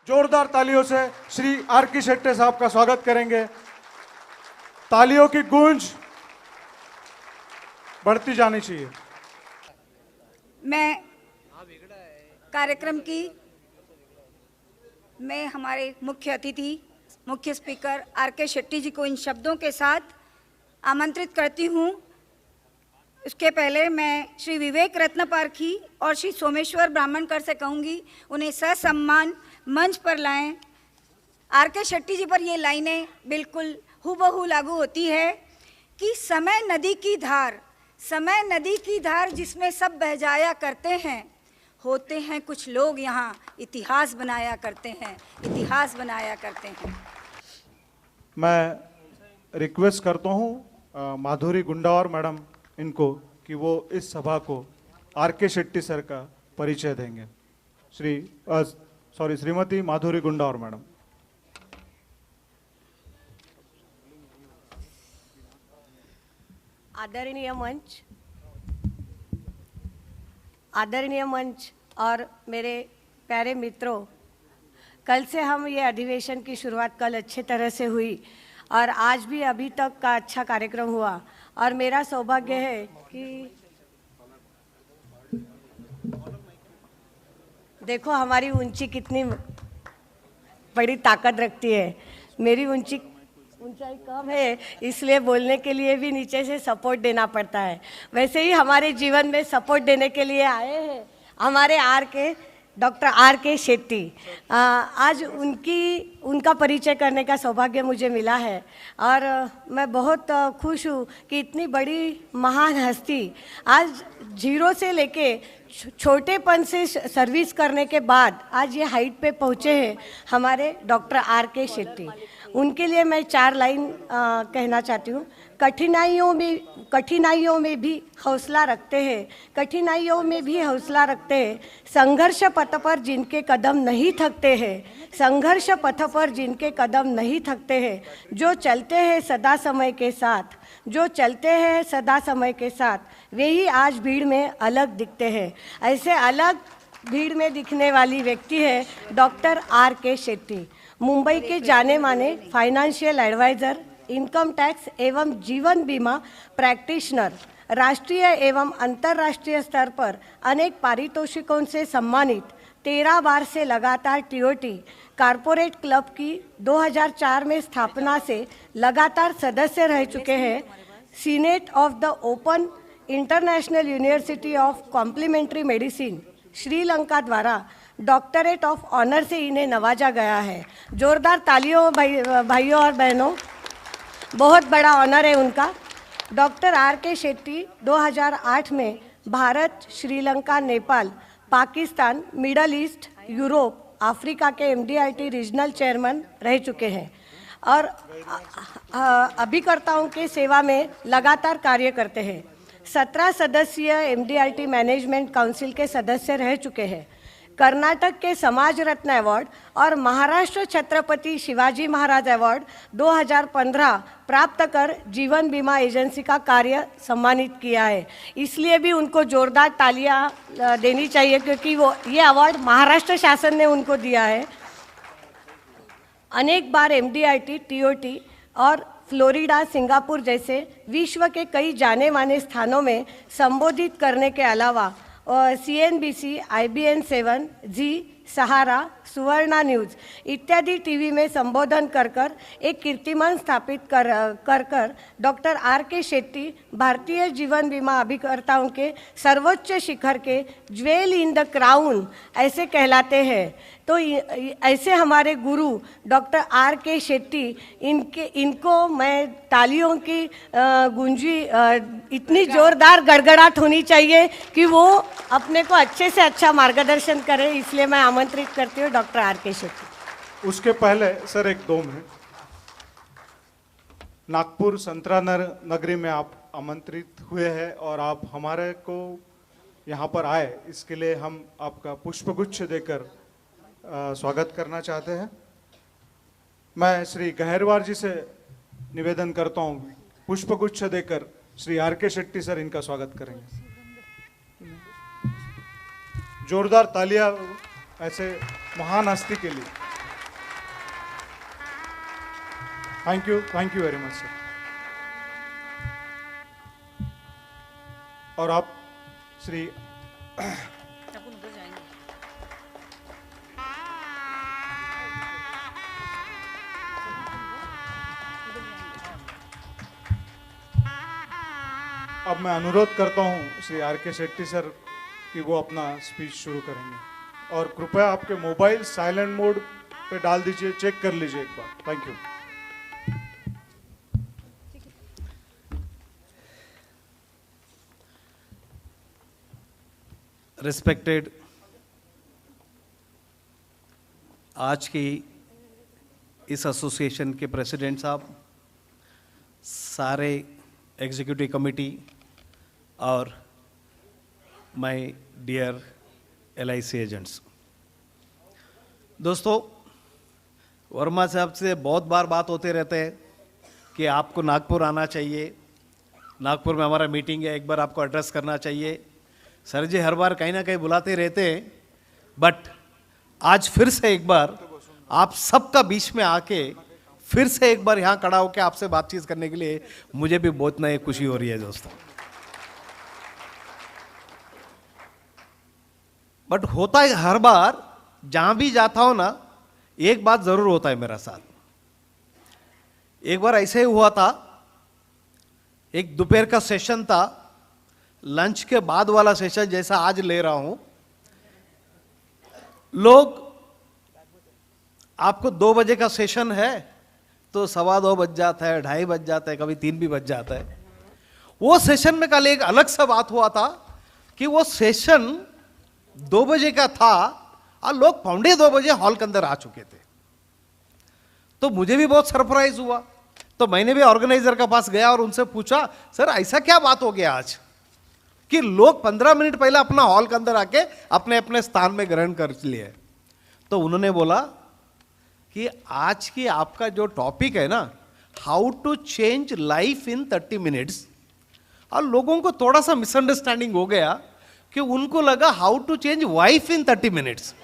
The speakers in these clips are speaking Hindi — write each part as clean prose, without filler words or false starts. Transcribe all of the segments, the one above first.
जोरदार तालियों से श्री आर के शेट्टी साहब का स्वागत करेंगे। तालियों की गूंज बढ़ती जानी चाहिए। मैं कार्यक्रम की मैं हमारे मुख्य अतिथि मुख्य स्पीकर आर के शेट्टी जी को इन शब्दों के साथ आमंत्रित करती हूँ। उसके पहले मैं श्री विवेक रत्न पारखी और श्री सोमेश्वर ब्राह्मणकर से कहूँगी उन्हें ससम्मान मंच पर लाएं। आर के शेट्टी जी पर ये लाइनें बिल्कुल हूबहू लागू होती है कि समय नदी की धार जिसमें सब बह जाया करते हैं, होते हैं कुछ लोग यहाँ इतिहास बनाया करते हैं। मैं रिक्वेस्ट करता हूँ माधुरी गुंडावर मैडम इनको कि वो इस सभा को आर के शेट्टी सर का परिचय देंगे। श्रीमती माधुरी गुंडावर मैडम। आदरणीय मंच और मेरे प्यारे मित्रों, कल से हम ये अधिवेशन की शुरुआत कल अच्छे तरह से हुई और आज भी अभी तक का अच्छा कार्यक्रम हुआ और मेरा सौभाग्य है कि देखो हमारी ऊंची कितनी बड़ी ताकत रखती है। मेरी ऊंचाई कम है, इसलिए बोलने के लिए भी नीचे से सपोर्ट देना पड़ता है। वैसे ही हमारे जीवन में सपोर्ट देने के लिए आए हैं हमारे डॉक्टर आर के शेट्टी। आज उनका परिचय करने का सौभाग्य मुझे मिला है और मैं बहुत खुश हूँ कि इतनी बड़ी महान हस्ती आज जीरो से लेके छोटेपन से सर्विस करने के बाद आज ये हाइट पे पहुँचे हैं हमारे डॉक्टर आर के शेट्टी। उनके लिए मैं 4 लाइन कहना चाहती हूँ। कठिनाइयों में भी हौसला रखते हैं, संघर्ष पथ पर जिनके कदम नहीं थकते हैं, जो चलते हैं सदा समय के साथ, वे ही आज भीड़ में अलग दिखते हैं। ऐसे अलग भीड़ में दिखने वाली व्यक्ति है डॉक्टर आर के शेट्टी। मुंबई के जाने माने फाइनेंशियल एडवाइज़र, इनकम टैक्स एवं जीवन बीमा प्रैक्टिशनर, राष्ट्रीय एवं अंतर्राष्ट्रीय स्तर पर अनेक पारितोषिकों से सम्मानित, 13 बार से लगातार टीओटी कॉरपोरेट क्लब की 2004 में स्थापना से लगातार सदस्य रह चुके हैं। Senate of the open international university of complementary medicine Sri Lanka द्वारा डॉक्टरेट ऑफ ऑनर से इन्हें नवाजा गया है। जोरदार तालियों भाइयों और बहनों, बहुत बड़ा ऑनर है उनका। डॉक्टर आर के शेट्टी 2008 में Bharat, Sri Lanka, Nepal, Pakistan, middle east, Europe, Africa के MDRT रीजनल चेयरमैन रह चुके हैं और अभिकर्ताओं के सेवा में लगातार कार्य करते हैं। 17 सदस्यीय MDRT मैनेजमेंट काउंसिल के सदस्य रह चुके हैं। कर्नाटक के समाज रत्न अवार्ड और महाराष्ट्र छत्रपति शिवाजी महाराज अवार्ड 2015 प्राप्त कर जीवन बीमा एजेंसी का कार्य सम्मानित किया है। इसलिए भी उनको जोरदार तालियां देनी चाहिए क्योंकि ये अवार्ड महाराष्ट्र शासन ने उनको दिया है। अनेक बार MDRT, TOT और फ्लोरिडा, सिंगापुर जैसे विश्व के कई जाने माने स्थानों में संबोधित करने के अलावा CNBC, IBN 7, जी, सहारा, सुवर्णा न्यूज़ इत्यादि टीवी में संबोधन कर एक कीर्तिमान स्थापित कर डॉक्टर आर के शेट्टी भारतीय जीवन बीमा अभिकर्ताओं के सर्वोच्च शिखर के ज्वेल इन द क्राउन ऐसे कहलाते हैं। तो ऐसे हमारे गुरु डॉक्टर आर के शेट्टी, इनको मैं तालियों की गूंजी इतनी जोरदार गड़गड़ाहट होनी चाहिए कि वो अपने को अच्छे से अच्छा मार्गदर्शन करें। इसलिए मैं आमंत्रित करती हूँ डॉक्टर आर के शेट्टी। उसके पहले सर एक 2 मिनट, नागपुर संतरा नगरी में आप आमंत्रित हुए हैं और आप हमारे को यहाँ पर आए, इसके लिए हम आपका पुष्पगुच्छ देकर स्वागत करना चाहते हैं। मैं श्री गहरवार जी से निवेदन करता हूँ पुष्पगुच्छ देकर श्री आर के शेट्टी सर इनका स्वागत करेंगे। जोरदार तालियां ऐसे महान हस्ती के लिए। Thank you very much sir. और आप श्री अब मैं अनुरोध करता हूं श्री आर.के. शेट्टी सर कि वो अपना स्पीच शुरू करेंगे और कृपया आपके मोबाइल साइलेंट मोड पे डाल दीजिए, चेक कर लीजिए एक बार। Thank you. रिस्पेक्टेड आज की इस एसोसिएशन के प्रेसिडेंट साहब, सारे एग्जीक्यूटिव कमेटी और माय डियर LIC एजेंट्स, दोस्तों वर्मा साहब से बहुत बार बात होते रहते हैं कि आपको नागपुर आना चाहिए, नागपुर में हमारा मीटिंग है, एक बार आपको एड्रेस करना चाहिए। सर जी हर बार कहीं ना कहीं बुलाते रहते हैं, बट आज फिर से एक बार आप सबका बीच में आके फिर से एक बार यहाँ खड़ा होकर आपसे बातचीत करने के लिए मुझे भी बहुत नई खुशी हो रही है दोस्तों। बट होता है हर बार जहां भी जाता हूं ना, एक बात जरूर होता है मेरा साथ। एक बार ऐसे ही हुआ था, एक दोपहर का सेशन था, लंच के बाद वाला सेशन जैसा आज ले रहा हूं। लोग आपको 2 बजे का सेशन है तो 2:15 बज जाता है, 2:30 बज जाता है, कभी 3 भी बज जाता है। वो सेशन में कल एक अलग सा बात हुआ था कि वो सेशन 2 बजे का था और लोग 2:45 बजे हॉल के अंदर आ चुके थे। तो मुझे भी बहुत सरप्राइज हुआ, तो मैंने भी ऑर्गेनाइजर के पास गया और उनसे पूछा, सर ऐसा क्या बात हो गया आज कि लोग 15 मिनट पहले अपना हॉल के अंदर आके अपने अपने स्थान में ग्रहण कर लिए। तो उन्होंने बोला कि आज की आपका जो टॉपिक है ना, how to change life in 30 minutes, और लोगों को थोड़ा सा मिसअंडरस्टैंडिंग हो गया कि उनको लगा हाउ टू चेंज वाइफ इन 30 मिनट्स।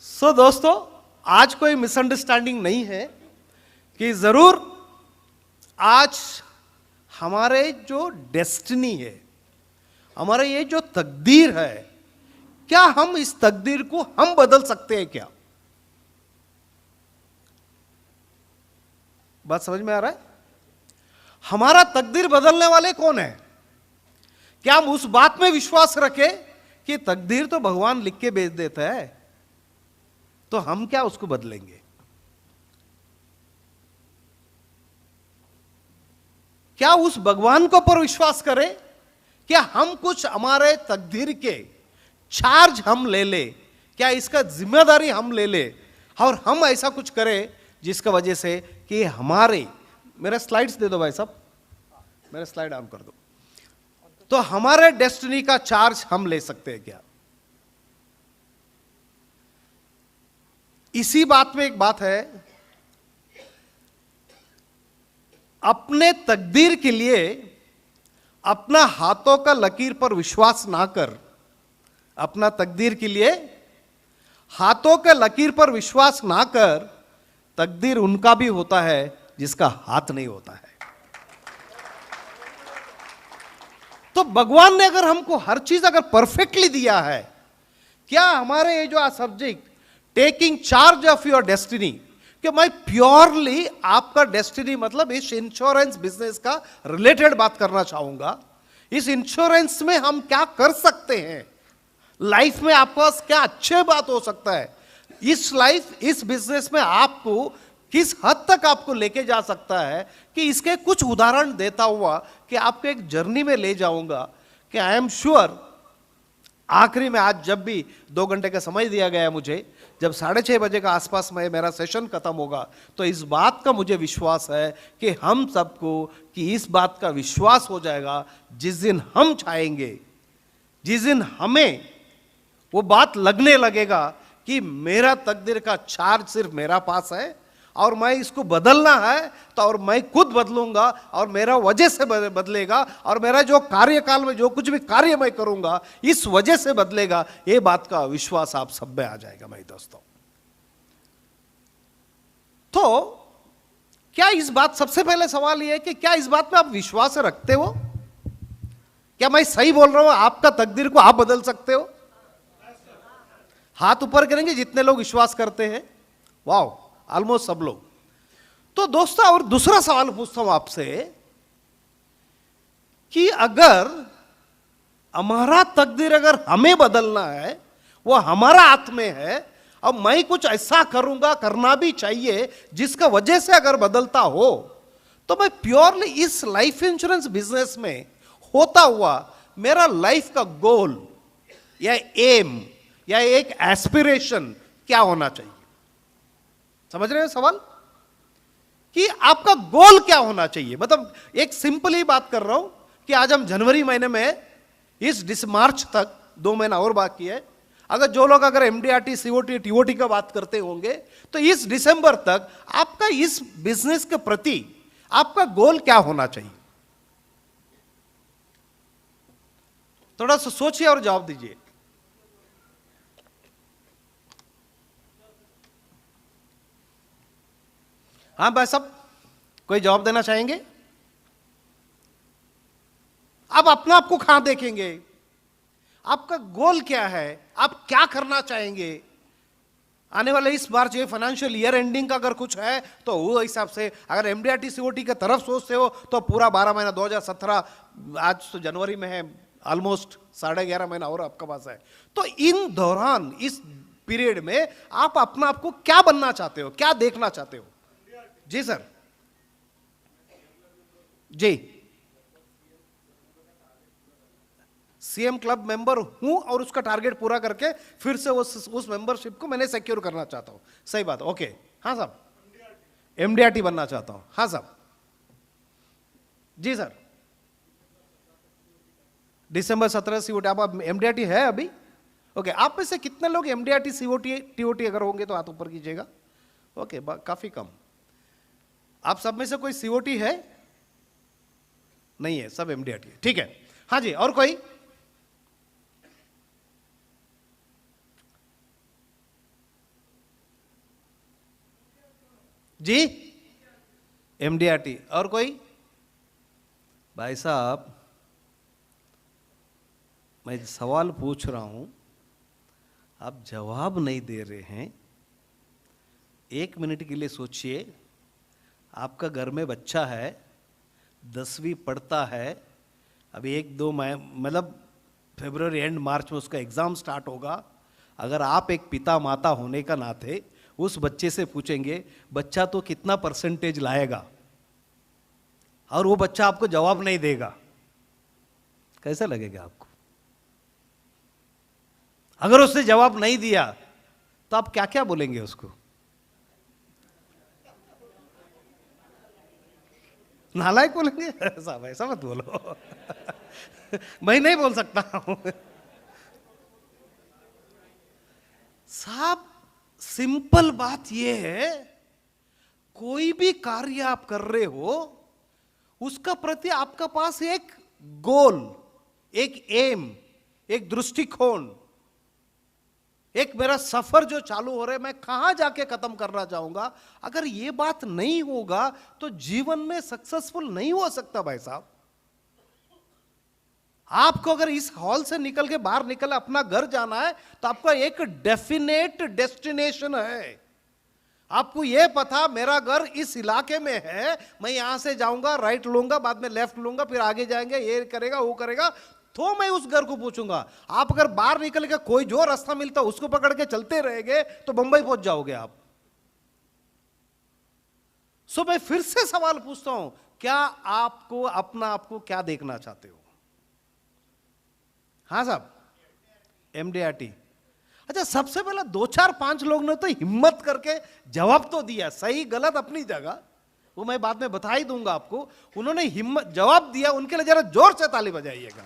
सो दोस्तों आज कोई मिसअंडरस्टैंडिंग नहीं है कि जरूर आज हमारे जो डेस्टिनी है, हमारे ये जो तकदीर है, क्या हम इस तकदीर को हम बदल सकते हैं क्या? बात समझ में आ रहा है? हमारा तकदीर बदलने वाले कौन है? क्या हम उस बात में विश्वास रखें कि तकदीर तो भगवान लिख के भेज देता है, तो हम क्या उसको बदलेंगे? क्या उस भगवान को पर विश्वास करें? क्या हम कुछ हमारे तकदीर के चार्ज हम ले ले, क्या इसका जिम्मेदारी हम ले ले और हम ऐसा कुछ करें जिसका वजह से कि हमारे, मेरे स्लाइड्स दे दो भाई साहब, मेरे स्लाइड ऑन कर दो, तो हमारे डेस्टिनी का चार्ज हम ले सकते हैं क्या? इसी बात में एक बात है, अपने तकदीर के लिए अपना हाथों का लकीर पर विश्वास ना कर, अपना तकदीर के लिए हाथों के लकीर पर विश्वास ना कर, तकदीर उनका भी होता है जिसका हाथ नहीं होता है। तो भगवान ने अगर हमको हर चीज अगर परफेक्टली दिया है, क्या हमारे ये जो subject taking charge of your destiny, कि मैं प्योरली आपका डेस्टिनी मतलब इस इंश्योरेंस बिजनेस का रिलेटेड बात करना चाहूंगा। इस इंश्योरेंस में हम क्या कर सकते हैं, लाइफ में आपके पास क्या अच्छे बात हो सकता है, इस बिजनेस में आपको किस हद तक आपको लेके जा सकता है, कि इसके कुछ उदाहरण देता हुआ कि आपको एक जर्नी में ले जाऊंगा कि आई एम श्योर आखिरी में आज जब भी 2 घंटे का समय दिया गया है मुझे, जब 6:30 बजे का आसपास में मेरा सेशन खत्म होगा, तो इस बात का मुझे विश्वास है कि हम सबको कि इस बात का विश्वास हो जाएगा जिस दिन हम चाहेंगे, जिस दिन हमें वो बात लगने लगेगा कि मेरा तकदीर का चार्ज सिर्फ मेरा पास है और मैं इसको बदलना है, तो और मैं खुद बदलूंगा और मेरा वजह से बदलेगा और मेरा जो कार्यकाल में जो कुछ भी कार्य मैं करूंगा इस वजह से बदलेगा, ये बात का विश्वास आप सब में आ जाएगा मेरे दोस्तों। तो क्या इस बात, सबसे पहले सवाल यह है कि क्या इस बात में आप विश्वास रखते हो? क्या मैं सही बोल रहा हूं? आपका तकदीर को आप बदल सकते हो? हाथ ऊपर करेंगे जितने लोग विश्वास करते हैं। वाह, ऑलमोस्ट सब लोग। तो दोस्तों, और दूसरा सवाल पूछता हूं आपसे कि अगर हमारा तकदीर अगर हमें बदलना है, वो हमारा हाथ में है, अब मैं कुछ ऐसा करूंगा, करना भी चाहिए जिसका वजह से अगर बदलता हो, तो मैं प्योरली इस लाइफ इंश्योरेंस बिजनेस में होता हुआ मेरा लाइफ का गोल या एम या एक एस्पिरेशन क्या होना चाहिए? समझ रहे हैं सवाल? कि आपका गोल क्या होना चाहिए? मतलब एक सिंपल ही बात कर रहा हूं कि आज हम जनवरी महीने में, इस मार्च तक 2 महीना और बाकी है। अगर जो लोग अगर एमडीआरटी, सीओटी, टीओटी का बात करते होंगे, तो इस दिसंबर तक आपका इस बिजनेस के प्रति आपका गोल क्या होना चाहिए? थोड़ा सा सोचिए और जवाब दीजिए। हाँ भाई साहब, कोई जवाब देना चाहेंगे? आप अपना आप को कहां देखेंगे? आपका गोल क्या है? आप क्या करना चाहेंगे? आने वाले इस बार जो फाइनेंशियल ईयर एंडिंग का अगर कुछ है तो वो हिसाब से, अगर एमडीआरटी सीओटी की तरफ सोचते हो तो पूरा 12 महीना 2017, आज तो जनवरी में है, ऑलमोस्ट 11.5 महीना और आपका पास है। तो इन दौरान, इस पीरियड में आप अपना आपको क्या बनना चाहते हो, क्या देखना चाहते हो? जी सर। जी, सीएम क्लब मेंबर हूं और उसका टारगेट पूरा करके फिर से उस मेंबरशिप को मैंने सिक्योर करना चाहता हूं। सही बात, ओके। हाँ साहब, एमडीआरटी बनना चाहता हूं। हाँ साहब। जी सर, दिसंबर 17 सीओटी। आप एमडीआरटी है अभी? ओके। आप में से कितने लोग एमडीआरटी, सीओटी, टीओटी अगर होंगे तो हाथ ऊपर कीजिएगा। ओके, काफी कम। आप सब में से कोई सीओटी है? नहीं है, सब एमडीआरटी है। ठीक है। हाँ जी, और कोई? जी, एमडीआरटी। और कोई? भाई साहब, मैं सवाल पूछ रहा हूं, आप जवाब नहीं दे रहे हैं। 1 मिनट के लिए सोचिए। आपका घर में बच्चा है, 10वीं पढ़ता है, अभी 1-2 मतलब फरवरी एंड मार्च में उसका एग्जाम स्टार्ट होगा। अगर आप एक पिता माता होने का नाते उस बच्चे से पूछेंगे बच्चा तो कितना परसेंटेज लाएगा, और वो बच्चा आपको जवाब नहीं देगा, कैसा लगेगा आपको? अगर उसने जवाब नहीं दिया तो आप क्या क्या बोलेंगे उसको? नालायक बोलेंगे? साहब ऐसा मत बोलो। मैं नहीं बोल सकता हूं साहब। सिंपल बात यह है, कोई भी कार्य आप कर रहे हो उसका प्रति आपका पास एक गोल, एक एम, एक दृष्टिकोण, एक मेरा सफर जो चालू हो रहा है, मैं कहां जाके खत्म करना चाहूंगा। अगर ये बात नहीं होगा तो जीवन में सक्सेसफुल नहीं हो सकता भाई साहब। आपको अगर इस हॉल से निकल के बाहर निकल अपना घर जाना है तो आपका एक डेफिनेट डेस्टिनेशन है। आपको यह पता मेरा घर इस इलाके में है, मैं यहां से जाऊंगा, राइट लूंगा, बाद में लेफ्ट लूंगा, फिर आगे जाएंगे, ये करेगा वो करेगा, तो मैं उस घर को पूछूंगा। आप अगर बाहर निकल के कोई जो रास्ता मिलता उसको पकड़ के चलते रहेंगे तो बंबई पहुंच जाओगे आप। सो मैं फिर से सवाल पूछता हूं, क्या आपको अपना आपको क्या देखना चाहते हो? हाँ साहब, एमडीआरटी। अच्छा, सबसे पहले 2-4-5 लोग ने तो हिम्मत करके जवाब तो दिया, सही गलत अपनी जगह, वो मैं बाद में बता ही दूंगा आपको। उन्होंने हिम्मत जवाब दिया, उनके लिए जरा जोर से ताली बजाइएगा।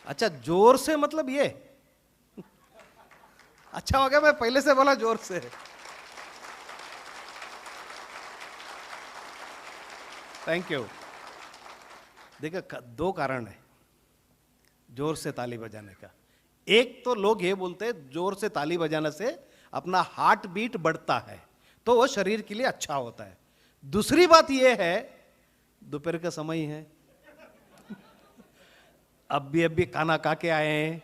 अच्छा, जोर से मतलब ये अच्छा हो गया, मैं पहले से बोला जोर से। Thank you. देखिए, 2 कारण है जोर से ताली बजाने का। एक तो लोग ये बोलते हैं जोर से ताली बजाने से अपना हार्ट बीट बढ़ता है, तो वो शरीर के लिए अच्छा होता है। दूसरी बात ये है, दोपहर का समय है, अभी खाना खा के आए हैं,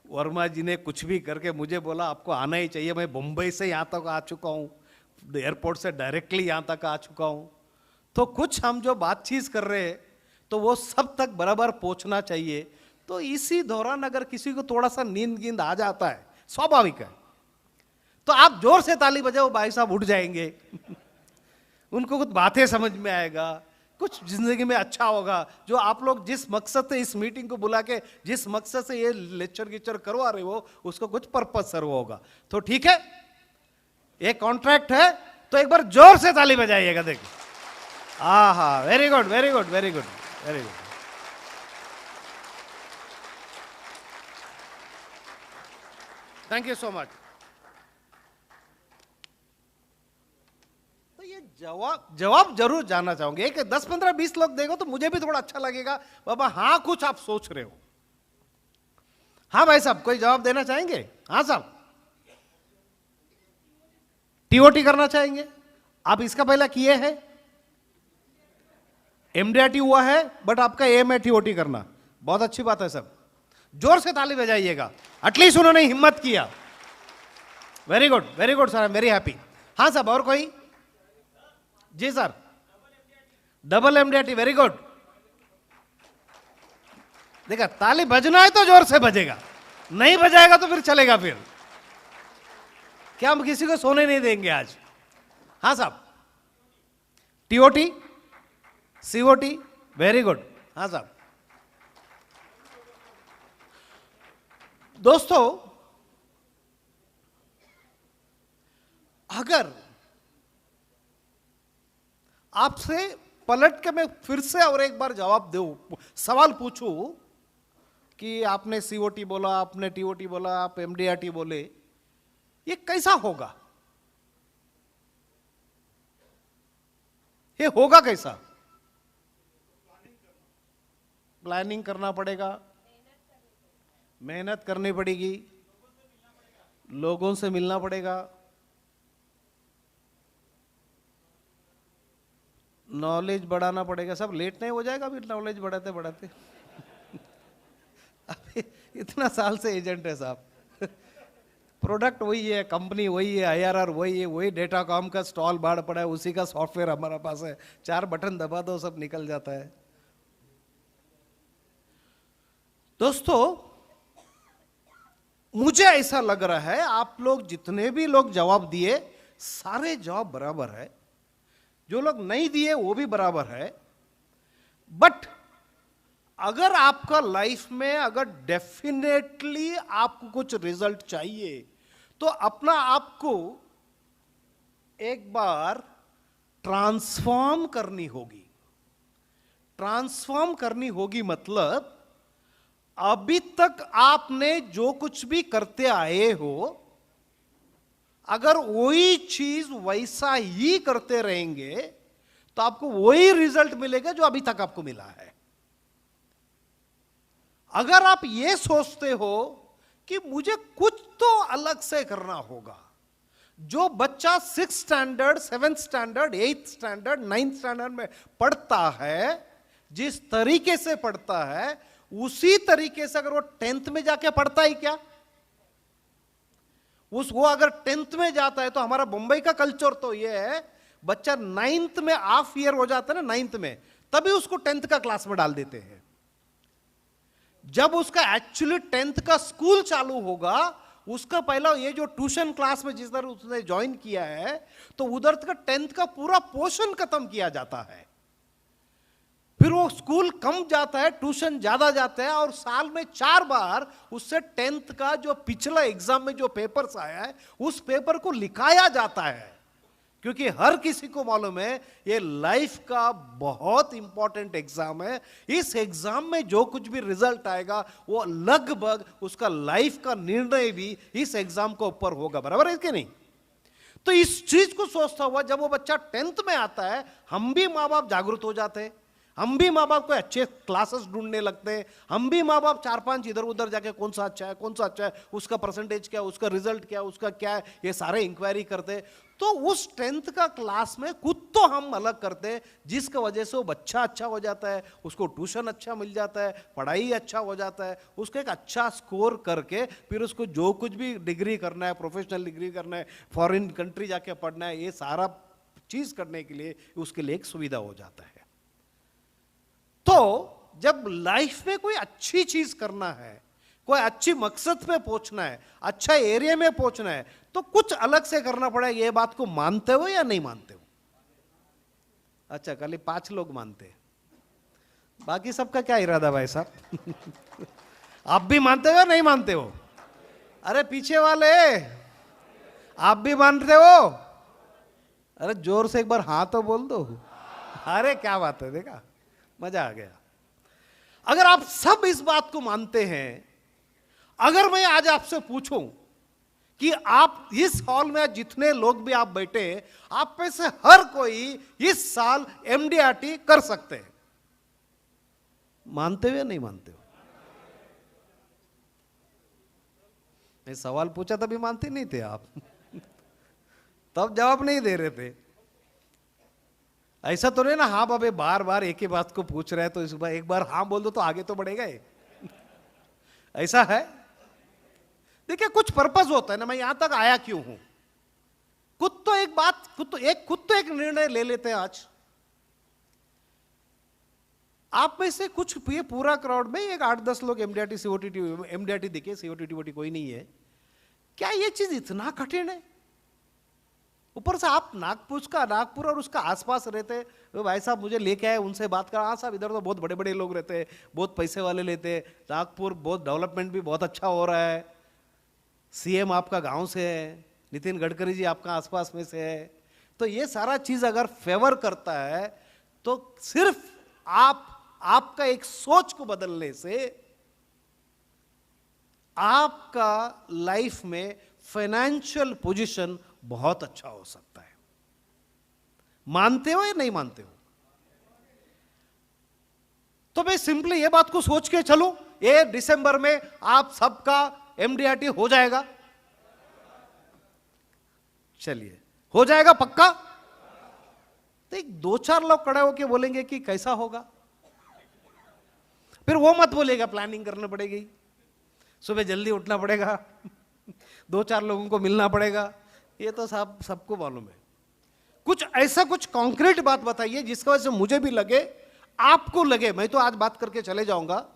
वर्मा जी ने कुछ भी करके मुझे बोला आपको आना ही चाहिए। मैं मुंबई से यहाँ तक आ चुका हूँ, एयरपोर्ट से डायरेक्टली यहाँ तक आ चुका हूँ, तो कुछ हम जो बातचीत कर रहे हैं तो वो सब तक बराबर पहुँचना चाहिए। तो इसी दौरान अगर किसी को थोड़ा सा नींद आ जाता है, स्वाभाविक है, तो आप जोर से ताली बजाओ, भाई साहब उठ जाएंगे उनको कुछ बातें समझ में आएगा, कुछ जिंदगी में अच्छा होगा। जो आप लोग जिस मकसद से इस मीटिंग को बुला के जिस मकसद से ये लेक्चर करवा रहे हो, उसको कुछ पर्पस सर्व होगा। तो ठीक है, ये कॉन्ट्रैक्ट है, तो एक बार जोर से ताली बजाइएगा। देखिए, हाँ, very good very good very good very good. Thank you so much. तो ये जवाब जरूर जानना चाहूंगे कि 10 15 20 लोग देखो तो मुझे भी थोड़ा अच्छा लगेगा, बाबा हाँ कुछ आप सोच रहे हो। हाँ भाई साहब, कोई जवाब देना चाहेंगे? हाँ साहब, टीओटी करना चाहेंगे? आप इसका पहला किए हैं? एमडीआरटी हुआ है, बट आपका एम है टीओटी करना। बहुत अच्छी बात है सब, जोर से ताली बजाइएगा, एटलीस्ट उन्होंने हिम्मत किया। Very good sir, I am very happy. हाँ साहब, और कोई? जी sir, double MDRT, very good. देखा, ताली बजना है तो जोर से बजेगा, नहीं बजाएगा तो फिर चलेगा। फिर क्या हम किसी को सोने नहीं देंगे आज? हाँ साहब, टीओटी, सीओटी, वेरी गुड। हाँ साहब, दोस्तों अगर आपसे पलट के मैं फिर से और एक बार जवाब दूं, सवाल पूछूं कि आपने सीओटी बोला, आपने टीओटी बोला, आप एमडीआरटी बोले, ये कैसा होगा? ये होगा कैसा? प्लानिंग करना पड़ेगा, मेहनत करनी पड़ेगी, लोगों से मिलना पड़ेगा, नॉलेज बढ़ाना पड़ेगा। सब लेट नहीं हो जाएगा फिर नॉलेज बढ़ाते बढ़ाते? अभी इतना साल से एजेंट है साहब, प्रोडक्ट वही है, कंपनी वही है, आईआरआर वही है, वही डेटा कॉम का स्टॉल बाढ़ पड़ा है, उसी का सॉफ्टवेयर हमारा पास है, 4 बटन दबा दो सब निकल जाता है। दोस्तों मुझे ऐसा लग रहा है आप लोग जितने भी लोग जवाब दिए सारे जवाब बराबर है, जो लोग नहीं दिए वो भी बराबर है। बट अगर आपका लाइफ में अगर डेफिनेटली आपको कुछ रिजल्ट चाहिए तो अपना आपको एक बार ट्रांसफॉर्म करनी होगी। ट्रांसफॉर्म करनी होगी मतलब अभी तक आपने जो कुछ भी करते आए हो, अगर वही चीज वैसा ही करते रहेंगे तो आपको वही रिजल्ट मिलेगा जो अभी तक आपको मिला है। अगर आप ये सोचते हो कि मुझे कुछ तो अलग से करना होगा, जो बच्चा 6th standard, 7th standard, 8th standard, 9th standard में पढ़ता है, जिस तरीके से पढ़ता है उसी तरीके से अगर वो 10th में जाके पढ़ता है क्या? वो अगर 10th में जाता है तो हमारा मुंबई का कल्चर तो ये है, बच्चा 9th में हाफ ईयर हो जाता है ना, 9th में, तभी उसको 10th का क्लास में डाल देते हैं। जब उसका एक्चुअली 10th का स्कूल चालू होगा, उसका पहला ये जो ट्यूशन क्लास में जिस तरह उसने ज्वाइन किया है, तो उधर का 10th का पूरा पोर्शन खत्म किया जाता है। फिर वो स्कूल कम जाता है, ट्यूशन ज्यादा जाता है, और साल में 4 बार उससे 10th का जो पिछला एग्जाम में जो पेपर्स आया है उस पेपर को लिखाया जाता है। क्योंकि हर किसी को मालूम है ये लाइफ का बहुत इंपॉर्टेंट एग्जाम है। इस एग्जाम में जो कुछ भी रिजल्ट आएगा वो लगभग उसका लाइफ का निर्णय भी इस एग्जाम के ऊपर होगा। बराबर है कि नहीं? तो इस चीज को सोचता हुआ जब वो बच्चा 10th में आता है, हम भी माँ बाप जागरूक हो जाते हैं। हम भी माँ बाप को अच्छे क्लासेस ढूंढने लगते हैं, हम भी माँ बाप 4-5 इधर उधर जाके कौन सा अच्छा है, कौन सा अच्छा है, उसका परसेंटेज क्या, उसका रिजल्ट क्या, उसका क्या है, ये सारे इंक्वायरी करते हैं। तो उस 10th का क्लास में खुद तो हम अलग करते हैं, जिसकी वजह से वो बच्चा अच्छा हो जाता है, उसको ट्यूशन अच्छा मिल जाता है, पढ़ाई अच्छा हो जाता है, उसको एक अच्छा स्कोर करके फिर उसको जो कुछ भी डिग्री करना है, प्रोफेशनल डिग्री करना है, फॉरेन कंट्री जाके पढ़ना है, ये सारा चीज करने के लिए उसके लिए एक सुविधा हो जाता है। तो जब लाइफ में कोई अच्छी चीज करना है, कोई अच्छी मकसद पे पहुंचना है, अच्छा एरिया में पहुंचना है, तो कुछ अलग से करना पड़ेगा। ये बात को मानते हो या नहीं मानते हो? अच्छा, खाली 5 लोग मानते हैं, बाकी सबका क्या इरादा भाई साहब? आप भी मानते हो या नहीं मानते हो? अरे पीछे वाले, आप भी मानते हो? अरे जोर से एक बार हाँ तो बोल दो। अरे क्या बात है, देखा, मजा आ गया। अगर आप सब इस बात को मानते हैं, अगर मैं आज आपसे पूछूं कि आप इस हॉल में जितने लोग भी आप बैठे हैं, आप में से हर कोई इस साल एमडीआरटी कर सकते हैं, मानते हो या नहीं मानते हो? मैं सवाल पूछा तभी मानते नहीं थे आप। तब जवाब नहीं दे रहे थे। ऐसा तो नहीं ना, हाँ बाबे बार बार एक ही बात को पूछ रहे हैं, तो इस बार एक बार हाँ बोल दो तो आगे तो बढ़ेगा ही। ऐसा है? देखिए, कुछ पर्पस होता है ना, मैं यहां तक आया क्यों हूं। खुद तो एक निर्णय ले लेते हैं आज। आप में से कुछ, ये पूरा क्राउड में एक 8-10 लोग एमडीआरटी देखे, सीओटी कोई नहीं है। क्या ये चीज इतना कठिन है? ऊपर से आप नागपुर और उसका आसपास रहते हैं, तो भाई साहब मुझे लेके आए, उनसे बात करा, हाँ साहब इधर तो बहुत बड़े बड़े लोग रहते हैं, बहुत पैसे वाले लेते हैं, नागपुर बहुत डेवलपमेंट भी बहुत अच्छा हो रहा है, सीएम आपका गांव से है, नितिन गडकरी जी आपका आसपास में से है। तो ये सारा चीज अगर फेवर करता है, तो सिर्फ आपका एक सोच को बदलने से आपका लाइफ में फाइनेंशियल पोजीशन बहुत अच्छा हो सकता है। मानते हो या नहीं मानते हो? तो मैं सिंपली ये बात को सोच के चलूं, ये दिसंबर में आप सबका एमडीआरटी हो जाएगा। चलिए, हो जाएगा पक्का? तो एक 2-4 लोग खड़े होके बोलेंगे कि कैसा होगा, फिर वो मत बोलेगा प्लानिंग करनी पड़ेगी, सुबह जल्दी उठना पड़ेगा, 2-4 लोगों को मिलना पड़ेगा, ये तो सबको मालूम है। कुछ ऐसा कुछ कॉन्क्रीट बात बताइए जिसकी वजह से मुझे भी लगे, आपको लगे, मैं तो आज बात करके चले जाऊंगा,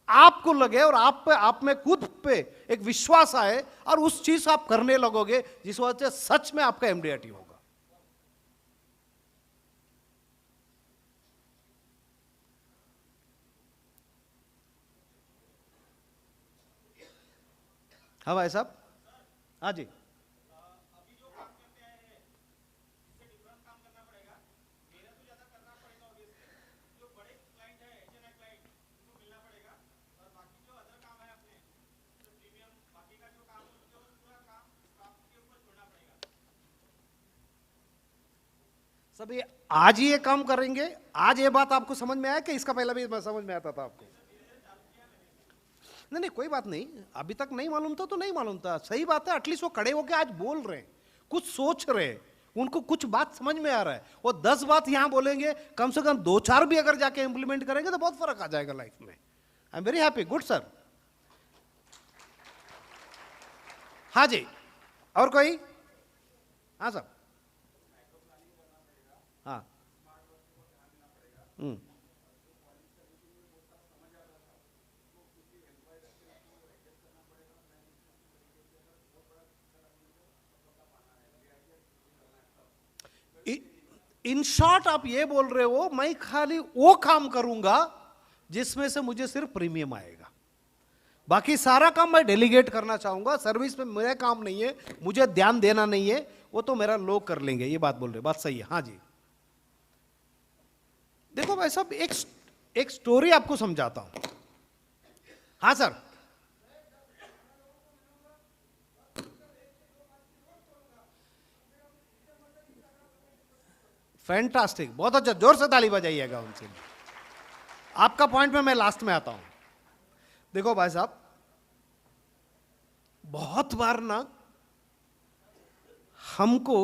आपको लगे और आप में खुद पे एक विश्वास आए और उस चीज आप करने लगोगे जिस वजह से सच में आपका एमडीआरटी होगा। हाँ भाई साहब, हाँ जी। सब ये आज ही ये काम करेंगे? आज ये बात आपको समझ में आया कि इसका पहला भी समझ में आता था आपको? नहीं, कोई बात नहीं, अभी तक नहीं मालूम था तो नहीं मालूम था, सही बात है। एटलीस्ट वो खड़े होके आज बोल रहे हैं, कुछ सोच रहे हैं, उनको कुछ बात समझ में आ रहा है। वो 10 बात यहां बोलेंगे, कम से कम 2-4 भी अगर जाके इंप्लीमेंट करेंगे तो बहुत फर्क आ जाएगा लाइफ में। आई am very happy. Good sir. हाँ जी, और कोई? हाँ सर। हाँ। इन शॉर्ट आप ये बोल रहे हो, मैं खाली वो काम करूंगा जिसमें से मुझे सिर्फ प्रीमियम आएगा, बाकी सारा काम मैं डेलीगेट करना चाहूंगा। सर्विस में मेरा काम नहीं है, मुझे ध्यान देना नहीं है, वो तो मेरा लोग कर लेंगे। ये बात बोल रहे, बात सही है। हाँ जी, देखो भाई साहब, एक स्टोरी आपको समझाता हूं। हाँ सर। फैंटास्टिक, बहुत अच्छा, जोर से ताली बजाइएगा उनसे। आपका पॉइंट में मैं लास्ट में आता हूं। देखो भाई साहब, बहुत बार ना हमको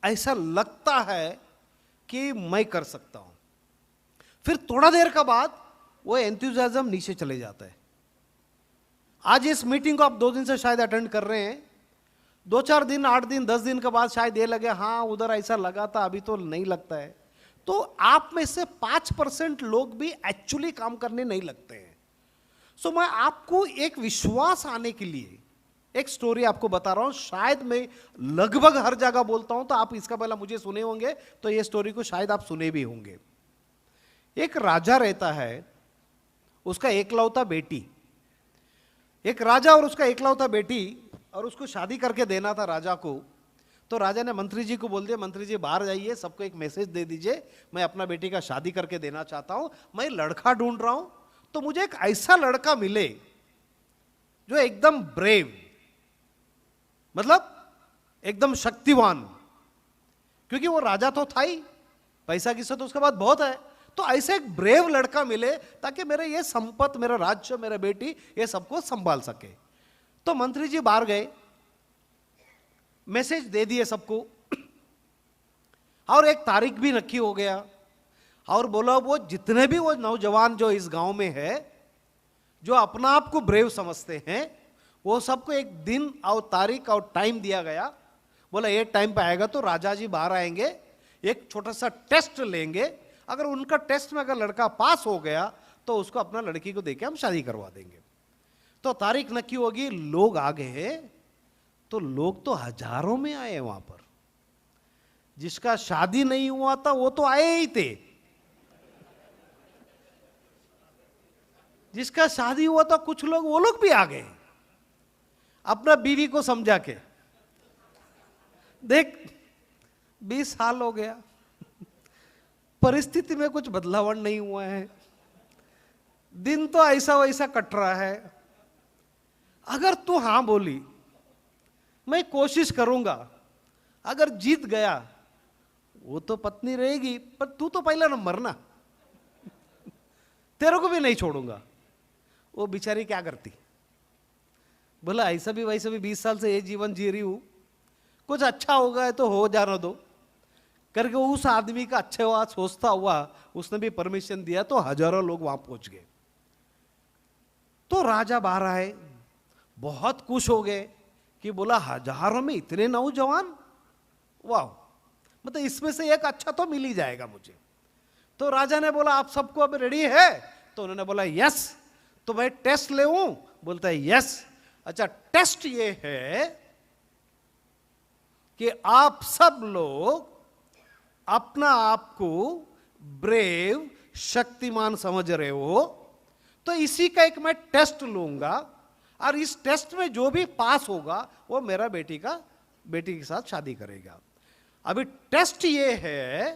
ऐसा लगता है कि मैं कर सकता हूं, फिर थोड़ा देर का बाद वो एंथुसियाज्म नीचे चले जाता है। आज इस मीटिंग को आप 2 दिन से शायद अटेंड कर रहे हैं, 2-4 दिन, 8 दिन, 10 दिन के बाद शायद ये लगे हाँ उधर ऐसा लगा था, अभी तो नहीं लगता है। तो आप में से 5% लोग भी एक्चुअली काम करने नहीं लगते हैं। सो मैं आपको एक विश्वास आने के लिए एक स्टोरी आपको बता रहा हूं। शायद मैं लगभग हर जगह बोलता हूं, तो आप इसका पहला मुझे सुने होंगे, तो ये स्टोरी को शायद आप सुने भी होंगे। एक राजा रहता है, उसका एकलौता बेटी, एक राजा और उसका एकलौता बेटी, और उसको शादी करके देना था राजा को। तो राजा ने मंत्री जी को बोल दिया, मंत्री जी बाहर जाइए, सबको एक मैसेज दे दीजिए, मैं अपना बेटी का शादी करके देना चाहता हूं, मैं लड़का ढूंढ रहा हूं, तो मुझे एक ऐसा लड़का मिले जो एकदम ब्रेव, मतलब एकदम शक्तिवान, क्योंकि वो राजा तो था ही, पैसा किससे तो उसके बाद बहुत है, तो ऐसे एक ब्रेव लड़का मिले ताकि मेरे ये संपत्ति, मेरा राज्य, मेरा बेटी, ये सबको संभाल सके। तो मंत्री जी बाहर गए, मैसेज दे दिए सबको, और एक तारीख भी रखी हो गया, और बोला वो जितने भी वो नौजवान जो इस गांव में है, जो अपना आप को ब्रेव समझते हैं, वो सबको एक दिन और तारीख और टाइम दिया गया। बोला ये टाइम पे आएगा तो राजा जी बाहर आएंगे, एक छोटा सा टेस्ट लेंगे, अगर उनका टेस्ट में अगर लड़का पास हो गया तो उसको अपना लड़की को देके हम शादी करवा देंगे। तो तारीख नक्की होगी, लोग आ गए, तो लोग तो हजारों में आए वहां पर। जिसका शादी नहीं हुआ था वो तो आए ही थे, जिसका शादी हुआ था कुछ लोग, वो लोग भी आ गए अपना बीवी को समझा के। देख 20 साल हो गया, परिस्थिति में कुछ बदलाव नहीं हुआ है, दिन तो ऐसा वैसा कट रहा है। अगर तू हां बोली, मैं कोशिश करूंगा, अगर जीत गया वो तो पत्नी रहेगी, पर तू तो पहला नंबर ना, तेरे को भी नहीं छोड़ूंगा। वो बेचारी क्या करती, बोला ऐसा भी वैसा भी 20 साल से ये जीवन जी रही हूं, कुछ अच्छा होगा है तो हो जाना दो करके उस आदमी का अच्छे हुआ सोचता हुआ उसने भी परमिशन दिया, तो हजारों लोग वहां पहुंच गए। तो राजा बाहर आए, बहुत खुश हो गए कि बोला हजारों में इतने नौजवान, वाह, मतलब इसमें से एक अच्छा तो मिल ही जाएगा मुझे। तो राजा ने बोला आप सबको अब रेडी है? तो उन्होंने बोला यस। तो मैं टेस्ट ले हूं? बोलता है यस। अच्छा, टेस्ट ये है कि आप सब लोग अपना आप को ब्रेव, शक्तिमान समझ रहे हो, तो इसी का एक मैं टेस्ट लूंगा, और इस टेस्ट में जो भी पास होगा वो मेरा बेटी के साथ शादी करेगा। अभी टेस्ट ये है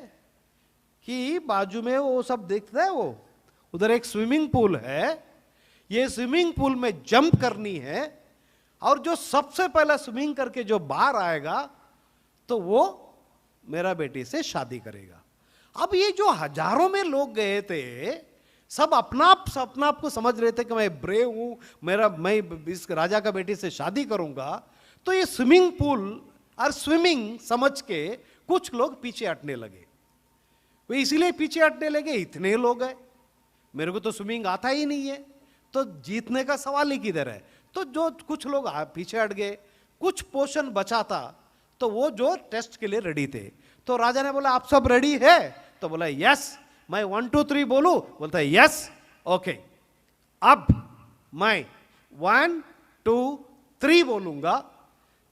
कि बाजू में वो सब देखता है, वो उधर एक स्विमिंग पूल है, ये स्विमिंग पूल में जंप करनी है, और जो सबसे पहला स्विमिंग करके जो बाहर आएगा तो वो मेरा बेटी से शादी करेगा। अब ये जो हजारों में लोग गए थे, सब अपना आप को समझ रहे थे कि मैं ब्रेव हूं, मैं इस राजा का बेटी से शादी करूंगा। तो ये स्विमिंग पूल और स्विमिंग समझ के कुछ लोग पीछे हटने लगे। वे इसीलिए पीछे हटने लगे, इतने लोग हैं, मेरे को तो स्विमिंग आता ही नहीं है, तो जीतने का सवाल ही किधर है। तो जो कुछ लोग पीछे हट गए, कुछ पोर्शन बचा था, तो वो जो टेस्ट के लिए रेडी थे। तो राजा ने बोला आप सब रेडी है? तो बोला यस। मैं 1 2 3 बोलूं? बोलता है यस। ओके, अब मैं 1 2 3 बोलूंगा,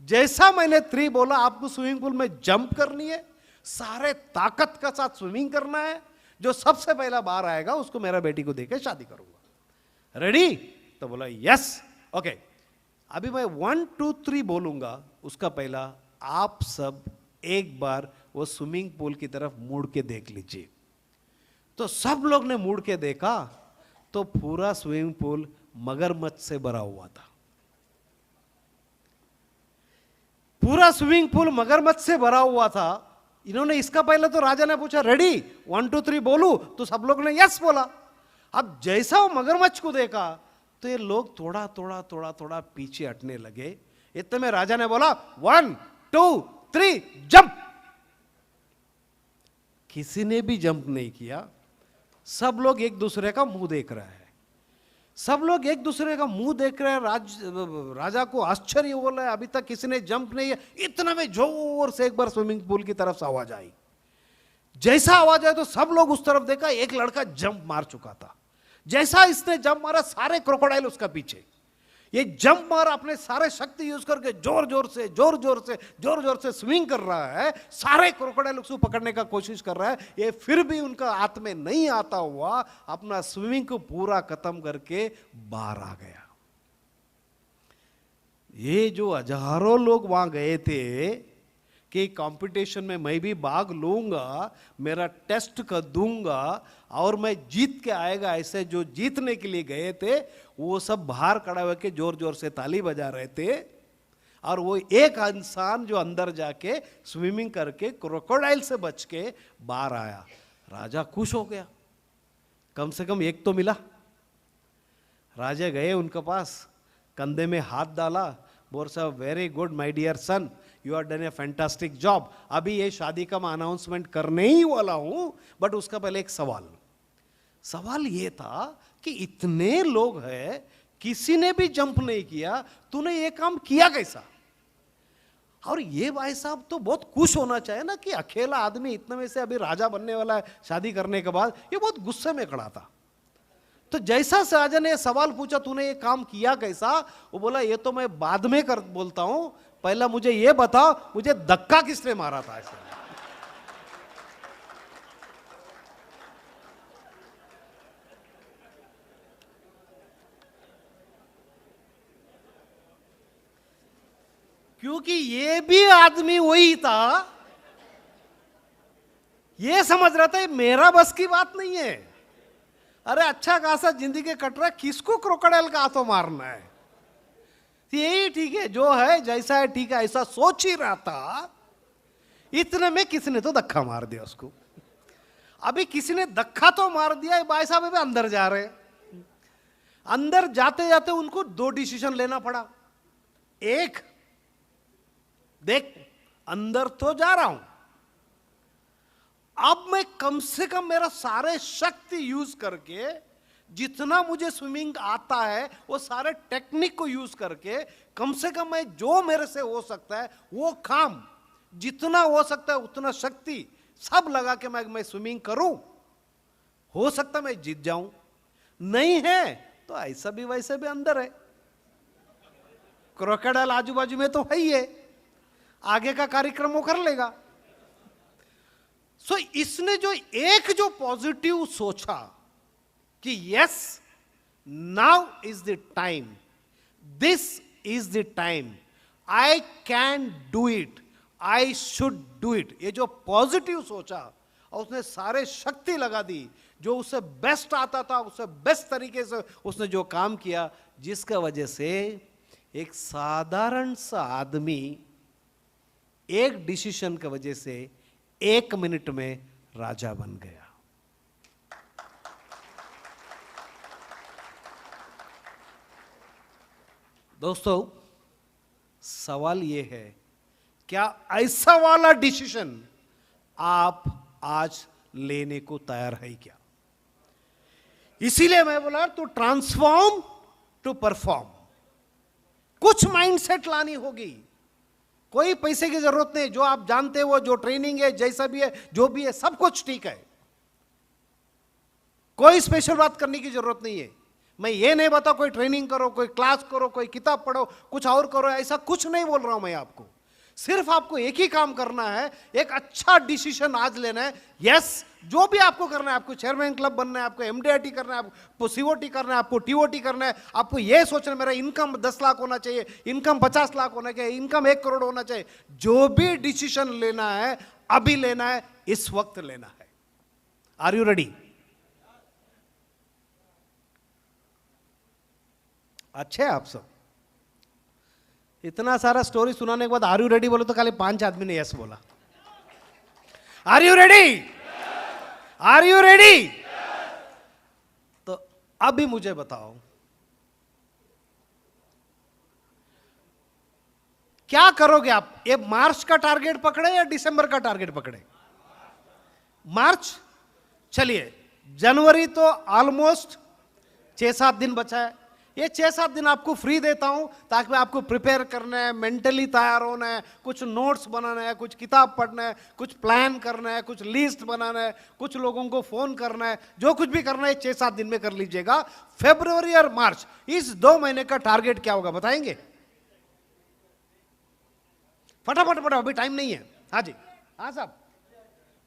जैसा मैंने 3 बोला आपको स्विमिंग पूल में जंप करनी है, सारे ताकत के साथ स्विमिंग करना है, जो सबसे पहला बाहर आएगा उसको मेरा बेटी को देकर शादी करूंगा। रेडी? तो बोला यस। ओके, अभी मैं 1 2 3 बोलूंगा, उसका पहला आप सब एक बार वो स्विमिंग पूल की तरफ मुड़ के देख लीजिए। तो सब लोग ने मुड़ के देखा, तो पूरा स्विमिंग पूल मगरमच्छ से भरा हुआ था। पूरा स्विमिंग पूल मगरमच्छ से भरा हुआ था। इन्होंने इसका पहले तो राजा ने पूछा रेडी 1 2 3 बोलू? तो सब लोग ने यस बोला। अब जैसा वो मगरमच्छ को देखा तो ये लोग थोड़ा थोड़ा थोड़ा थोड़ा पीछे हटने लगे। इतने में राजा ने बोला 1 2 3 जंप। किसी ने भी जंप नहीं किया। सब लोग एक दूसरे का मुंह देख रहे हैं। सब लोग एक दूसरे का मुंह देख रहे हैं। राजा को आश्चर्य हो रहा है, अभी तक किसी ने जंप नहीं है। इतना में जोर से एक बार स्विमिंग पूल की तरफ से आवाज आई। जैसा आवाज आया तो सब लोग उस तरफ देखा, एक लड़का जंप मार चुका था। जैसा इसने जंप मारा, सारे क्रोकोडाइल उसका पीछे। ये जंप मारा, अपने सारे शक्ति यूज करके जोर जोर से स्विंग कर रहा है। सारे क्रोकोडाइल उसको पकड़ने का कोशिश कर रहा है। ये फिर भी उनका हाथ में नहीं आता हुआ अपना स्विमिंग को पूरा खत्म करके बाहर आ गया। ये जो हजारों लोग वहां गए थे कि कंपटीशन में मैं भी भाग लूंगा, मेरा टेस्ट कर दूंगा और मैं जीत के आएगा, ऐसे जो जीतने के लिए गए थे वो सब बाहर खड़ा होकर जोर जोर से ताली बजा रहे थे। और वो एक इंसान जो अंदर जाके स्विमिंग करके क्रोकोडाइल से बच के बाहर आया। राजा खुश हो गया, कम से कम एक तो मिला। राजा गए उनके पास, कंधे में हाथ डाला, बोल सा very good my dear son, you are done a fantastic job. अभी ये शादी का मैं अनाउंसमेंट करने ही वाला हूं, बट उसका पहले एक सवाल ये था कि इतने लोग हैं, किसी ने भी जंप नहीं किया, तूने ये काम किया कैसा? और ये भाई साहब तो बहुत खुश होना चाहिए ना कि अकेला आदमी इतने में से अभी राजा बनने वाला है शादी करने के बाद। ये बहुत गुस्से में खड़ा था। तो जैसा राजा ने सवाल पूछा तूने ये काम किया कैसा, वो बोला ये तो मैं बाद में कर बोलता हूं, पहला मुझे ये बताओ मुझे धक्का किसने मारा था ऐसे। क्योंकि ये भी आदमी वही था, ये समझ रहा था मेरा बस की बात नहीं है। अरे अच्छा खासा जिंदगी कट रहा है, किसको क्रोकोडाइल का हाथों मारना है? यही ठीक है, जो है जैसा है ठीक है, ऐसा सोच ही रहा था। इतने में किसी ने तो धक्का मार दिया उसको। अभी किसी ने धक्का तो मार दिया, भाई साहब अभी अंदर जा रहे हैं। अंदर जाते जाते उनको 2 डिसीजन लेना पड़ा। एक, देख अंदर तो जा रहा हूं, अब मैं कम से कम मेरा सारे शक्ति यूज करके, जितना मुझे स्विमिंग आता है वो सारे टेक्निक को यूज करके, कम से कम मैं जो मेरे से हो सकता है वो काम, जितना हो सकता है उतना शक्ति सब लगा के मैं स्विमिंग करूं। हो सकता है मैं जीत जाऊं, नहीं है तो ऐसा भी वैसे भी अंदर है। क्रोकोडाइल आजू बाजू में तो है ही है, आगे का कार्यक्रम वो कर लेगा। सो इसने जो पॉजिटिव सोचा कि yes now is the time, this is the time, I can do it, I should do it, ये जो पॉजिटिव सोचा और उसने सारे शक्ति लगा दी, जो उसे बेस्ट आता था उसे बेस्ट तरीके से उसने जो काम किया, जिसका वजह से एक साधारण सा आदमी एक डिसीजन की वजह से 1 मिनट में राजा बन गया। दोस्तों सवाल यह है, क्या ऐसा वाला डिसीजन आप आज लेने को तैयार है क्या? इसीलिए मैं बोला तो ट्रांसफॉर्म टू परफॉर्म। कुछ माइंडसेट लानी होगी। कोई पैसे की जरूरत नहीं, जो आप जानते हो, जो ट्रेनिंग है, जैसा भी है, जो भी है, सब कुछ ठीक है। कोई स्पेशल बात करने की जरूरत नहीं है। मैं ये नहीं बता कोई ट्रेनिंग करो, कोई क्लास करो, कोई किताब पढ़ो, कुछ और करो, ऐसा कुछ नहीं बोल रहा हूं मैं आपको। सिर्फ आपको एक ही काम करना है, एक अच्छा डिसीजन आज लेना है। यस, जो भी आपको करना है, आपको चेयरमैन क्लब बनना है, आपको एमडीआईटी करना है, आपको सीओटी करना है, आपको टीओटी करना है, आपको यह सोचना मेरा इनकम 10 लाख होना चाहिए, इनकम 50 लाख होना चाहिए, इनकम 1 करोड़ होना चाहिए। जो भी डिसीजन लेना है अभी लेना है, इस वक्त लेना है। Are you ready? अच्छे आप सब इतना सारा स्टोरी सुनाने के बाद आर यू रेडी बोलो तो खाली 5 आदमी ने यस बोला। Are you ready? Are you ready? तो अभी मुझे बताओ, क्या करोगे आप? ये मार्च का टारगेट पकड़े या दिसंबर का टारगेट पकड़े? मार्च। चलिए, जनवरी तो ऑलमोस्ट 6-7 दिन बचा है। ये 6-7 दिन आपको फ्री देता हूं ताकि आपको प्रिपेयर करना है, मेंटली तैयार होना है, कुछ नोट्स बनाना है, कुछ किताब पढ़ना है, कुछ प्लान करना है, कुछ लिस्ट बनाना है, कुछ लोगों को फोन करना है, जो कुछ भी करना है 6-7 दिन में कर लीजिएगा। फरवरी और मार्च, इस 2 महीने का टारगेट क्या होगा बताएंगे? फटाफट फटाफट, अभी टाइम नहीं है। हाँ जी, हाँ साहब,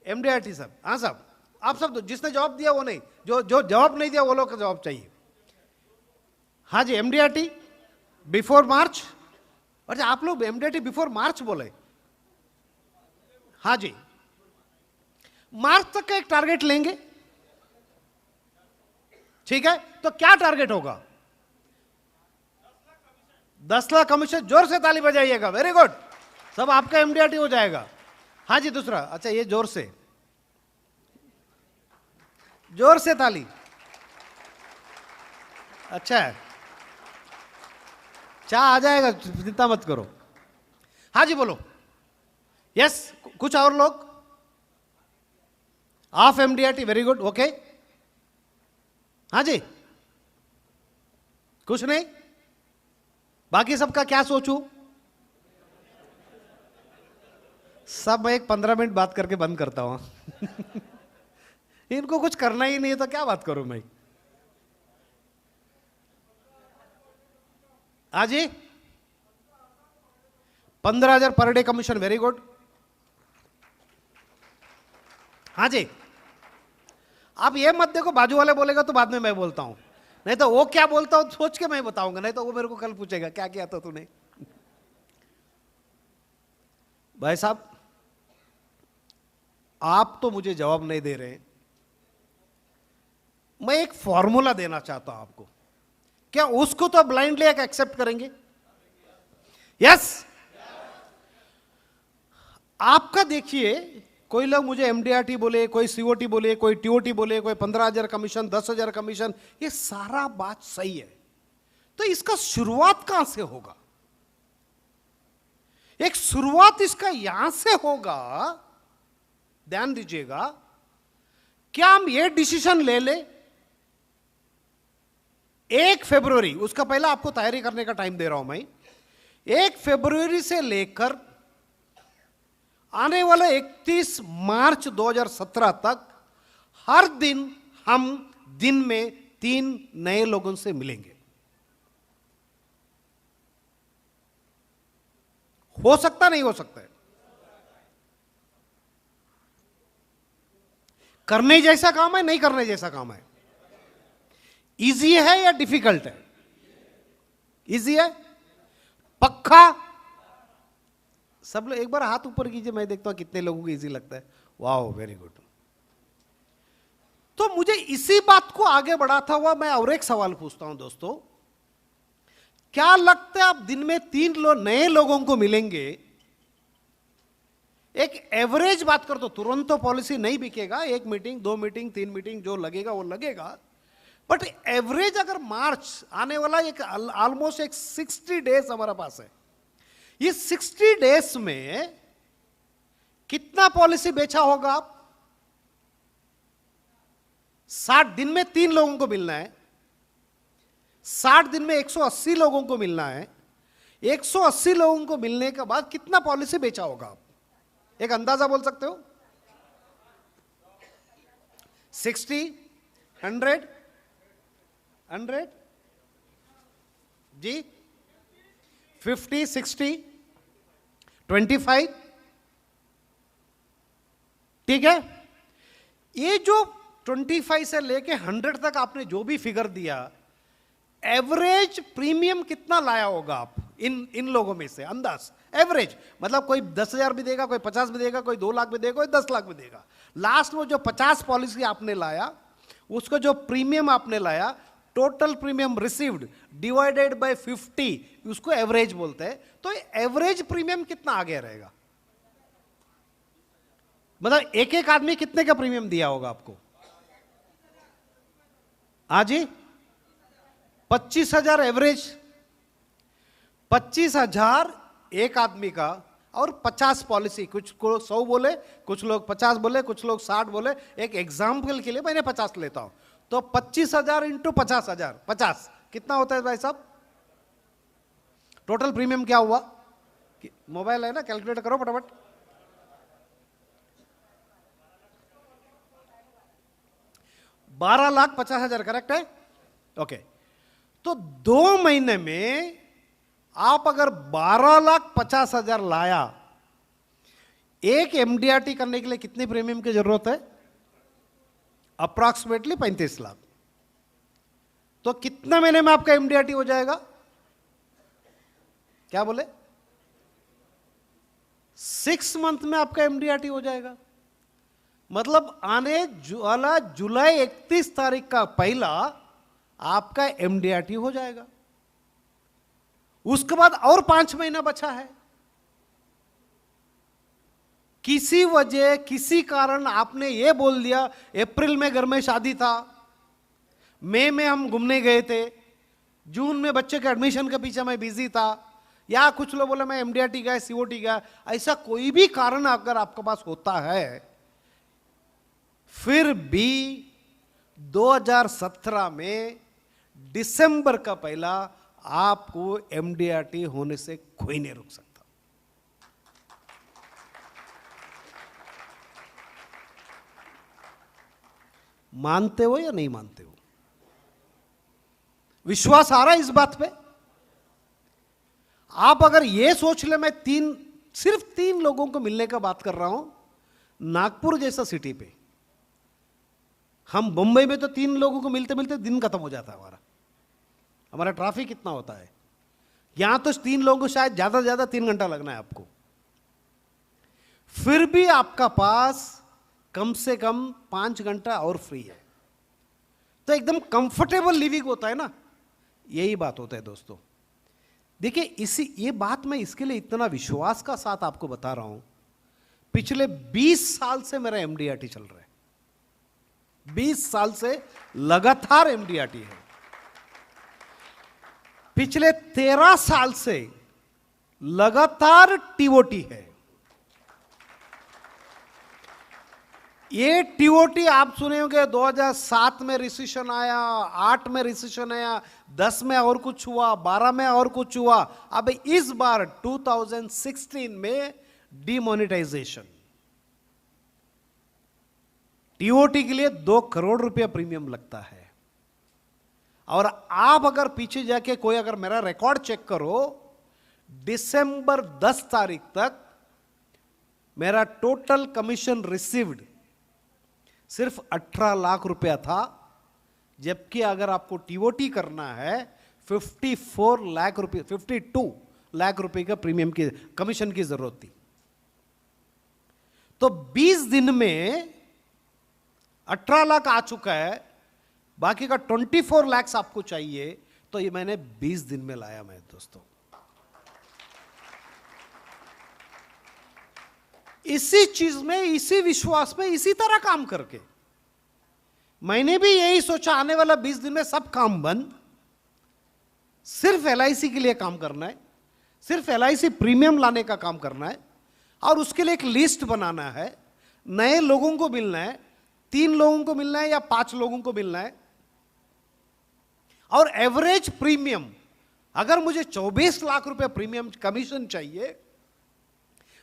MDRT साहब, हाँ साहब, आप सब जिसने जवाब दिया वो नहीं, जो जवाब नहीं दिया वो लोग का जवाब चाहिए। हाँ जी, MDRT बिफोर मार्च। अच्छा, आप लोग MDRT बिफोर मार्च बोले? हाँ जी, मार्च तक का एक टारगेट लेंगे, ठीक है? तो क्या टारगेट होगा? 10 लाख कमीशन। जोर से ताली बजाइएगा, वेरी गुड, सब आपका MDRT हो जाएगा। हाँ जी, दूसरा। अच्छा, ये जोर से ताली। अच्छा है, चाह आ जाएगा, चिंता मत करो। हाँ जी, बोलो। यस, कुछ और लोग? Of MDRT, very good, okay. हाँ जी, कुछ नहीं? बाकी सबका क्या सोचूं? सब मैं एक 15 मिनट बात करके बंद करता हूं। इनको कुछ करना ही नहीं है तो क्या बात करूं मैं? हाँ जी, 15,000 per day commission, very good. हाँ जी, आप ये मत देखो बाजू वाले बोलेगा तो बाद में मैं बोलता हूं, नहीं तो वो क्या बोलता हूं सोच के मैं बताऊंगा, नहीं तो वो मेरे को कल पूछेगा क्या किया था तूने। भाई साहब, आप तो मुझे जवाब नहीं दे रहे, मैं एक फॉर्मूला देना चाहता हूं आपको, क्या उसको तो ब्लाइंडली एक एक्सेप्ट करेंगे? यस। आपका देखिए, कोई लोग मुझे MDRT बोले, कोई COT बोले, कोई TOT बोले, कोई 15,000 कमीशन, 10,000 कमीशन, ये सारा बात सही है। तो इसका शुरुआत कहां से होगा? एक शुरुआत इसका यहां से होगा, ध्यान दीजिएगा। क्या हम ये डिसीजन ले ले 1 फरवरी, उसका पहला आपको तैयारी करने का टाइम दे रहा हूं मैं, 1 फरवरी से लेकर आने वाले 31 मार्च 2017 तक हर दिन हम दिन में 3 नए लोगों से मिलेंगे। हो सकता नहीं हो सकता है? करने जैसा काम है, नहीं करने जैसा काम है? इजी है या डिफिकल्ट है? इजी है, पक्का? सब लोग एक बार हाथ ऊपर कीजिए, मैं देखता हूं कितने लोगों को इजी लगता है। वाह, वेरी गुड। तो मुझे इसी बात को आगे बढ़ाता हुआ मैं और एक सवाल पूछता हूं दोस्तों, क्या लगता है आप दिन में 3 नए लोगों को मिलेंगे? एक एवरेज बात कर, तो तुरंत तो पॉलिसी नहीं बिकेगा, 1 मीटिंग, 2 मीटिंग, 3 मीटिंग, जो लगेगा वो लगेगा, बट एवरेज अगर मार्च आने वाला एक ऑलमोस्ट एक 60 डेज हमारे पास है, ये 60 डेज में कितना पॉलिसी बेचा होगा आप? 60 दिन में 3 लोगों को मिलना है, 60 दिन में 180 लोगों को मिलना है, 180 लोगों को मिलने के बाद कितना पॉलिसी बेचा होगा आप? एक अंदाजा बोल सकते हो? 60, 100 जी, 50, 60, 25, ठीक है? ये जो 25 से लेके 100 तक आपने जो भी फिगर दिया, एवरेज प्रीमियम कितना लाया होगा आप इन लोगों में से? अंदाज, एवरेज मतलब कोई 10,000 भी देगा, कोई 50 भी देगा, कोई 2 लाख भी देगा, कोई 10 लाख भी देगा। लास्ट में जो 50 पॉलिसी आपने लाया, उसका जो प्रीमियम आपने लाया, total premium received divided by 50, उसको एवरेज बोलते हैं। तो एवरेज प्रीमियम कितना आ गया रहेगा? मतलब एक एक आदमी कितने का प्रीमियम दिया होगा आपको? हाँ जी, 25,000 एवरेज, 25,000 एक आदमी का, और 50 पॉलिसी, कुछ को 100 बोले, कुछ लोग 50 बोले, कुछ लोग 60 बोले, एक एग्जाम्पल के लिए मैंने 50 लेता हूं, तो 25,000 इंटू 50,000, 50 कितना होता है भाई साहब? टोटल प्रीमियम क्या हुआ? मोबाइल है ना, कैलकुलेट करो फटाफट। ₹12,50,000 करेक्ट है? ओके, तो 2 महीने में आप अगर 12,50,000 लाया, एक एमडीआरटी करने के लिए कितनी प्रीमियम की जरूरत है? अप्रॉक्सीमेटली 35 लाख। तो कितने महीने में आपका एमडीआरटी हो जाएगा? क्या बोले? 6 मंथ में आपका एमडीआरटी हो जाएगा। मतलब आने वाला जुलाई 31 तारीख का पहला आपका एमडीआरटी हो जाएगा। उसके बाद और 5 महीना बचा है। किसी वजह, किसी कारण आपने ये बोल दिया अप्रैल में घर में शादी था, मई में हम घूमने गए थे, जून में बच्चे के एडमिशन के पीछे मैं बिजी था, या कुछ लोग बोले मैं एमडीआरटी गया, सीओटी गया, ऐसा कोई भी कारण अगर आपके पास होता है, फिर भी 2017 में दिसंबर का पहला आपको एमडीआरटी होने से कोई नहीं रोक सकता। मानते हो या नहीं मानते हो? विश्वास आ रहा है इस बात पे? आप अगर यह सोच ले मैं सिर्फ 3 लोगों को मिलने का बात कर रहा हूं, नागपुर जैसा सिटी पे, हम मुंबई में तो 3 लोगों को मिलते मिलते दिन खत्म हो जाता है हमारा ट्रैफिक कितना होता है। यहां तो 3 लोगों को शायद ज्यादा से ज्यादा 3 घंटा लगना है आपको, फिर भी आपका पास कम से कम 5 घंटा और फ्री है, तो एकदम कंफर्टेबल लिविंग होता है ना। यही बात होता है दोस्तों। देखिए ये बात मैं इसके लिए इतना विश्वास का साथ आपको बता रहा हूं, पिछले 20 साल से मेरा एमडीआरटी चल रहा है, 20 साल से लगातार एमडीआरटी है। पिछले 13 साल से लगातार टीओटी है। ये टीओटी आप सुने होंगे, 2007 में रिसेशन आया, 8 में रिसेशन आया, 10 में और कुछ हुआ, 12 में और कुछ हुआ, अब इस बार 2016 में डिमोनेटाइजेशन। टीओटी के लिए 2 करोड़ रुपया प्रीमियम लगता है। और आप अगर पीछे जाके कोई अगर मेरा रिकॉर्ड चेक करो, दिसंबर 10 तारीख तक मेरा टोटल कमीशन रिसीव्ड सिर्फ 18 लाख रुपया था, जबकि अगर आपको टीओटी करना है 52 लाख रुपए का प्रीमियम की कमीशन की जरूरत थी। तो 20 दिन में 18 लाख आ चुका है, बाकी का 24 लाख आपको चाहिए, तो ये मैंने 20 दिन में लाया मैं दोस्तों। इसी चीज में, इसी विश्वास में, इसी तरह काम करके मैंने भी यही सोचा, आने वाला 20 दिन में सब काम बंद, सिर्फ एलआईसी के लिए काम करना है, सिर्फ एलआईसी प्रीमियम लाने का काम करना है, और उसके लिए एक लिस्ट बनाना है, नए लोगों को मिलना है, 3 लोगों को मिलना है या 5 लोगों को मिलना है, और एवरेज प्रीमियम, अगर मुझे 24 लाख रुपए प्रीमियम कमीशन चाहिए,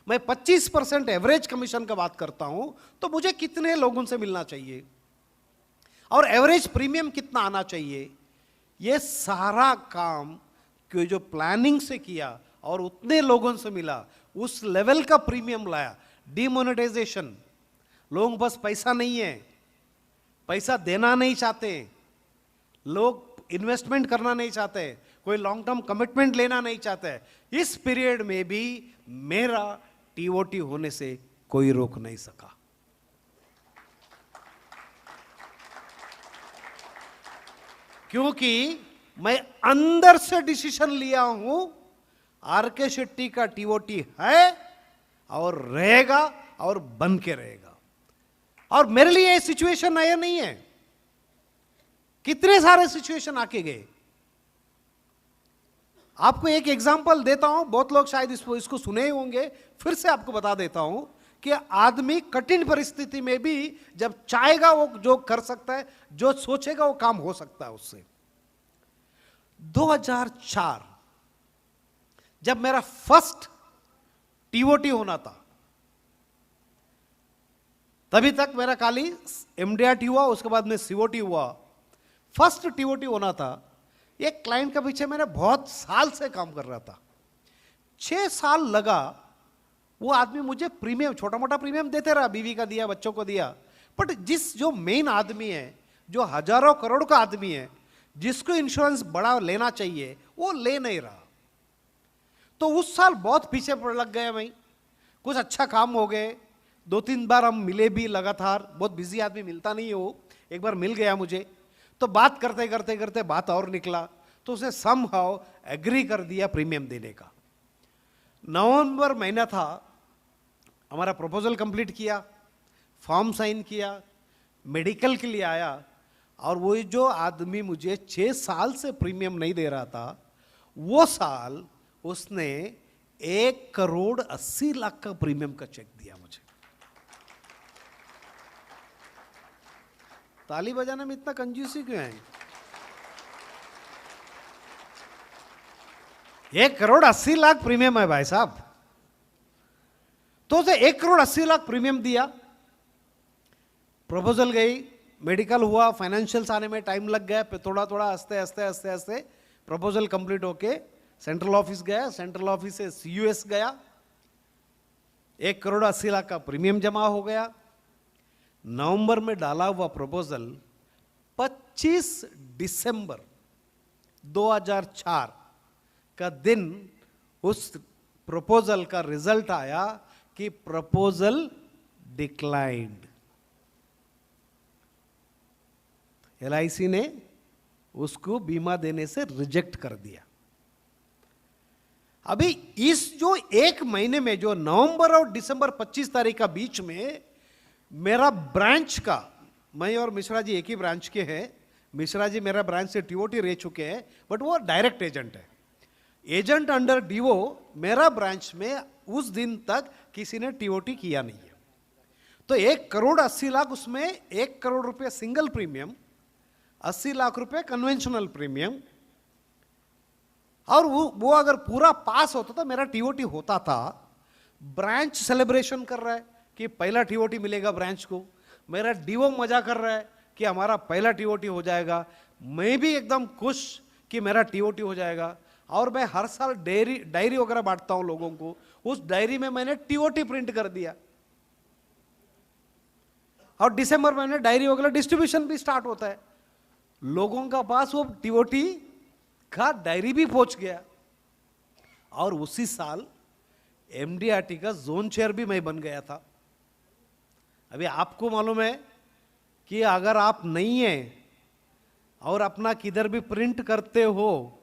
मैं 25% एवरेज कमीशन का बात करता हूं, तो मुझे कितने लोगों से मिलना चाहिए और एवरेज प्रीमियम कितना आना चाहिए, यह सारा काम कि जो प्लानिंग से किया और उतने लोगों से मिला, उस लेवल का प्रीमियम लाया। डिमोनेटाइजेशन, लोगों के पास पैसा नहीं है, पैसा देना नहीं चाहते, लोग इन्वेस्टमेंट करना नहीं चाहते, कोई लॉन्ग टर्म कमिटमेंट लेना नहीं चाहते, इस पीरियड में भी मेरा टीओटी होने से कोई रोक नहीं सका। क्योंकि मैं अंदर से डिसीजन लिया हूं, आरके शेट्टी का टीओटी है और रहेगा और बन के रहेगा। और मेरे लिए सिचुएशन नया नहीं है, कितने सारे सिचुएशन आके गए, आपको एक एग्जांपल देता हूं, बहुत लोग शायद इसको सुने ही होंगे, फिर से आपको बता देता हूं कि आदमी कठिन परिस्थिति में भी जब चाहेगा वो जो कर सकता है, जो सोचेगा वो काम हो सकता है उससे। 2004 जब मेरा फर्स्ट टीओटी होना था, तभी तक मेरा खाली एमडीआरटी हुआ, उसके बाद में सीओटी हुआ। फर्स्ट टीओटी होना था, एक क्लाइंट के पीछे मैंने बहुत साल से काम कर रहा था, 6 साल लगा। वो आदमी मुझे प्रीमियम, छोटा मोटा प्रीमियम देते रहा, बीवी का दिया, बच्चों को दिया, बट जो मेन आदमी है, जो हजारों करोड़ का आदमी है, जिसको इंश्योरेंस बड़ा लेना चाहिए, वो ले नहीं रहा। तो उस साल बहुत पीछे लग गए भाई, कुछ अच्छा काम हो गए, 2-3 बार हम मिले भी लगातार, बहुत बिजी आदमी मिलता नहीं हो, एक बार मिल गया मुझे, तो बात करते करते करते बात और निकला, तो उसने समहाउ एग्री कर दिया प्रीमियम देने का। नवंबर महीना था, हमारा प्रपोजल कंप्लीट किया, फॉर्म साइन किया, मेडिकल के लिए आया, और वो जो आदमी मुझे 6 साल से प्रीमियम नहीं दे रहा था, वो साल उसने 1,80,00,000 का प्रीमियम का चेक दिया मुझे। ताली बजाने में इतना कंजूसी क्यों है? 1,80,00,000 प्रीमियम है भाई साहब। तो उसे 1,80,00,000 प्रीमियम दिया, प्रपोजल गई, मेडिकल हुआ, फाइनेंशियल्स आने में टाइम लग गया, थोड़ा थोड़ा हंसते हंसते हंसते हंसते प्रपोजल कंप्लीट होके सेंट्रल ऑफिस गया, सेंट्रल ऑफिस से सीयूएस गया, 1,80,00,000 का प्रीमियम जमा हो गया। नवंबर में डाला हुआ प्रपोजल 25 दिसंबर 2004 का दिन उस प्रपोजल का रिजल्ट आया कि प्रपोजल डिक्लाइंड। एलआईसी ने उसको बीमा देने से रिजेक्ट कर दिया। अभी इस जो 1 महीने में, जो नवंबर और दिसंबर 25 तारीख का बीच में, मेरा ब्रांच का, मैं और मिश्रा जी एक ही ब्रांच के हैं, मिश्रा जी मेरा ब्रांच से टीओटी रह चुके हैं, बट वो डायरेक्ट एजेंट है, एजेंट अंडर डीओ। मेरा ब्रांच में उस दिन तक किसी ने टीओटी किया नहीं है। तो 1,80,00,000 उसमें 1 करोड़ रुपए सिंगल प्रीमियम, 80 लाख रुपए कन्वेंशनल प्रीमियम, और वो अगर पूरा पास होता तो मेरा टीओटी होता था। ब्रांच सेलिब्रेशन कर रहा है कि पहला टीओटी मिलेगा ब्रांच को, मेरा डीओ मजा कर रहा है कि हमारा पहला टीओटी हो जाएगा, मैं भी एकदम खुश कि मेरा टीओटी हो जाएगा। और मैं हर साल डायरी वगैरह बांटता हूं लोगों को, उस डायरी में मैंने टीओटी प्रिंट कर दिया, और दिसंबर में डायरी वगैरह डिस्ट्रीब्यूशन भी स्टार्ट होता है, लोगों का पास वो टीओटी का डायरी भी पहुंच गया। और उसी साल एमडीआरटी का जोन चेयर भी मैं बन गया था। अभी आपको मालूम है कि अगर आप नहीं है और अपना किधर भी प्रिंट करते हो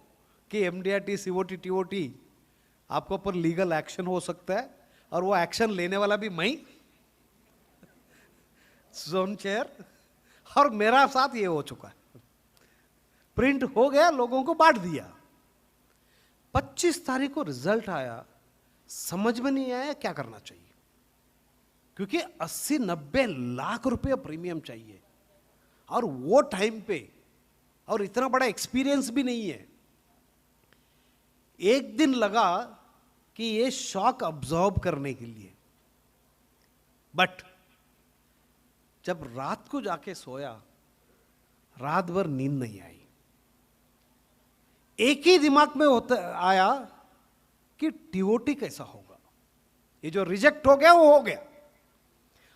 कि एमडीआरटी सीओटी टीओटी, आपको ऊपर लीगल एक्शन हो सकता है, और वो एक्शन लेने वाला भी मैं, जोन चेयर, और मेरा साथ ये हो चुका है। प्रिंट हो गया, लोगों को बांट दिया। 25 तारीख को रिजल्ट आया, समझ में नहीं आया क्या करना चाहिए, क्योंकि 80-90 लाख रुपए प्रीमियम चाहिए, और वो टाइम पे, और इतना बड़ा एक्सपीरियंस भी नहीं है। एक दिन लगा कि ये शॉक अब्सॉर्ब करने के लिए, बट जब रात को जाके सोया, रात भर नींद नहीं आई। एक ही दिमाग में आया कि टीओटी कैसा होगा, ये जो रिजेक्ट हो गया वो हो गया,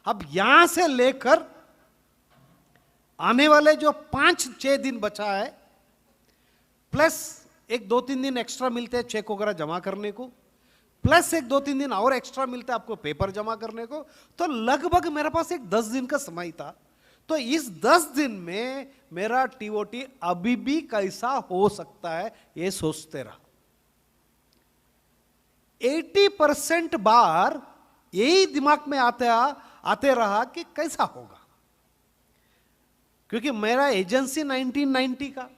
अब यहां से लेकर आने वाले जो 5-6 दिन बचा है, प्लस 1-2-3 दिन एक्स्ट्रा मिलते हैं चेक वगैरह जमा करने को, प्लस 1-2-3 दिन और एक्स्ट्रा मिलता है आपको पेपर जमा करने को, तो लगभग मेरे पास एक 10 दिन का समय था। तो इस 10 दिन में मेरा टीओटी अभी भी कैसा हो सकता है ये सोचते रहा। 80% बार यही दिमाग में आते रहा कि कैसा होगा, क्योंकि मेरा एजेंसी 1990 का,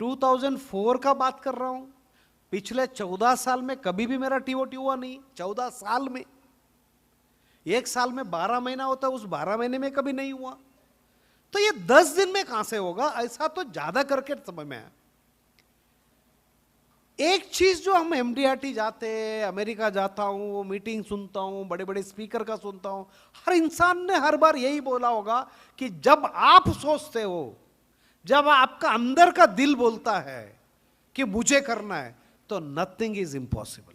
2004 का बात कर रहा हूं, पिछले 14 साल में कभी भी मेरा टीओटी हुआ नहीं। 14 साल में, एक साल में 12 महीना होता है, उस 12 महीने में कभी नहीं हुआ। तो ये 10 दिन में कहां से होगा? ऐसा तो ज्यादा करके समझ में आया। एक चीज जो हम एमडीआरटी जाते, अमेरिका जाता हूं, मीटिंग सुनता हूं, बड़े बड़े स्पीकर का सुनता हूं, हर इंसान ने हर बार यही बोला होगा कि जब आप सोचते हो, जब आपका अंदर का दिल बोलता है कि मुझे करना है, तो नथिंग इज इम्पॉसिबल।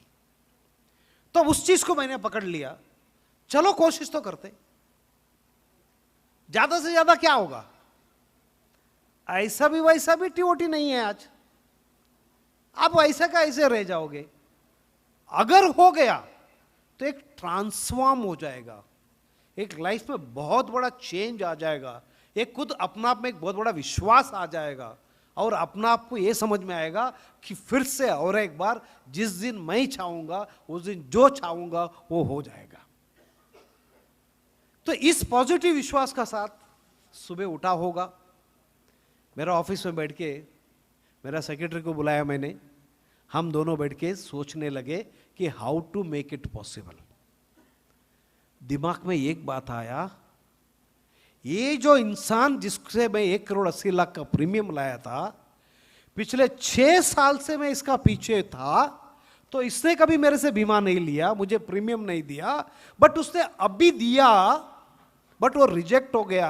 तो उस चीज को मैंने पकड़ लिया, चलो कोशिश तो करते, ज्यादा से ज्यादा क्या होगा? ऐसा भी वैसा भी टीओटी नहीं है आज, आप ऐसा का ऐसे रह जाओगे। अगर हो गया तो एक ट्रांसफॉर्म हो जाएगा, एक लाइफ में बहुत बड़ा चेंज आ जाएगा, एक खुद अपना आप में एक बहुत बड़ा विश्वास आ जाएगा, और अपना आपको यह समझ में आएगा कि फिर से और एक बार जिस दिन मैं चाहूंगा उस दिन जो चाहूंगा वो हो जाएगा। तो इस पॉजिटिव विश्वास का साथ सुबह उठा होगा, मेरा ऑफिस में बैठ के मेरा सेक्रेटरी को बुलाया मैंने, हम दोनों बैठ के सोचने लगे कि how to make it possible. दिमाग में एक बात आया, ये जो इंसान जिससे मैं 1,80,00,000 का प्रीमियम लाया था, पिछले 6 साल से मैं इसका पीछे था, तो इसने कभी मेरे से बीमा नहीं लिया, मुझे प्रीमियम नहीं दिया, बट उसने अभी दिया, बट वो रिजेक्ट हो गया।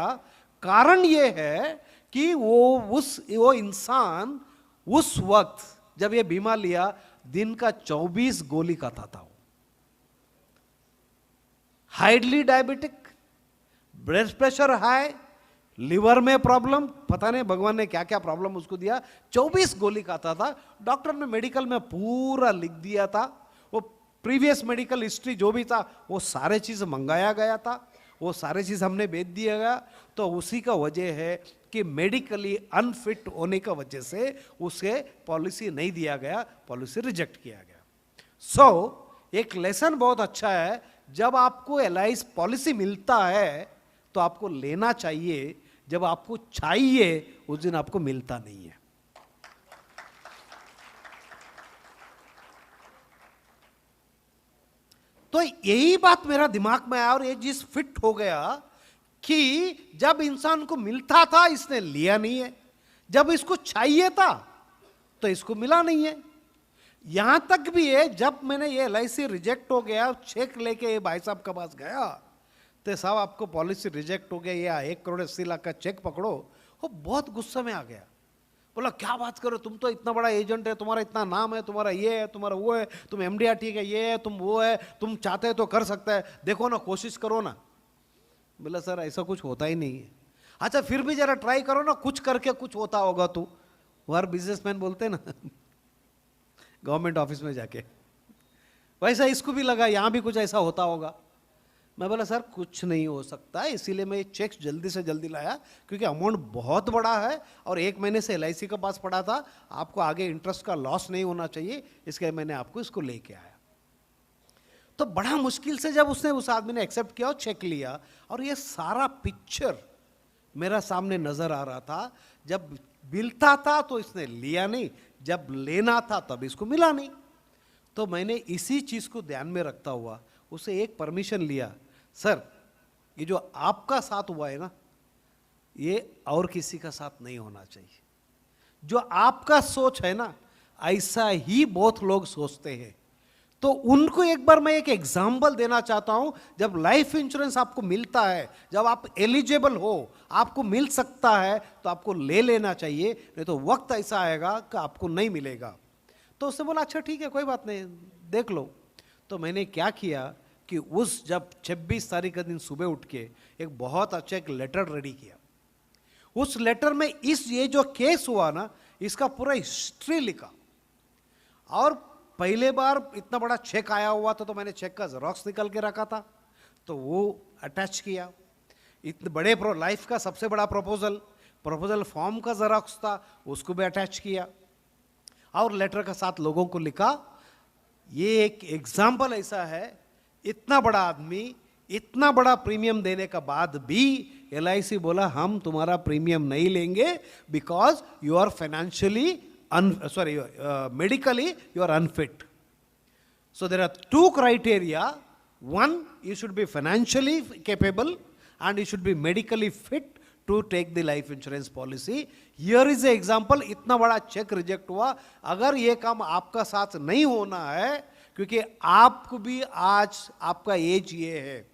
कारण ये है कि वो इंसान उस वक्त जब ये बीमा लिया, दिन का 24 गोली खाता था। Highly diabetic, blood pressure high, liver में प्रॉब्लम, पता नहीं भगवान ने क्या क्या प्रॉब्लम उसको दिया, 24 गोली खाता था। डॉक्टर ने मेडिकल में पूरा लिख दिया था, वो प्रीवियस मेडिकल हिस्ट्री जो भी था वो सारे चीज मंगाया गया था, वो सारे चीज हमने भेज दिया गया। तो उसी का वजह है कि मेडिकली अनफिट होने का वजह से उसे पॉलिसी नहीं दिया गया, पॉलिसी रिजेक्ट किया गया। सो एक लेसन बहुत अच्छा है, जब आपको एलआईसी पॉलिसी मिलता है तो आपको लेना चाहिए, जब आपको चाहिए उस दिन आपको मिलता नहीं है। तो यही बात मेरा दिमाग में आया और ये चीज फिट हो गया कि जब इंसान को मिलता था इसने लिया नहीं है, जब इसको चाहिए था तो इसको मिला नहीं है। यहां तक भी है, जब मैंने ये एलआईसी रिजेक्ट हो गया, चेक लेके ये भाई साहब के पास गया, तो साहब आपको पॉलिसी रिजेक्ट हो गया, या 1,80,00,000 का चेक पकड़ो। वो बहुत गुस्से में आ गया, बोला क्या बात करो, तुम तो इतना बड़ा एजेंट है, तुम्हारा इतना नाम है, तुम्हारा ये है, तुम्हारा वो है, तुम एमडीआरटी का ये है, तुम वो है, तुम चाहते तो कर सकते हैं, देखो ना, कोशिश करो ना। बोला सर ऐसा कुछ होता ही नहीं है। अच्छा फिर भी जरा ट्राई करो ना, कुछ करके कुछ होता होगा। तू हर बिजनेसमैन बोलते हैं ना गवर्नमेंट ऑफिस में जाके, वैसा इसको भी लगा यहां भी कुछ ऐसा होता होगा। मैं बोला सर कुछ नहीं हो सकता, इसीलिए मैं ये चेक जल्दी से जल्दी लाया, क्योंकि अमाउंट बहुत बड़ा है और 1 महीने से एलआईसी के पास पड़ा था, आपको आगे इंटरेस्ट का लॉस नहीं होना चाहिए, इसके मैंने आपको इसको लेके आया। तो बड़ा मुश्किल से जब उसने, उस आदमी ने एक्सेप्ट किया और चेक लिया, और ये सारा पिक्चर मेरा सामने नजर आ रहा था। जब मिलता था तो इसने लिया नहीं, जब लेना था तब इसको मिला नहीं। तो मैंने इसी चीज को ध्यान में रखता हुआ उसे एक परमिशन लिया, सर ये जो आपका साथ हुआ है ना, ये और किसी का साथ नहीं होना चाहिए। जो आपका सोच है ना, ऐसा ही बहुत लोग सोचते हैं। तो उनको एक बार मैं एक एग्जाम्पल देना चाहता हूं, जब लाइफ इंश्योरेंस आपको मिलता है, जब आप एलिजिबल हो, आपको मिल सकता है, तो आपको ले लेना चाहिए, नहीं तो वक्त ऐसा आएगा कि आपको नहीं मिलेगा। तो उसने बोला अच्छा ठीक है कोई बात नहीं, देख लो। तो मैंने क्या किया कि उस जब 26 तारीख का दिन सुबह उठ के एक बहुत अच्छा एक लेटर रेडी किया। उस लेटर में ये जो केस हुआ ना, इसका पूरा हिस्ट्री लिखा, और पहले बार इतना बड़ा चेक आया हुआ था तो मैंने चेक का जेरॉक्स निकल के रखा था, तो वो अटैच किया। इतने बड़े लाइफ का सबसे बड़ा प्रपोजल फॉर्म का जेरॉक्स था, उसको भी अटैच किया, और लेटर के साथ लोगों को लिखा। ये एक एग्जाम्पल ऐसा है, इतना बड़ा आदमी इतना बड़ा प्रीमियम देने का बाद भी एलआईसी बोला हम तुम्हारा प्रीमियम नहीं लेंगे, because you are financially medically you are unfit. So there are two criteria. One, you should be financially capable and you should be medically fit to take the life insurance policy. Here is an example. इतना बड़ा चेक रिजेक्ट हुआ. अगर ये काम आपका साथ नहीं होना है, क्योंकि आपको भी आज आपका एज ये है,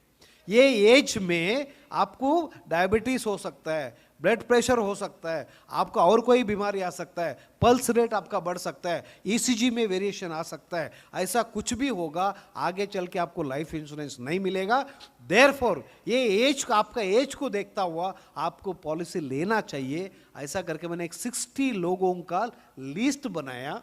ये एज में आपको डायबिटीज हो सकता है, ब्लड प्रेशर हो सकता है, आपका और कोई बीमारी आ सकता है, पल्स रेट आपका बढ़ सकता है, ईसीजी में वेरिएशन आ सकता है, ऐसा कुछ भी होगा, आगे चल के आपको लाइफ इंश्योरेंस नहीं मिलेगा. देयरफॉर ये एज, आपका एज को देखता हुआ आपको पॉलिसी लेना चाहिए. ऐसा करके मैंने एक 60 लोगों का लिस्ट बनाया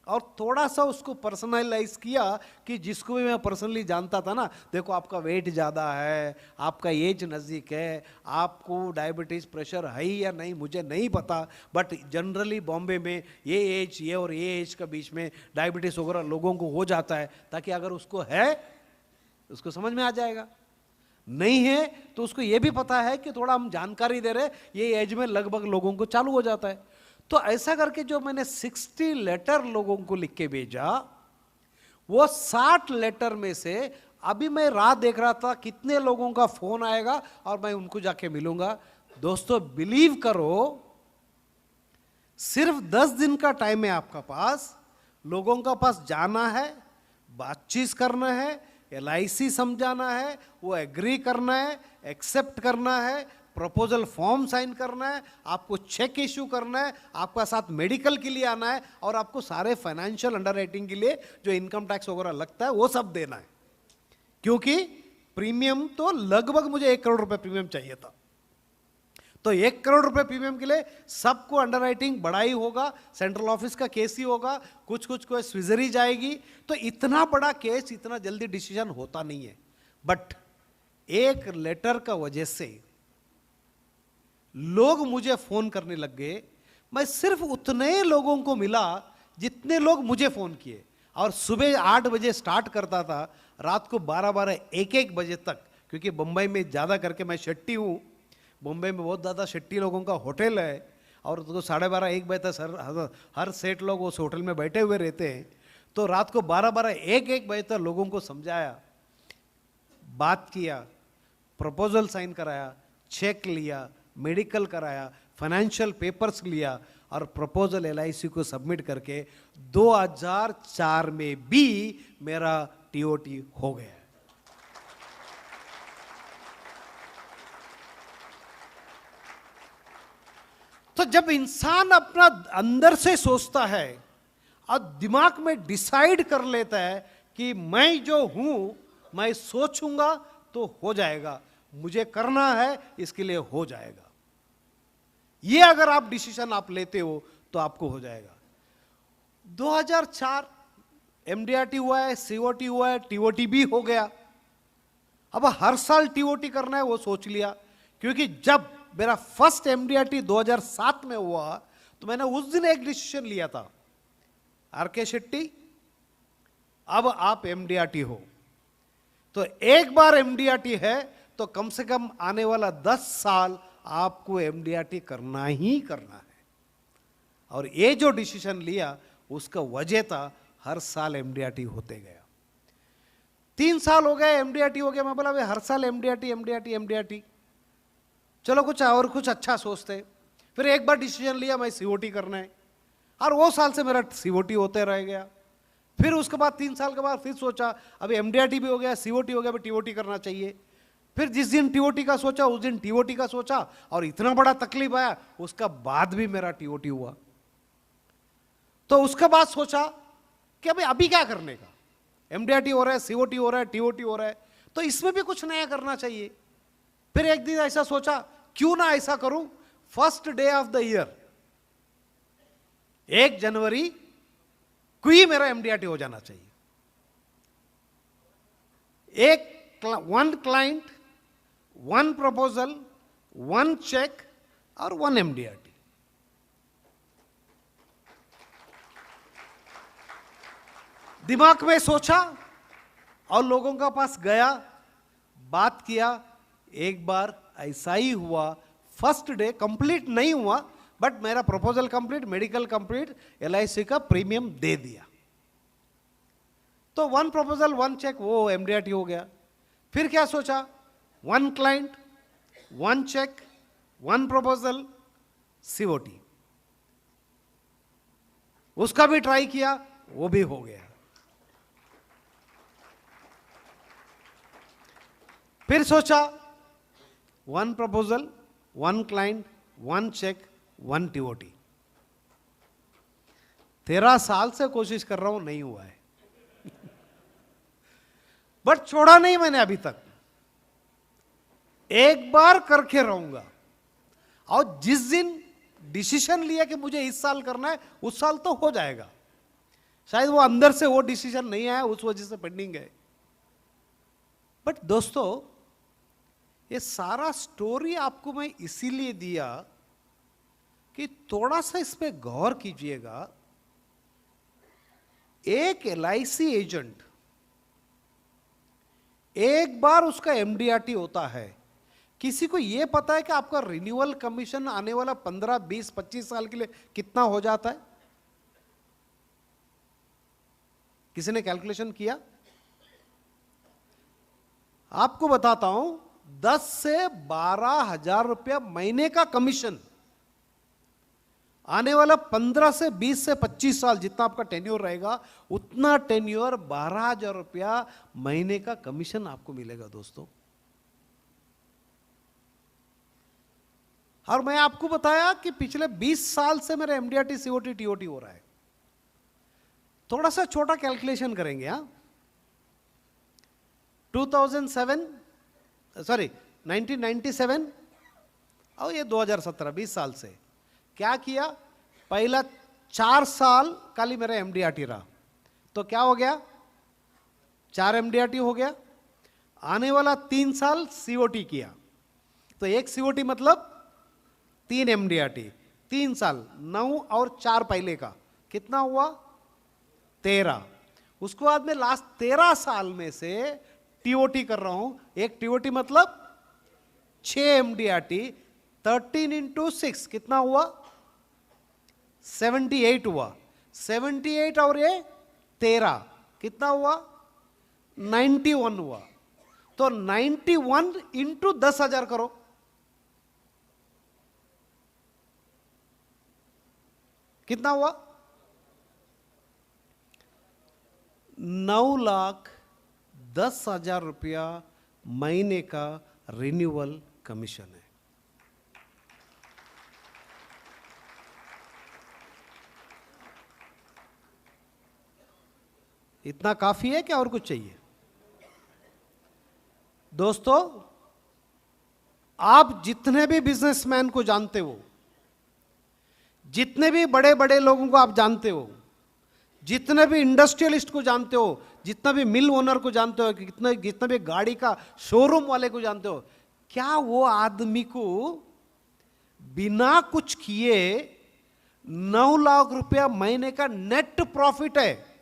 और थोड़ा सा उसको पर्सनलाइज किया कि जिसको भी मैं पर्सनली जानता था ना, देखो आपका वेट ज़्यादा है, आपका एज नज़दीक है, आपको डायबिटीज़ प्रेशर है या नहीं मुझे नहीं पता, बट जनरली बॉम्बे में ये एज, ये और ये एज के बीच में डायबिटीज़ वगैरह लोगों को हो जाता है, ताकि अगर उसको है उसको समझ में आ जाएगा, नहीं है तो उसको ये भी पता है कि थोड़ा हम जानकारी दे रहे, ये एज में लगभग लोगों को चालू हो जाता है. तो ऐसा करके जो मैंने 60 लेटर लोगों को लिख के भेजा, वो 60 लेटर में से अभी मैं राह देख रहा था कितने लोगों का फोन आएगा और मैं उनको जाके मिलूंगा. दोस्तों बिलीव करो, सिर्फ 10 दिन का टाइम है आपका पास, लोगों का पास जाना है, बातचीत करना है, LIC समझाना है, वो एग्री करना है, एक्सेप्ट करना है, प्रपोजल फॉर्म साइन करना है, आपको चेक इश्यू करना है, आपका साथ मेडिकल के लिए आना है और आपको सारे फाइनेंशियल अंडरराइटिंग के लिए जो इनकम टैक्स वगैरह लगता है वो सब देना है. क्योंकि प्रीमियम तो लगभग मुझे 1 करोड़ रुपए प्रीमियम चाहिए था. तो 1 करोड़ रुपए प्रीमियम के लिए सबको अंडरराइटिंग बढ़ाई होगा, सेंट्रल ऑफिस का केस ही होगा, कुछ को स्विजरी जाएगी. तो इतना बड़ा केस इतना जल्दी डिसीजन होता नहीं है. बट एक लेटर का वजह से लोग मुझे फोन करने लग गए. मैं सिर्फ उतने लोगों को मिला जितने लोग मुझे फोन किए, और सुबह 8 बजे स्टार्ट करता था, रात को 12-12 1-1 बजे तक, क्योंकि बम्बई में ज़्यादा करके मैं शेट्टी हूँ, बम्बई में बहुत ज़्यादा शेट्टी लोगों का होटल है, और तो 12:30-1 बजे तक हर सेठ लोग उस होटल में बैठे हुए रहते हैं. तो रात को 12-12 1-1 बजे तक लोगों को समझाया, बात किया, प्रपोजल साइन कराया, चेक लिया, मेडिकल कराया, फाइनेंशियल पेपर्स लिया और प्रपोजल LIC को सबमिट करके 2004 में भी मेरा TOT हो गया. तो जब इंसान अपना अंदर से सोचता है और दिमाग में डिसाइड कर लेता है कि मैं जो हूं मैं सोचूंगा तो हो जाएगा, मुझे करना है इसके लिए हो जाएगा, ये अगर आप डिसीजन आप लेते हो तो आपको हो जाएगा. 2004 MDRT हुआ है, COT हुआ है, TOT भी हो गया. अब हर साल TOT करना है वो सोच लिया, क्योंकि जब मेरा फर्स्ट MDRT 2007 में हुआ तो मैंने उस दिन एक डिसीजन लिया था, RK शेट्टी अब आप MDRT हो. तो एक बार MDRT है तो कम से कम आने वाला 10 साल आपको MDRT करना ही करना है. और ये जो डिसीजन लिया उसका वजह था हर साल MDRT होते गया. 3 साल हो गए MDRT हो गया, मैं बोला हर साल MDRT, चलो कुछ अच्छा सोचते. फिर एक बार डिसीजन लिया मैं COT करना है, और वो साल से मेरा COT होते रह गया. फिर उसके बाद 3 साल के बाद फिर सोचा अभी MDRT भी हो गया, COT हो गया, अभी TOT करना चाहिए. फिर जिस दिन TOT का सोचा उस दिन TOT का सोचा, और इतना बड़ा तकलीफ आया, उसका बाद भी मेरा TOT हुआ. तो उसके बाद सोचा कि अभी क्या करने का, MDRT हो रहा है, COT हो रहा है, TOT हो रहा है, तो इसमें भी कुछ नया करना चाहिए. फिर एक दिन ऐसा सोचा क्यों ना ऐसा करूं, first day of the year 1 जनवरी को ही मेरा MDRT हो जाना चाहिए. वन क्लाइंट, 1 प्रपोजल, 1 चेक और 1 MDRT. दिमाग में सोचा और लोगों का पास गया, बात किया. एक बार ऐसा ही हुआ, फर्स्ट डे कंप्लीट नहीं हुआ, बट मेरा proposal complete, medical complete, LIC का प्रीमियम दे दिया। तो 1 प्रपोजल 1 चेक, वो MDRT हो गया। फिर क्या सोचा, 1 क्लाइंट 1 चेक 1 प्रपोजल COT, उसका भी ट्राई किया, वो भी हो गया। फिर सोचा 1 प्रपोजल 1 क्लाइंट 1 चेक 1 TOT। 13 साल से कोशिश कर रहा हूं, नहीं हुआ है। बट छोड़ा नहीं मैंने अभी तक, एक बार करके रहूंगा। और जिस दिन डिसीजन लिया कि मुझे इस साल करना है, उस साल तो हो जाएगा। शायद वो अंदर से वो डिसीजन नहीं आया, उस वजह से पेंडिंग है। बट दोस्तों, ये सारा स्टोरी आपको मैं इसीलिए दिया कि थोड़ा सा इस पे गौर कीजिएगा। एक LIC एजेंट, एक बार उसका MDRT होता है, किसी को यह पता है कि आपका रिन्यूअल कमीशन आने वाला 15, 20, 25 साल के लिए कितना हो जाता है? किसी ने कैलकुलेशन किया? आपको बताता हूं, 10 से 12 हजार रुपया महीने का कमीशन आने वाला 15 से 20 से 25 साल, जितना आपका टेन्योर रहेगा, उतना टेन्योर 12,000 रुपया महीने का कमीशन आपको मिलेगा दोस्तों। और मैं आपको बताया कि पिछले 20 साल से मेरा MDRT COT TOT हो रहा है। थोड़ा सा छोटा कैलकुलेशन करेंगे। 1997 और ये 2017, 20 साल से क्या किया? पहला 4 साल खाली मेरा MDRT रहा, तो क्या हो गया? 4 MDRT हो गया। आने वाला 3 साल COT किया, तो 1 COT मतलब 3 MDRT। 3 साल, 9 और 4 पहले का कितना हुआ? 13। उसके बाद में लास्ट 13 साल में से TOT कर रहा हूं। एक TOT मतलब 6 MDRT, 13 इंटू 6 कितना हुआ? 78 हुआ। 78 और ये 13 कितना हुआ? 91 हुआ। तो 91 इंटू 10,000 करो, कितना हुआ? 9,10,000 रुपया महीने का रिन्यूअल कमीशन है। इतना काफी है क्या और कुछ चाहिए? दोस्तों, आप जितने भी बिजनेसमैन को जानते हो, जितने भी बड़े बड़े लोगों को आप जानते हो, जितने भी इंडस्ट्रियलिस्ट को जानते हो, जितना भी मिल ओनर को जानते हो, जितना भी गाड़ी का शोरूम वाले को जानते हो, क्या वो आदमी को बिना कुछ किए 9 लाख रुपया महीने का नेट प्रॉफिट है?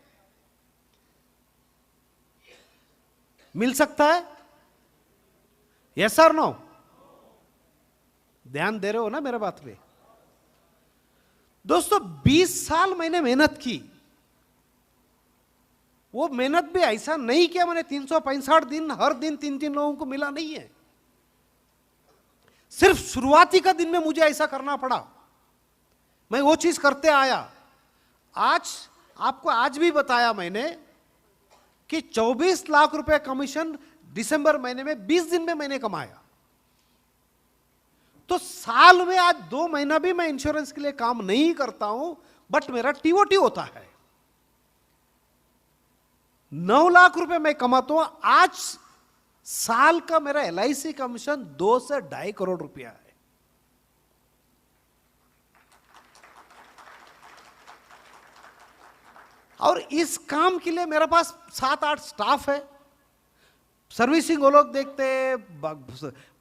मिल सकता है? यस और नो? ध्यान दे रहे हो ना मेरे बात पे? दोस्तों, 20 साल मैंने मेहनत की। वो मेहनत भी ऐसा नहीं किया मैंने 365 दिन हर दिन 3-3 लोगों को मिला नहीं है। सिर्फ शुरुआती का दिन में मुझे ऐसा करना पड़ा, मैं वो चीज करते आया। आज आपको आज भी बताया मैंने कि 24 लाख रुपए कमीशन दिसंबर महीने में 20 दिन में मैंने कमाया। तो साल में आज 2 महीना भी मैं इंश्योरेंस के लिए काम नहीं करता हूं, बट मेरा TOT होता है। 9 लाख रुपए मैं कमाता हूं। आज साल का मेरा LIC कमीशन 2 से 2.5 करोड़ रुपया है। और इस काम के लिए मेरे पास 7-8 स्टाफ है। सर्विसिंग वो लोग देखते हैं,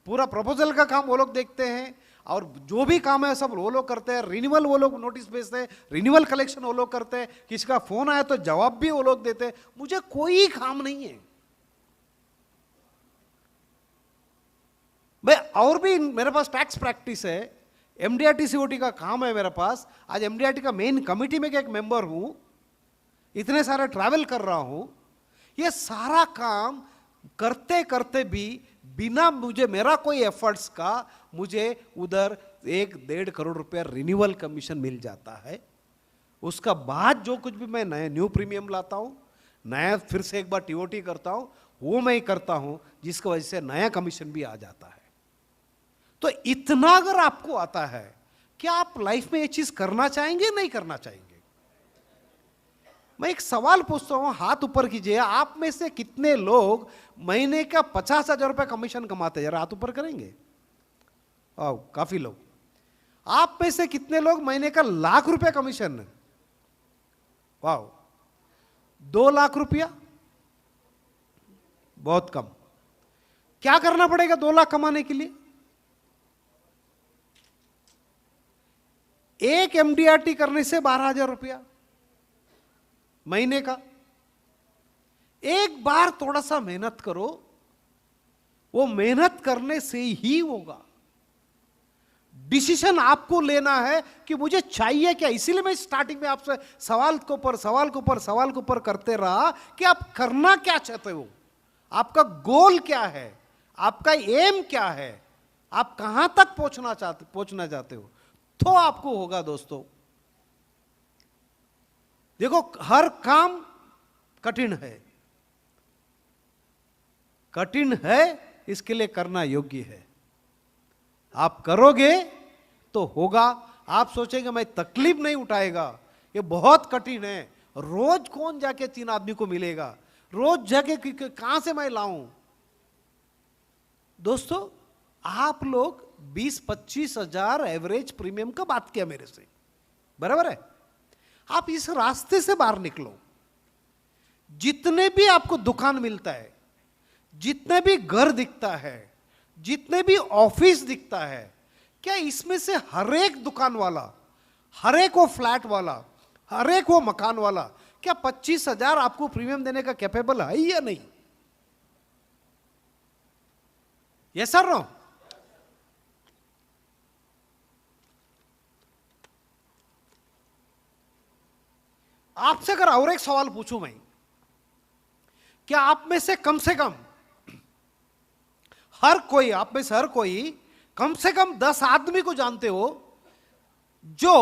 पूरा प्रपोजल का काम वो लोग देखते हैं, और जो भी काम है सब वो लोग करते हैं। रिन्यूअल वो लोग नोटिस भेजते हैं, रिन्यूअल कलेक्शन वो लोग करते हैं, किसी का फोन आया तो जवाब भी वो लोग देते हैं। मुझे कोई काम नहीं है। मैं और भी मेरे पास टैक्स प्रैक्टिस है, MDRT COT का काम है मेरे पास, आज MDRT का मेन कमिटी में एक मेंबर हूं, इतने सारे ट्रैवल कर रहा हूं, ये सारा काम करते करते भी बिना मुझे मेरा कोई एफर्ट्स का मुझे उधर 1-1.5 करोड़ रुपया रिन्यूअल कमीशन मिल जाता है। उसका बाद जो कुछ भी मैं नया न्यू प्रीमियम लाता हूं, नया फिर से एक बार TOT करता हूं, वो मैं करता हूं, जिसकी वजह से नया कमीशन भी आ जाता है। तो इतना अगर आपको आता है, क्या आप लाइफ में ये चीज करना चाहेंगे, नहीं करना चाहेंगे? मैं एक सवाल पूछता हूं, हाथ ऊपर कीजिए, आप में से कितने लोग महीने का 50,000 रुपए कमीशन कमाते हैं? जरा हाथ ऊपर करेंगे। आओ, काफी लोग। आप में से कितने लोग महीने का 1,00,000 रुपए कमीशन? वाह, 2 लाख रुपया, बहुत कम। क्या करना पड़ेगा 2 लाख कमाने के लिए? एक MDRT करने से 12,000 रुपया महीने का। एक बार थोड़ा सा मेहनत करो, वो मेहनत करने से ही होगा। डिसीजन आपको लेना है कि मुझे चाहिए क्या। इसीलिए मैं स्टार्टिंग में आपसे सवाल के ऊपर करते रहा कि आप करना क्या चाहते हो, आपका गोल क्या है, आपका एम क्या है, आप कहां तक पहुंचना चाहते हो, तो आपको होगा। दोस्तों देखो, हर काम कठिन है, इसके लिए करना योग्य है। आप करोगे तो होगा। आप सोचेंगे मैं तकलीफ नहीं उठाएगा, ये बहुत कठिन है, रोज कौन जाके 3 आदमी को मिलेगा, रोज जाके कहां से मैं लाऊं। दोस्तों, आप लोग 20-25 हजार एवरेज प्रीमियम का बात किया मेरे से, बराबर है? आप इस रास्ते से बाहर निकलो। जितने भी आपको दुकान मिलता है, जितने भी घर दिखता है, जितने भी ऑफिस दिखता है, क्या इसमें से हर एक दुकान वाला, हर एक वो फ्लैट वाला, हर एक वो मकान वाला, क्या 25,000 आपको प्रीमियम देने का कैपेबल है या नहीं? Yes sir, no? आपसे अगर और एक सवाल पूछूं मैं, क्या आप में से कम हर कोई कम से कम 10 आदमी को जानते हो जो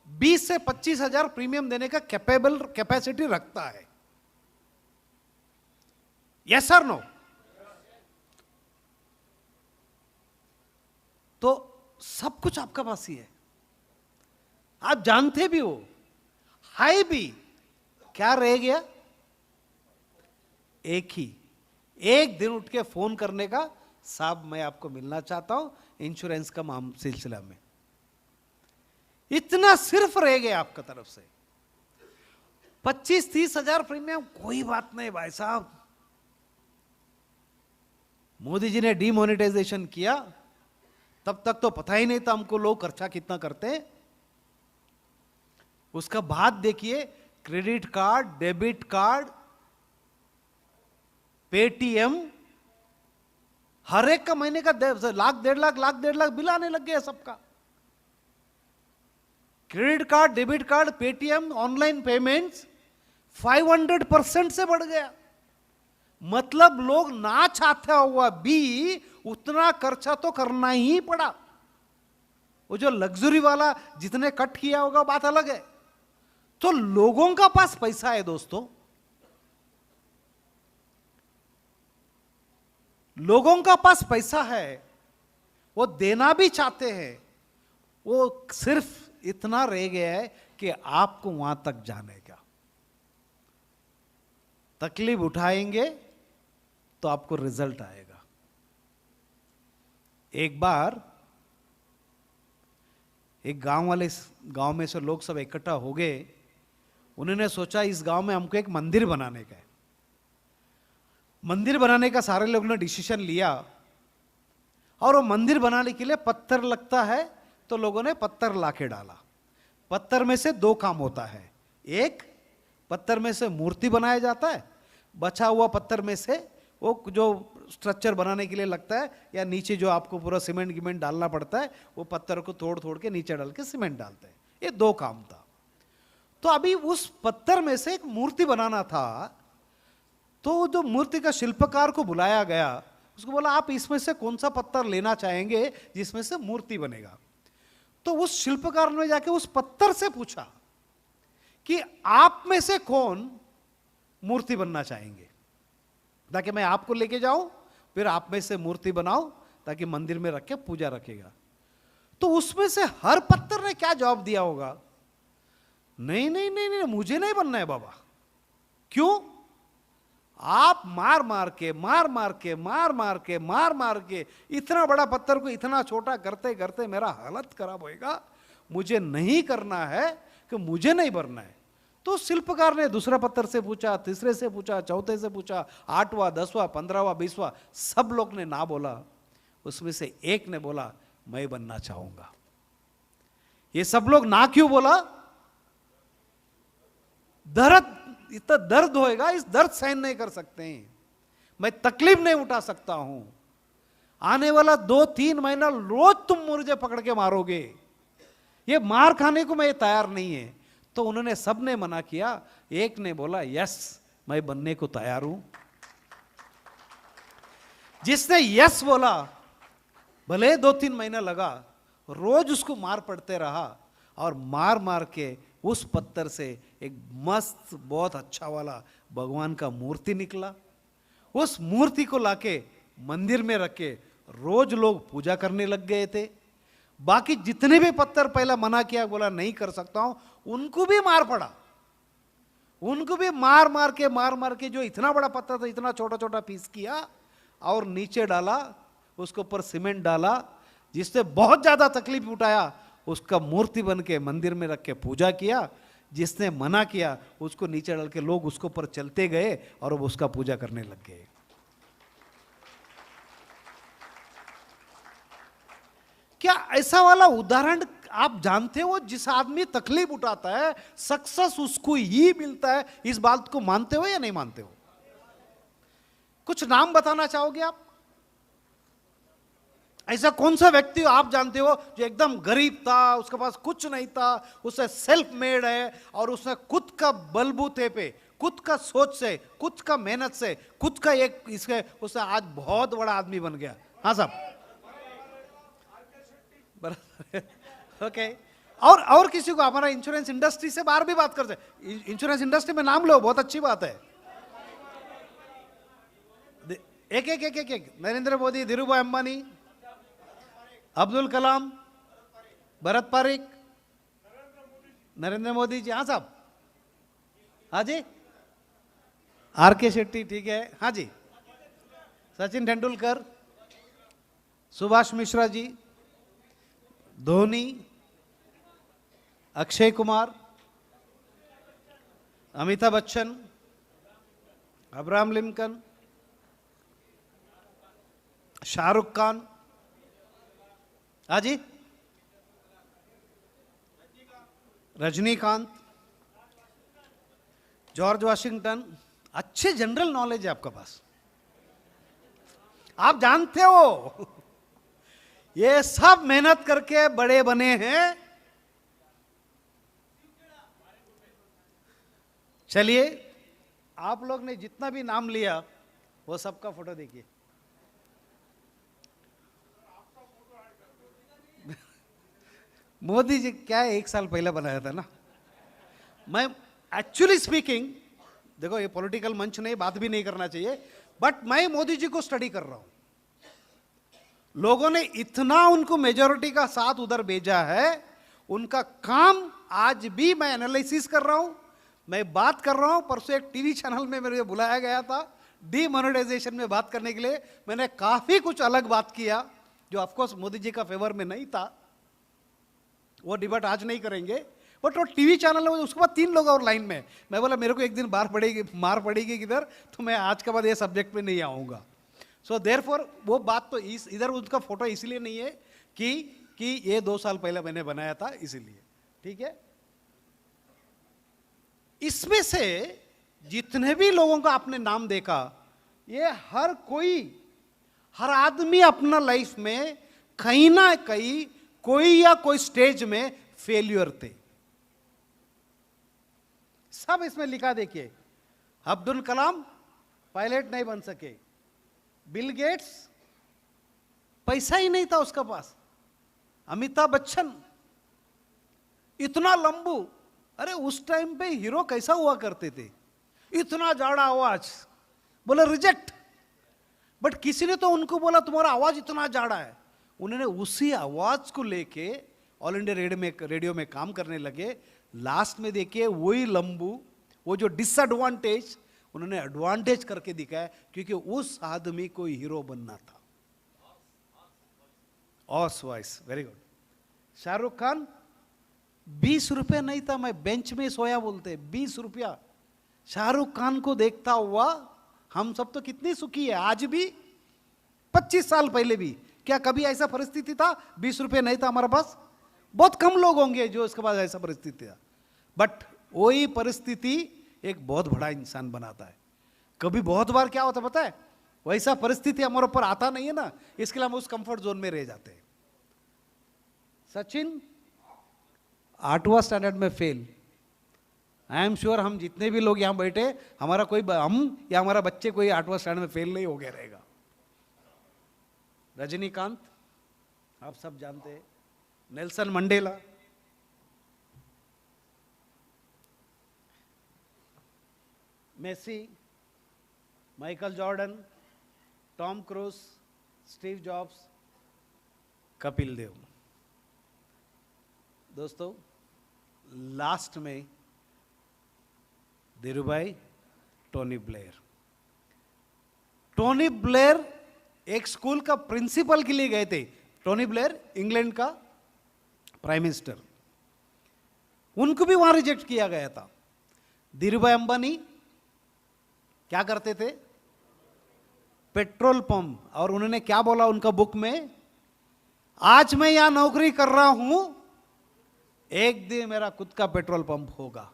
20 से 25,000 प्रीमियम देने का कैपेसिटी रखता है? Yes sir, no? तो सब कुछ आपका पास ही है, आप जानते भी हो, हाई भी। क्या रह गया? एक दिन उठ के फोन करने का, साहब मैं आपको मिलना चाहता हूं इंश्योरेंस का सिलसिला में। इतना सिर्फ रह गया आपका तरफ से। 25-30 हजार प्रीमियम कोई बात नहीं भाई साहब। मोदी जी ने डीमोनेटाइजेशन किया, तब तक तो पता ही नहीं था हमको लोग खर्चा कितना करते हैं। उसका बाद देखिए, credit card, debit card, Paytm, हर एक का महीने का 1,00,000-1.5 लाख बिल आने लग गया सबका। Credit card, debit card, Paytm, online payments 500% से बढ़ गया। मतलब लोग ना चाहता हुआ भी उतना खर्चा तो करना ही पड़ा। वो जो लग्जरी वाला जितने कट किया होगा बात अलग है। तो लोगों का पास पैसा है दोस्तों, लोगों का पास पैसा है, वो देना भी चाहते हैं। वो सिर्फ इतना रह गया है कि आपको वहां तक जाने का। तकलीफ उठाएंगे तो आपको रिजल्ट आएगा। एक बार एक गांव में से लोग सब इकट्ठा हो गए। उन्होंने सोचा इस गांव में हमको एक मंदिर बनाने का है। मंदिर बनाने का सारे लोगों ने डिसीजन लिया, और वो मंदिर बनाने के लिए पत्थर लगता है, तो लोगों ने पत्थर लाके डाला। पत्थर में से 2 काम होता है, एक पत्थर में से मूर्ति बनाया जाता है, बचा हुआ पत्थर में से वो जो स्ट्रक्चर बनाने के लिए लगता है, या नीचे जो आपको पूरा सीमेंट गिमेंट डालना पड़ता है, वो पत्थर को तोड़ तोड़ के नीचे डाल के सीमेंट डालते हैं। ये 2 काम था। तो अभी उस पत्थर में से एक मूर्ति बनाना था, तो जो मूर्ति का शिल्पकार को बुलाया गया, उसको बोला आप इसमें से कौन सा पत्थर लेना चाहेंगे जिसमें से मूर्ति बनेगा। तो उस शिल्पकार ने जाके उस पत्थर से पूछा कि आप में से कौन मूर्ति बनना चाहेंगे, ताकि मैं आपको लेके जाऊं, फिर आप में से मूर्ति बनाओ, ताकि मंदिर में रख के पूजा रखेगा। तो उसमें से हर पत्थर ने क्या जवाब दिया होगा, नहीं नहीं नहीं नहीं, मुझे नहीं बनना है बाबा। क्यों? आप मार मार के इतना बड़ा पत्थर को इतना छोटा करते करते मेरा हालत खराब होएगा, मुझे नहीं करना है, कि मुझे नहीं बनना है। तो शिल्पकार ने दूसरा पत्थर से पूछा, तीसरे से पूछा, चौथे से पूछा, 8वां 10वां 15वां 20वां, सब लोग ने ना बोला। उसमें से एक ने बोला मैं बनना चाहूंगा। ये सब लोग ना क्यों बोला? इतना दर्द होएगा, इस दर्द सहन नहीं कर सकते हैं, मैं तकलीफ नहीं उठा सकता हूं, आने वाला 2-3 महीना रोज तुम मुझे पकड़ के मारोगे, ये मार खाने को मैं तैयार नहीं है। तो उन्होंने सबने मना किया। एक ने बोला यस, मैं बनने को तैयार हूं। जिसने यस बोला, भले 2-3 महीना लगा, रोज उसको मार पड़ते रहा, और मार मार के उस पत्थर से एक मस्त बहुत अच्छा वाला भगवान का मूर्ति निकला। उस मूर्ति को लाके मंदिर में रखे रोज लोग पूजा करने लग गए थे। बाकी जितने भी पत्थर पहला मना किया, बोला नहीं कर सकता हूं, उनको भी मार पड़ा। उनको भी मार मार के जो इतना बड़ा पत्थर था, इतना छोटा छोटा पीस किया और नीचे डाला, उसके ऊपर सीमेंट डाला, जिससे बहुत ज्यादा तकलीफ उठाया, उसका मूर्ति बन के मंदिर में रख के पूजा किया। जिसने मना किया उसको नीचे डाल के लोग उसके ऊपर चलते गए और वो उसका पूजा करने लग गए। क्या ऐसा वाला उदाहरण आप जानते हो? जिस आदमी तकलीफ उठाता है सक्सेस उसको ही मिलता है, इस बात को मानते हो या नहीं मानते हो? कुछ नाम बताना चाहोगे आप? ऐसा कौन सा व्यक्ति आप जानते हो जो एकदम गरीब था, उसके पास कुछ नहीं था, उसे सेल्फ मेड है और उसने खुद का बलबूते पे, खुद का सोच से, खुद का मेहनत से, खुद का एक इसके उसने आज बहुत बड़ा आदमी बन गया? हाँ साहब, ओके। और किसी को, हमारा इंश्योरेंस इंडस्ट्री से बाहर भी बात कर सकते, इंश्योरेंस इंडस्ट्री में नाम लो, बहुत अच्छी बात है। एक नरेंद्र मोदी, धीरूभाई अंबानी, अब्दुल कलाम, भरत पारिक, नरेंद्र मोदी जी, हाँ साहब, हाँ जी, आर.के. शेट्टी, ठीक है, हाँ जी, सचिन तेंदुलकर, सुभाष मिश्रा जी, धोनी, अक्षय कुमार, अमिताभ बच्चन, अब्राहम लिंकन, शाहरुख खान, हाँ जी, रजनीकांत, जॉर्ज वाशिंगटन। अच्छे जनरल नॉलेज है आपके पास, आप जानते हो ये सब मेहनत करके बड़े बने हैं। चलिए, आप लोग ने जितना भी नाम लिया वो सबका फोटो देखिए। मोदी जी क्या है, 1 साल पहले बनाया था ना। मैं एक्चुअली स्पीकिंग, देखो ये पॉलिटिकल मंच नहीं, बात भी नहीं करना चाहिए, बट मैं मोदी जी को स्टडी कर रहा हूं। लोगों ने इतना उनको मेजॉरिटी का साथ उधर भेजा है, उनका काम आज भी मैं एनालिसिस कर रहा हूं, मैं बात कर रहा हूं। परसों एक टीवी चैनल में मेरे बुलाया गया था डीमोनेटाइजेशन में बात करने के लिए, मैंने काफी कुछ अलग बात किया जो ऑफकोर्स मोदी जी का फेवर में नहीं था। वो डिबेट आज नहीं करेंगे, बट वो टीवी चैनल है, उसके बाद 3 लोग और लाइन में। मैं बोला मेरे को एक दिन मार पड़ेगी किधर, तो मैं आज के बाद ये सब्जेक्ट पे नहीं आऊंगा। सो देयरफॉर वो बात तो इधर उनका फोटो इसलिए नहीं है कि ये 2 साल पहले मैंने बनाया था, इसीलिए, ठीक है। इसमें से जितने भी लोगों का आपने नाम देखा, ये हर कोई, हर आदमी अपना लाइफ में कहीं ना कहीं कोई या कोई स्टेज में फेल्यूर थे। सब इसमें लिखा देखिए। अब्दुल कलाम पायलट नहीं बन सके, बिल गेट्स पैसा ही नहीं था उसका पास, अमिताभ बच्चन इतना लंबू, अरे उस टाइम पे हीरो कैसा हुआ करते थे, इतना जाड़ा आवाज, बोले रिजेक्ट। बट किसी ने तो उनको बोला तुम्हारा आवाज इतना जाड़ा है, उन्होंने उसी आवाज को लेके ऑल इंडिया रेडियो में काम करने लगे। लास्ट में देखिए वही लंबू, वो जो डिसएडवांटेज उन्होंने एडवांटेज करके दिखाया, क्योंकि उस आदमी को हीरो बनना था। ऑस voice, very good. Shahrukh Khan 20 रुपये नहीं था, मैं बेंच में सोया बोलते, 20 रुपया। शाहरुख खान को देखता हुआ हम सब तो कितनी सुखी है आज भी, 25 साल पहले भी। क्या कभी ऐसा परिस्थिति था 20 रुपये नहीं था हमारे पास? बहुत कम लोग होंगे जो इसके बाद ऐसा परिस्थिति था। बट वही परिस्थिति एक बहुत बड़ा इंसान बनाता है। कभी बहुत बार क्या होता पता है, वैसा परिस्थिति हमारे ऊपर आता नहीं है ना, इसके लिए हम उस कंफर्ट जोन में रह जाते हैं। सचिन 8वां स्टैंडर्ड में फेल। आई एम श्योर हम जितने भी लोग यहां बैठे, हमारा कोई हम या हमारा बच्चे कोई 8वां स्टैंडर्ड में फेल नहीं हो गया रहेगा। रजनीकांत आप सब जानते हैं, Nelson Mandela, Messi, Michael Jordan, Tom Cruise, Steve Jobs, Kapil Dev. दोस्तों लास्ट में Dhirubhai Tony Blair. Tony Blair एक स्कूल का प्रिंसिपल के लिए गए थे। टोनी ब्लेयर इंग्लैंड का प्राइम मिनिस्टर, उनको भी वहां रिजेक्ट किया गया था। धीरूभाई अंबानी क्या करते थे? Petrol pump. और उन्होंने क्या बोला उनका बुक में, आज मैं यहां नौकरी कर रहा हूं, एक दिन मेरा खुद का पेट्रोल पंप होगा।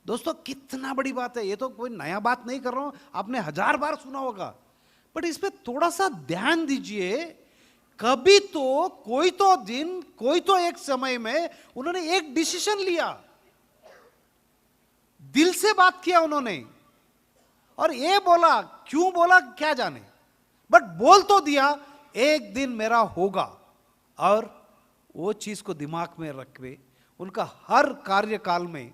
दोस्तों कितना बड़ी बात है, ये तो कोई नया बात नहीं कर रहा हूं, आपने 1000 बार सुना होगा। बट इस पे थोड़ा सा ध्यान दीजिए। कभी तो कोई तो दिन, कोई तो एक समय में उन्होंने एक डिसीजन लिया, दिल से बात किया उन्होंने, और ये बोला, क्यों बोला क्या जाने, बट बोल तो दिया एक दिन मेरा होगा। और वो चीज को दिमाग में रखे उनका हर कार्यकाल में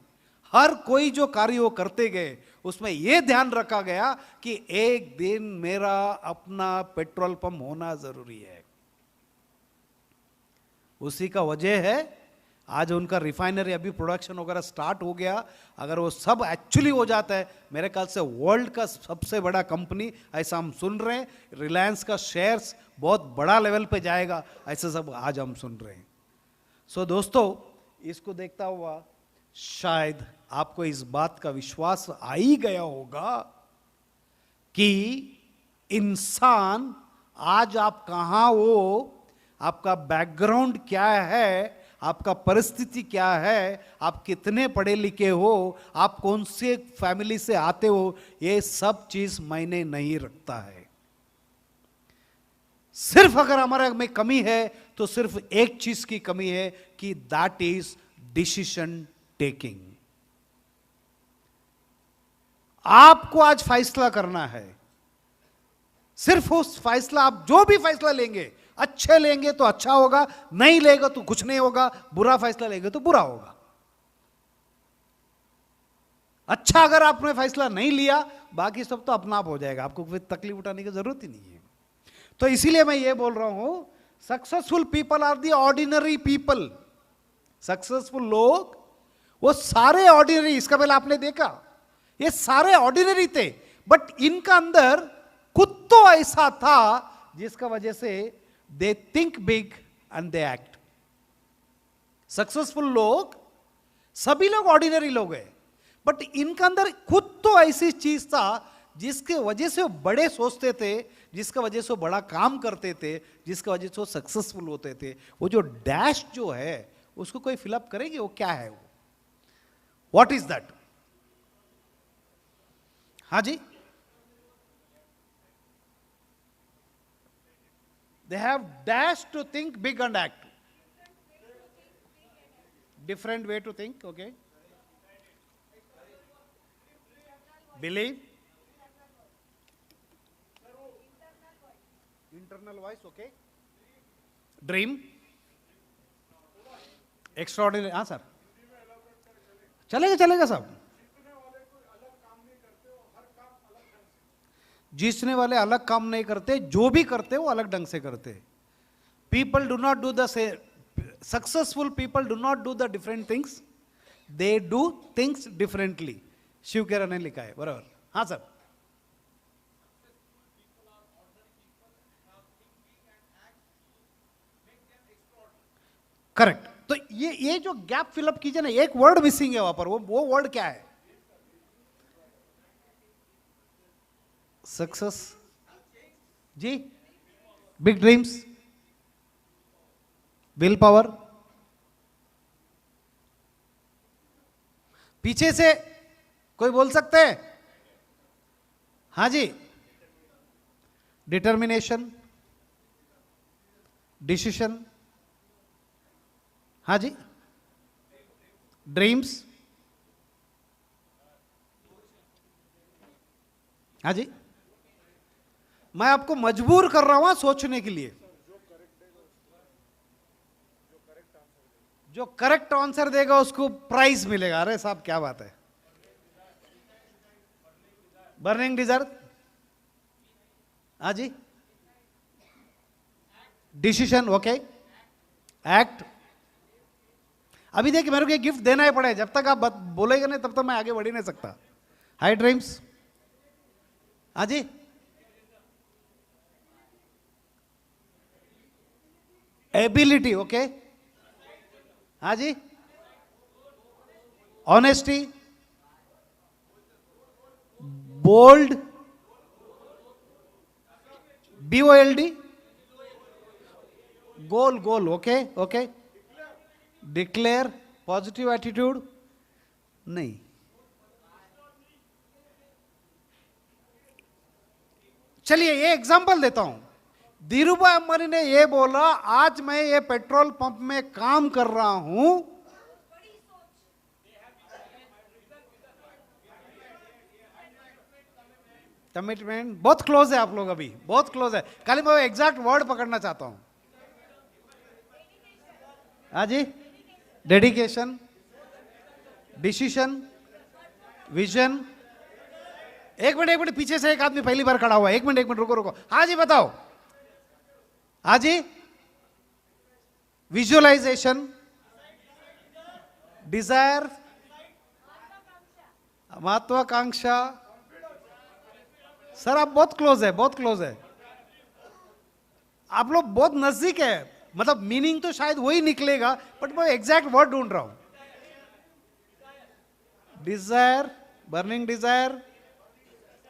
हर कोई जो कार्य वो करते गए, उसमें यह ध्यान रखा गया कि एक दिन मेरा अपना पेट्रोल पंप होना जरूरी है। उसी का वजह है आज उनका रिफाइनरी अभी प्रोडक्शन वगैरह स्टार्ट हो गया। अगर वो सब एक्चुअली हो जाता है, मेरे ख्याल से वर्ल्ड का सबसे बड़ा कंपनी, ऐसा हम सुन रहे हैं, रिलायंस का शेयर्स बहुत बड़ा लेवल पे जाएगा, ऐसे सब आज हम सुन रहे हैं। सो दोस्तों इसको देखता हुआ शायद आपको इस बात का विश्वास आ ही गया होगा कि इंसान आज आप कहां हो, आपका बैकग्राउंड क्या है, आपका परिस्थिति क्या है, आप कितने पढ़े लिखे हो, आप कौन से फैमिली से आते हो, ये सब चीज मायने नहीं रखता है। सिर्फ अगर हमारे में कमी है तो सिर्फ एक चीज की कमी है कि दैट इज डिसीजन टेकिंग। आपको आज फैसला करना है, सिर्फ उस फैसला, आप जो भी फैसला लेंगे, अच्छे लेंगे तो अच्छा होगा, नहीं लेगा तो कुछ नहीं होगा, बुरा फैसला लेंगे तो बुरा होगा। अच्छा अगर आपने फैसला नहीं लिया, बाकी सब तो अपना आप हो जाएगा, आपको कोई तकलीफ उठाने की जरूरत ही नहीं है। तो इसीलिए मैं ये बोल रहा हूं, successful people are the ordinary people. Successful लोग वो सारे ऑर्डिनरी, इसका पहले आपने देखा, ये सारे ऑर्डिनरी थे, बट इनका अंदर खुद तो ऐसा था जिसका वजह से they think big and they act. Successful लोग, सभी लोग ऑर्डिनरी लोग हैं, बट इनका अंदर खुद तो ऐसी चीज था जिसके वजह से वो बड़े सोचते थे, जिसका वजह से वो बड़ा काम करते थे, जिसका वजह से वो सक्सेसफुल होते थे। वो जो डैश जो है उसको कोई फिलअप करेंगे, वो क्या है, वो व्हाट इज दैट? हाँ जी, they have dash to think big and act. Different way to think, okay? Believe. Internal voice, okay? Dream. Extraordinary, हाँ सर, चलेगा चलेगा साहब। जिसने वाले अलग काम नहीं करते, जो भी करते वो अलग ढंग से करते। People do not do the same. Successful people do not do the different things. They do things differently. Shiv केरा ने लिखा है, बराबर। हाँ सर, करेक्ट। तो ये जो गैप फिलअप कीजिए ना, एक वर्ड मिसिंग है वहां पर, वो वर्ड क्या है? सक्सेस जी, बिग ड्रीम्स, विल पावर। पीछे से कोई बोल सकते हैं? हाँ जी, डिटर्मिनेशन, डिसीशन। हाँ जी, ड्रीम्स। हाँ जी, मैं आपको मजबूर कर रहा हूं सोचने के लिए। जो करेक्ट आंसर देगा उसको प्राइज मिलेगा। अरे साहब क्या बात है। Burning desire. हाँ जी, डिसीजन, ओके। एक्ट। अभी देखिए, मेरे को एक गिफ्ट देना ही पड़े, जब तक आप बोलेंगे नहीं तब तक मैं आगे बढ़ ही नहीं सकता। High dreams. हाँ जी, एबिलिटी, ओके। हाँ जी, honesty, bold, BOLD, goal goal, okay okay. Declare, positive attitude, नहीं। चलिए ये एग्जांपल देता हूं। धीरूभाई अंबानी ने ये बोला, आज मैं ये पेट्रोल पंप में काम कर रहा हूं। कमिटमेंट, बहुत क्लोज है आप लोग, अभी बहुत क्लोज है। खाली मैं एग्जैक्ट वर्ड पकड़ना चाहता हूं। हाँ जी, डेडिकेशन, डिसीजन, विजन। एक मिनट, पीछे से एक आदमी पहली बार खड़ा हुआ है। एक मिनट रुको। हाँ जी बताओ। हाँ जी, विजुअलाइजेशन, डिजायर, महत्वाकांक्षा। सर आप बहुत क्लोज है, बहुत क्लोज है। आप लोग बहुत नजदीक है। मतलब मीनिंग तो शायद वही निकलेगा, बट मैं एग्जैक्ट वर्ड ढूंढ रहा हूं। Desire, burning desire,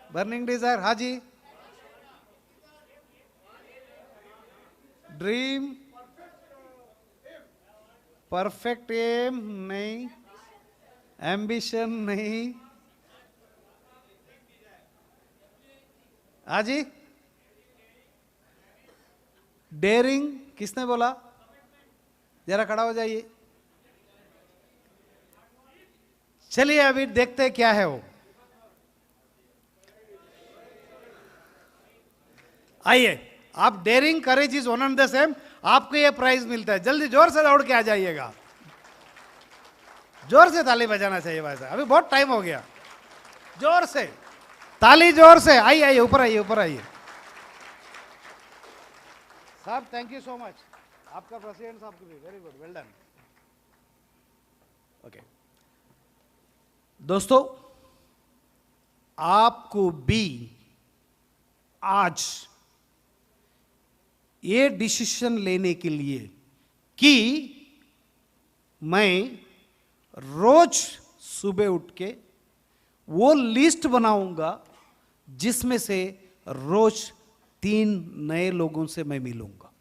burning desire. हाँ जी, ड्रीम, परफेक्ट एम नहीं, एम्बिशन नहीं। हाँ जी, डेयरिंग, किसने बोला? जरा खड़ा हो जाइए। चलिए अभी देखते हैं क्या है वो। आइए, आप daring, courage is one and the same. आपको ये प्राइज मिलता है। जल्दी जोर से दौड़ के आ जाइएगा। जोर से ताली बजाना चाहिए भाई साहब, अभी बहुत टाइम हो गया। जोर से ताली, जोर से। आइए ऊपर आइए, ऊपर आइए साहब। Thank you so much. आपका प्रेसिडेंट साहब को भी very good, well done. Okay दोस्तों, आपको भी आज ये डिसीजन लेने के लिए कि मैं रोज सुबह उठ के वो लिस्ट बनाऊंगा जिसमें से रोज 3 नए लोगों से मैं मिलूंगा।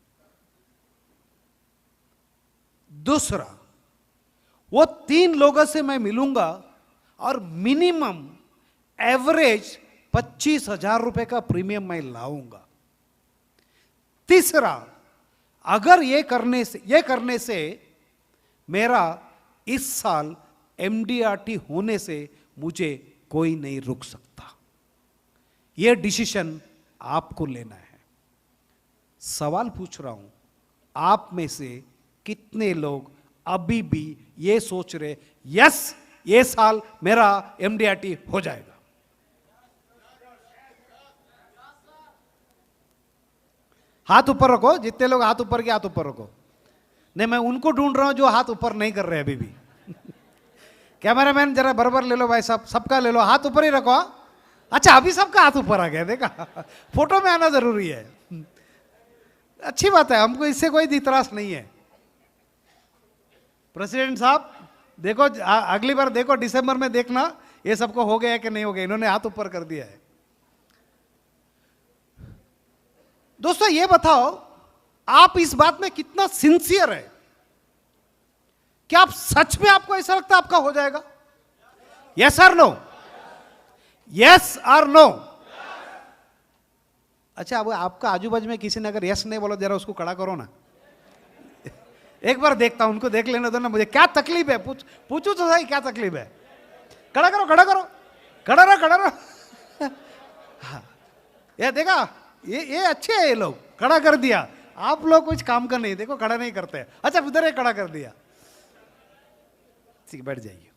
दूसरा, वो 3 लोगों से मैं मिलूंगा और मिनिमम एवरेज 25,000 रुपए का प्रीमियम मैं लाऊंगा। तीसरा, अगर ये करने से मेरा इस साल MDRT होने से मुझे कोई नहीं रुक सकता। यह डिसीजन आपको लेना है। सवाल पूछ रहा हूं, आप में से कितने लोग अभी भी ये सोच रहे यस ये साल मेरा MDRT हो जाएगा? हाथ ऊपर रखो, जितने लोग हाथ ऊपर के हाथ ऊपर रखो। नहीं, मैं उनको ढूंढ रहा हूं जो हाथ ऊपर नहीं कर रहे अभी भी। कैमरामैन जरा बराबर ले लो भाई साहब, सबका ले लो, हाथ ऊपर ही रखो। अच्छा, अभी सबका हाथ ऊपर आ गया, देखा? फोटो में आना जरूरी है। अच्छी बात है, हमको इससे कोई इतराज नहीं है। प्रेसिडेंट साहब देखो, अगली बार देखो, दिसंबर में देखना ये सबको हो गया कि नहीं हो गया। इन्होंने हाथ ऊपर कर दिया है। दोस्तों ये बताओ, आप इस बात में कितना सिंसियर है? क्या आप सच में, आपको ऐसा लगता है आपका हो जाएगा? यस और नो? यस और नो? अच्छा, अब आपका आजू बाजू में किसी ने अगर यस नहीं बोला, जरा उसको खड़ा करो ना। एक बार देखता हूं, उनको देख लेने दो ना, मुझे क्या तकलीफ है, पूछो तो सही, क्या तकलीफ है? खड़ा करो, खड़ा करो, खड़ा रहो, खड़ा रहो। हाँ, ये देखा, ये अच्छे है, ये लोग खड़ा कर दिया। आप लोग कुछ काम का नहीं, देखो खड़ा नहीं करते। अच्छा, उधर ही खड़ा कर दिया। ठीक, बैठ जाइए।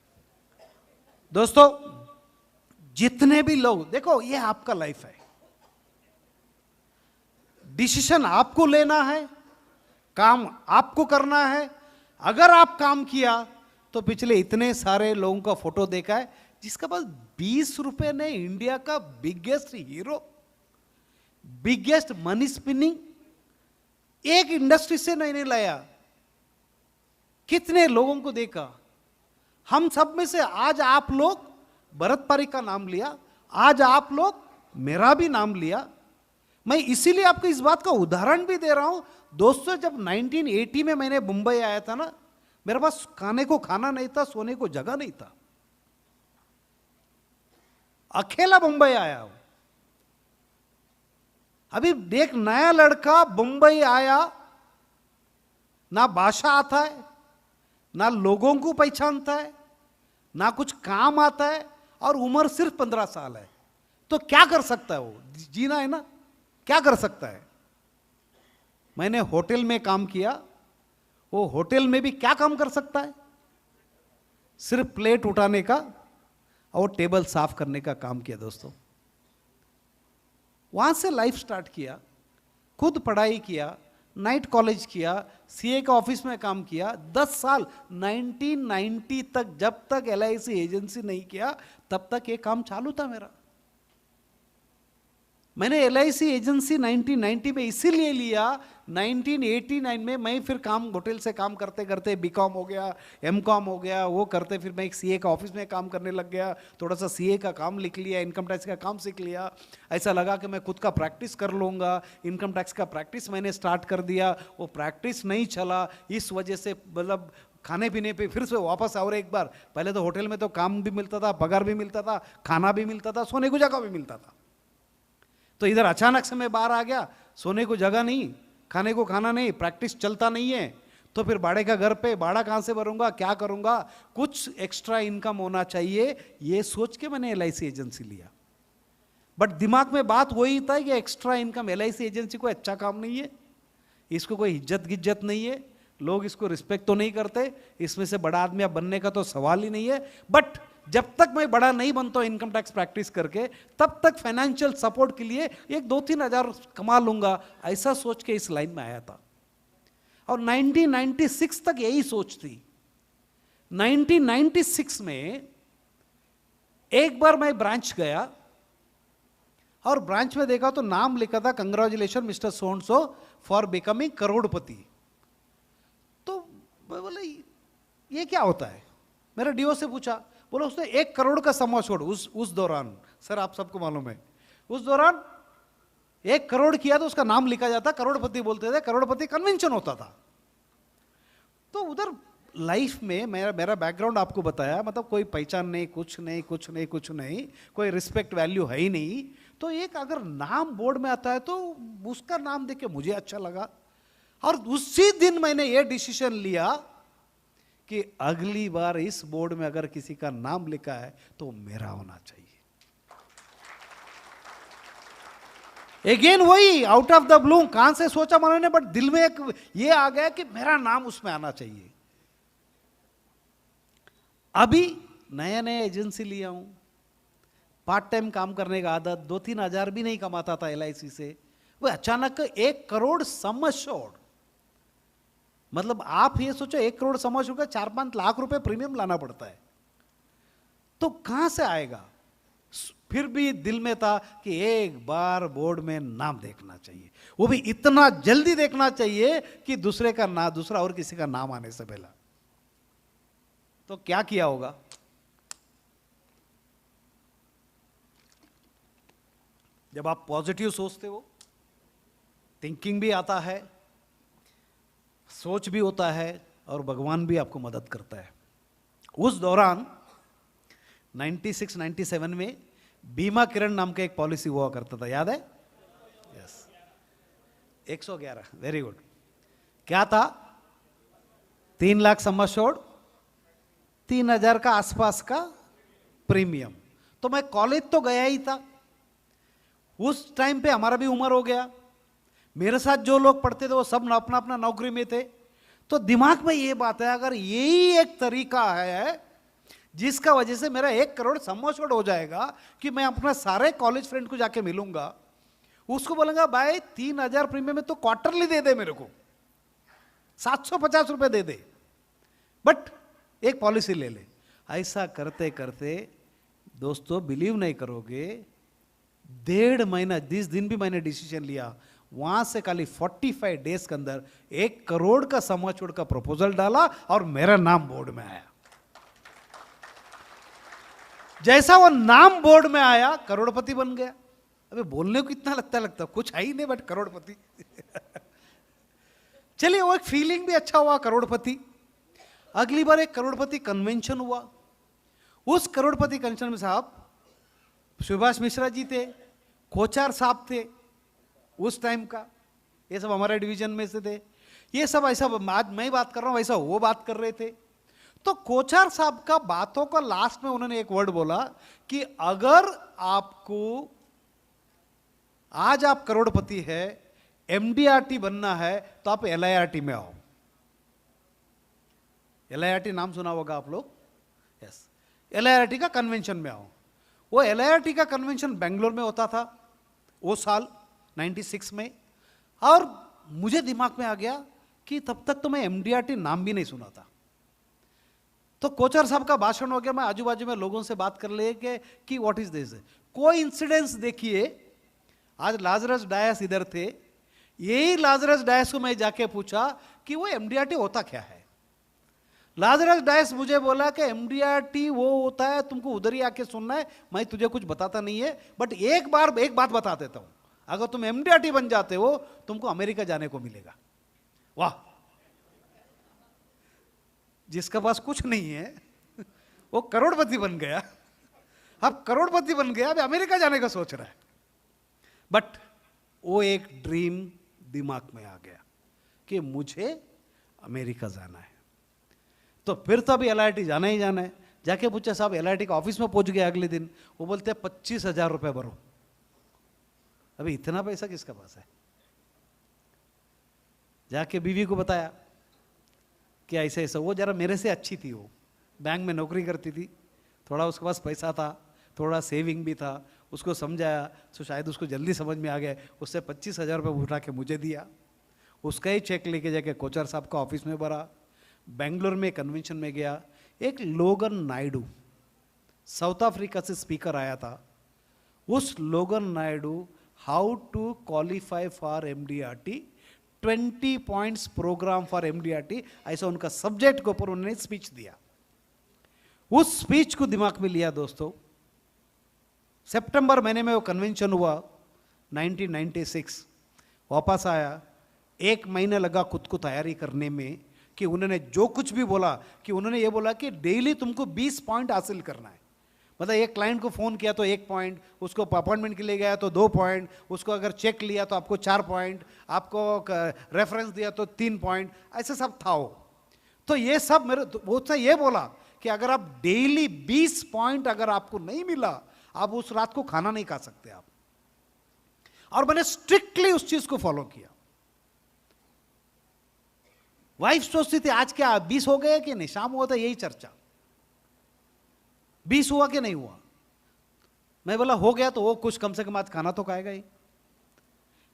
दोस्तों जितने भी लोग, देखो ये आपका लाइफ है, डिसीजन आपको लेना है, काम आपको करना है। अगर आप काम किया तो पिछले इतने सारे लोगों का फोटो देखा है जिसका पास 20 रुपए ने इंडिया का biggest hero, biggest money spinning एक इंडस्ट्री से नहीं लाया। कितने लोगों को देखा। हम सब में से आज आप लोग भरत पारिक का नाम लिया, आज आप लोग मेरा भी नाम लिया। मैं इसीलिए आपको इस बात का उदाहरण भी दे रहा हूं। दोस्तों जब 1980 में मैंने मुंबई आया था ना, मेरे पास खाने को खाना नहीं था, सोने को जगह नहीं था, अकेला मुंबई आया हूं। अभी देख, नया लड़का मुंबई आया, ना भाषा आता है, ना लोगों को पहचानता है, ना कुछ काम आता है, और उम्र सिर्फ 15 साल है। तो क्या कर सकता है वो? जीना है ना, क्या कर सकता है? मैंने होटल में काम किया, वो होटल में भी क्या काम कर सकता है? सिर्फ प्लेट उठाने का और टेबल साफ करने का काम किया। दोस्तों वहां से लाइफ स्टार्ट किया, खुद पढ़ाई किया, नाइट कॉलेज किया, सीए का ऑफिस में काम किया 10 साल। 1990 तक, जब तक LIC एजेंसी नहीं किया तब तक ये काम चालू था मेरा। मैंने LIC एजेंसी 1990 में इसीलिए लिया, 1989 में मैं फिर काम होटल से काम करते करते BCom हो गया, MCom हो गया, वो करते फिर मैं एक CA का ऑफिस में काम करने लग गया, थोड़ा सा CA का काम लिख लिया, इनकम टैक्स का काम सीख लिया। ऐसा लगा कि मैं खुद का प्रैक्टिस कर लूँगा, इनकम टैक्स का प्रैक्टिस मैंने स्टार्ट कर दिया। वो प्रैक्टिस नहीं चला, इस वजह से मतलब खाने पीने पे फिर से वापस और एक बार, पहले तो होटल में तो काम भी मिलता था, पगार भी मिलता था, खाना भी मिलता था, सोने को जगह भी मिलता था। तो इधर अचानक से मैं बाहर आ गया, सोने को जगह नहीं, खाने को खाना नहीं, प्रैक्टिस चलता नहीं है, तो फिर भाड़े का घर पे भाड़ा कहाँ से भरूंगा, क्या करूंगा, कुछ एक्स्ट्रा इनकम होना चाहिए, ये सोच के मैंने LIC एजेंसी लिया। बट दिमाग में बात वही था कि एक्स्ट्रा इनकम, LIC एजेंसी कोई अच्छा काम नहीं है, इसको कोई इज्जत गिज्जत नहीं है, लोग इसको रिस्पेक्ट तो नहीं करते, इसमें से बड़ा आदमी बनने का तो सवाल ही नहीं है। बट जब तक मैं बड़ा नहीं बनता इनकम टैक्स प्रैक्टिस करके, तब तक फाइनेंशियल सपोर्ट के लिए 1-2-3 हज़ार कमा लूंगा, ऐसा सोच के इस लाइन में आया था। और 1996 तक यही सोच थी। 1996 में एक बार मैं ब्रांच गया और ब्रांच में देखा तो नाम लिखा था, congratulation mister so and so for becoming करोड़पति। तो मैं बोला ये क्या होता है? मेरा DO से पूछा, बोला उसने 1 करोड़ का समा छोड़, उस दौरान, सर आप सबको मालूम है, उस दौरान 1 करोड़ किया तो उसका नाम लिखा जाता, करोड़पति बोलते थे, करोड़पति कन्वेंशन होता था। तो उधर लाइफ में मेरा बैकग्राउंड आपको बताया, मतलब कोई पहचान नहीं, कुछ नहीं, कोई रिस्पेक्ट वैल्यू है ही नहीं। तो तो एक अगर नाम बोर्ड में आता है तो उसका नाम देख के मुझे अच्छा लगा, और उसी दिन मैंने ये डिसीजन लिया कि अगली बार इस बोर्ड में अगर किसी का नाम लिखा है तो मेरा होना चाहिए। अगेन वही आउट ऑफ द ब्लू, कहां से सोचा मैंने, बट दिल में एक ये आ गया कि मेरा नाम उसमें आना चाहिए। अभी नया नया एजेंसी लिया हूं, पार्ट टाइम काम करने का आदत, 2-3 हजार भी नहीं कमाता था LIC से, वो अचानक 1 करोड़ सम एश्योर्ड, मतलब आप ये सोचो 1 करोड़ सम एश्योर्ड का 4-5 लाख रुपए प्रीमियम लाना पड़ता है, तो कहां से आएगा। फिर भी दिल में था कि एक बार बोर्ड में नाम देखना चाहिए, वो भी इतना जल्दी देखना चाहिए कि दूसरा और किसी का नाम आने से पहला। तो क्या किया होगा, जब आप पॉजिटिव सोचते हो, थिंकिंग भी आता है, सोच भी होता है, और भगवान भी आपको मदद करता है। उस दौरान 96-97 में बीमा किरण नाम का एक पॉलिसी हुआ करता था, याद है? Yes, 111, very good. क्या था? 3 लाख सम एश्योर्ड, 3000 का आसपास का प्रीमियम। तो मैं कॉलेज तो गया ही था, उस टाइम पे हमारा भी उम्र हो गया, मेरे साथ जो लोग पढ़ते थे वो सब अपना अपना नौकरी में थे, तो दिमाग में ये बात है अगर यही एक तरीका है जिसका वजह से मेरा 1 करोड़ सम एश्योर्ड हो जाएगा कि मैं अपना सारे कॉलेज फ्रेंड को जाके मिलूंगा, उसको बोलूंगा भाई 3000 प्रीमियम में तो क्वार्टरली दे दे, मेरे को 750 रुपए दे दे, बट एक पॉलिसी ले ले। ऐसा करते करते दोस्तों बिलीव नहीं करोगे, 1.5 महीना, 10 दिन भी मैंने डिसीजन लिया, वहां से खाली 45 डेज के अंदर 1 करोड़ का सम एश्योर्ड का प्रपोजल डाला और मेरा नाम बोर्ड में आया। जैसा वो नाम बोर्ड में आया, करोड़पति बन गया। अबे बोलने को कितना लगता कुछ है ही नहीं, बट करोड़पति। चलिए, वो एक फीलिंग भी अच्छा हुआ, करोड़पति। अगली बार एक करोड़पति कन्वेंशन हुआ, उस करोड़पति कन्वेंशन में साहब सुभाष मिश्रा जी थे, कोचार साहब थे उस टाइम का, ये सब हमारे डिवीजन में से थे। ये सब ऐसा, आज मैं बात कर रहा हूं वैसा वो बात कर रहे थे। तो कोचार साहब का बातों का लास्ट में उन्होंने एक वर्ड बोला कि अगर आपको आज आप करोड़पति है, MDRT बनना है, तो आप LIRT में आओ। LIRT नाम सुना होगा आप लोग? यस, LIRT का कन्वेंशन में आओ। वो LIRT का कन्वेंशन बेंगलोर में होता था वो साल 96 में, और मुझे दिमाग में आ गया कि तब तक तो मैं MDRT नाम भी नहीं सुना था। तो कोचर साहब का भाषण हो गया, मैं आजू बाजू में लोगों से बात कर ले कि व्हाट इज दिस। कोई इंसिडेंस देखिए, आज लाजरस डायस इधर थे, यही लाजरस डायस को मैं जाके पूछा कि वो MDRT होता क्या है। लाजरस डायस मुझे बोला कि MDRT वो होता है, तुमको उधर ही आके सुनना है, मैं तुझे कुछ बताता नहीं है, बट एक बात बता देता हूं, अगर तुम MDRT बन जाते हो तुमको अमेरिका जाने को मिलेगा। वाह, जिसका पास कुछ नहीं है वो करोड़पति बन गया। अब करोड़पति बन गया, अब अमेरिका जाने का सोच रहा है। बट वो एक ड्रीम दिमाग में आ गया कि मुझे अमेरिका जाना है। तो फिर तो अभी LIRT जाना ही जाना है। जाके पूछा, साहब LIRT का ऑफिस में पहुंच गया अगले दिन, वो बोलते हैं 25,000 रुपए भरो। अभी इतना पैसा किसका पास है? जाके बीवी को बताया कि ऐसे ऐसा, वो जरा मेरे से अच्छी थी, वो बैंक में नौकरी करती थी, थोड़ा उसके पास पैसा था, थोड़ा सेविंग भी था, उसको समझाया तो शायद उसको जल्दी समझ में आ गया, उससे 25,000 रुपये उठा के मुझे दिया, उसका ही चेक लेके जाके कोचर साहब का ऑफिस में भरा। बेंगलोर में कन्वेंशन में गया, एक लोगन नायडू साउथ अफ्रीका से स्पीकर आया था। उस Logan Naidu how to qualify for MDRT, 20 points programme for MDRT, ऐसा उनका सब्जेक्ट के ऊपर उन्होंने स्पीच दिया। उस स्पीच को दिमाग में लिया दोस्तों, सितंबर महीने में वो कन्वेंशन हुआ 1996, वापस आया, 1 महीना लगा खुद को तैयारी करने में कि उन्होंने जो कुछ भी बोला, कि उन्होंने ये बोला कि डेली तुमको 20 पॉइंट हासिल करना है, मतलब एक क्लाइंट को फोन किया तो 1 पॉइंट, उसको अपॉइंटमेंट के लिए गया तो 2 पॉइंट, उसको अगर चेक लिया तो आपको 4 पॉइंट, आपको रेफरेंस दिया तो 3 पॉइंट, ऐसे सब था वो। तो ये सब मेरे बहुत से ये बोला कि अगर आप डेली 20 पॉइंट अगर आपको नहीं मिला, आप उस रात को खाना नहीं खा सकते आप। और मैंने स्ट्रिक्टली उस चीज को फॉलो किया। वाइफ सोचती थी आज क्या 20 हो गए कि नहीं, शाम हुआ था यही चर्चा, 20 हुआ कि नहीं हुआ। मैं बोला हो गया तो वो कुछ कम से कम आज खाना तो खाएगा ही।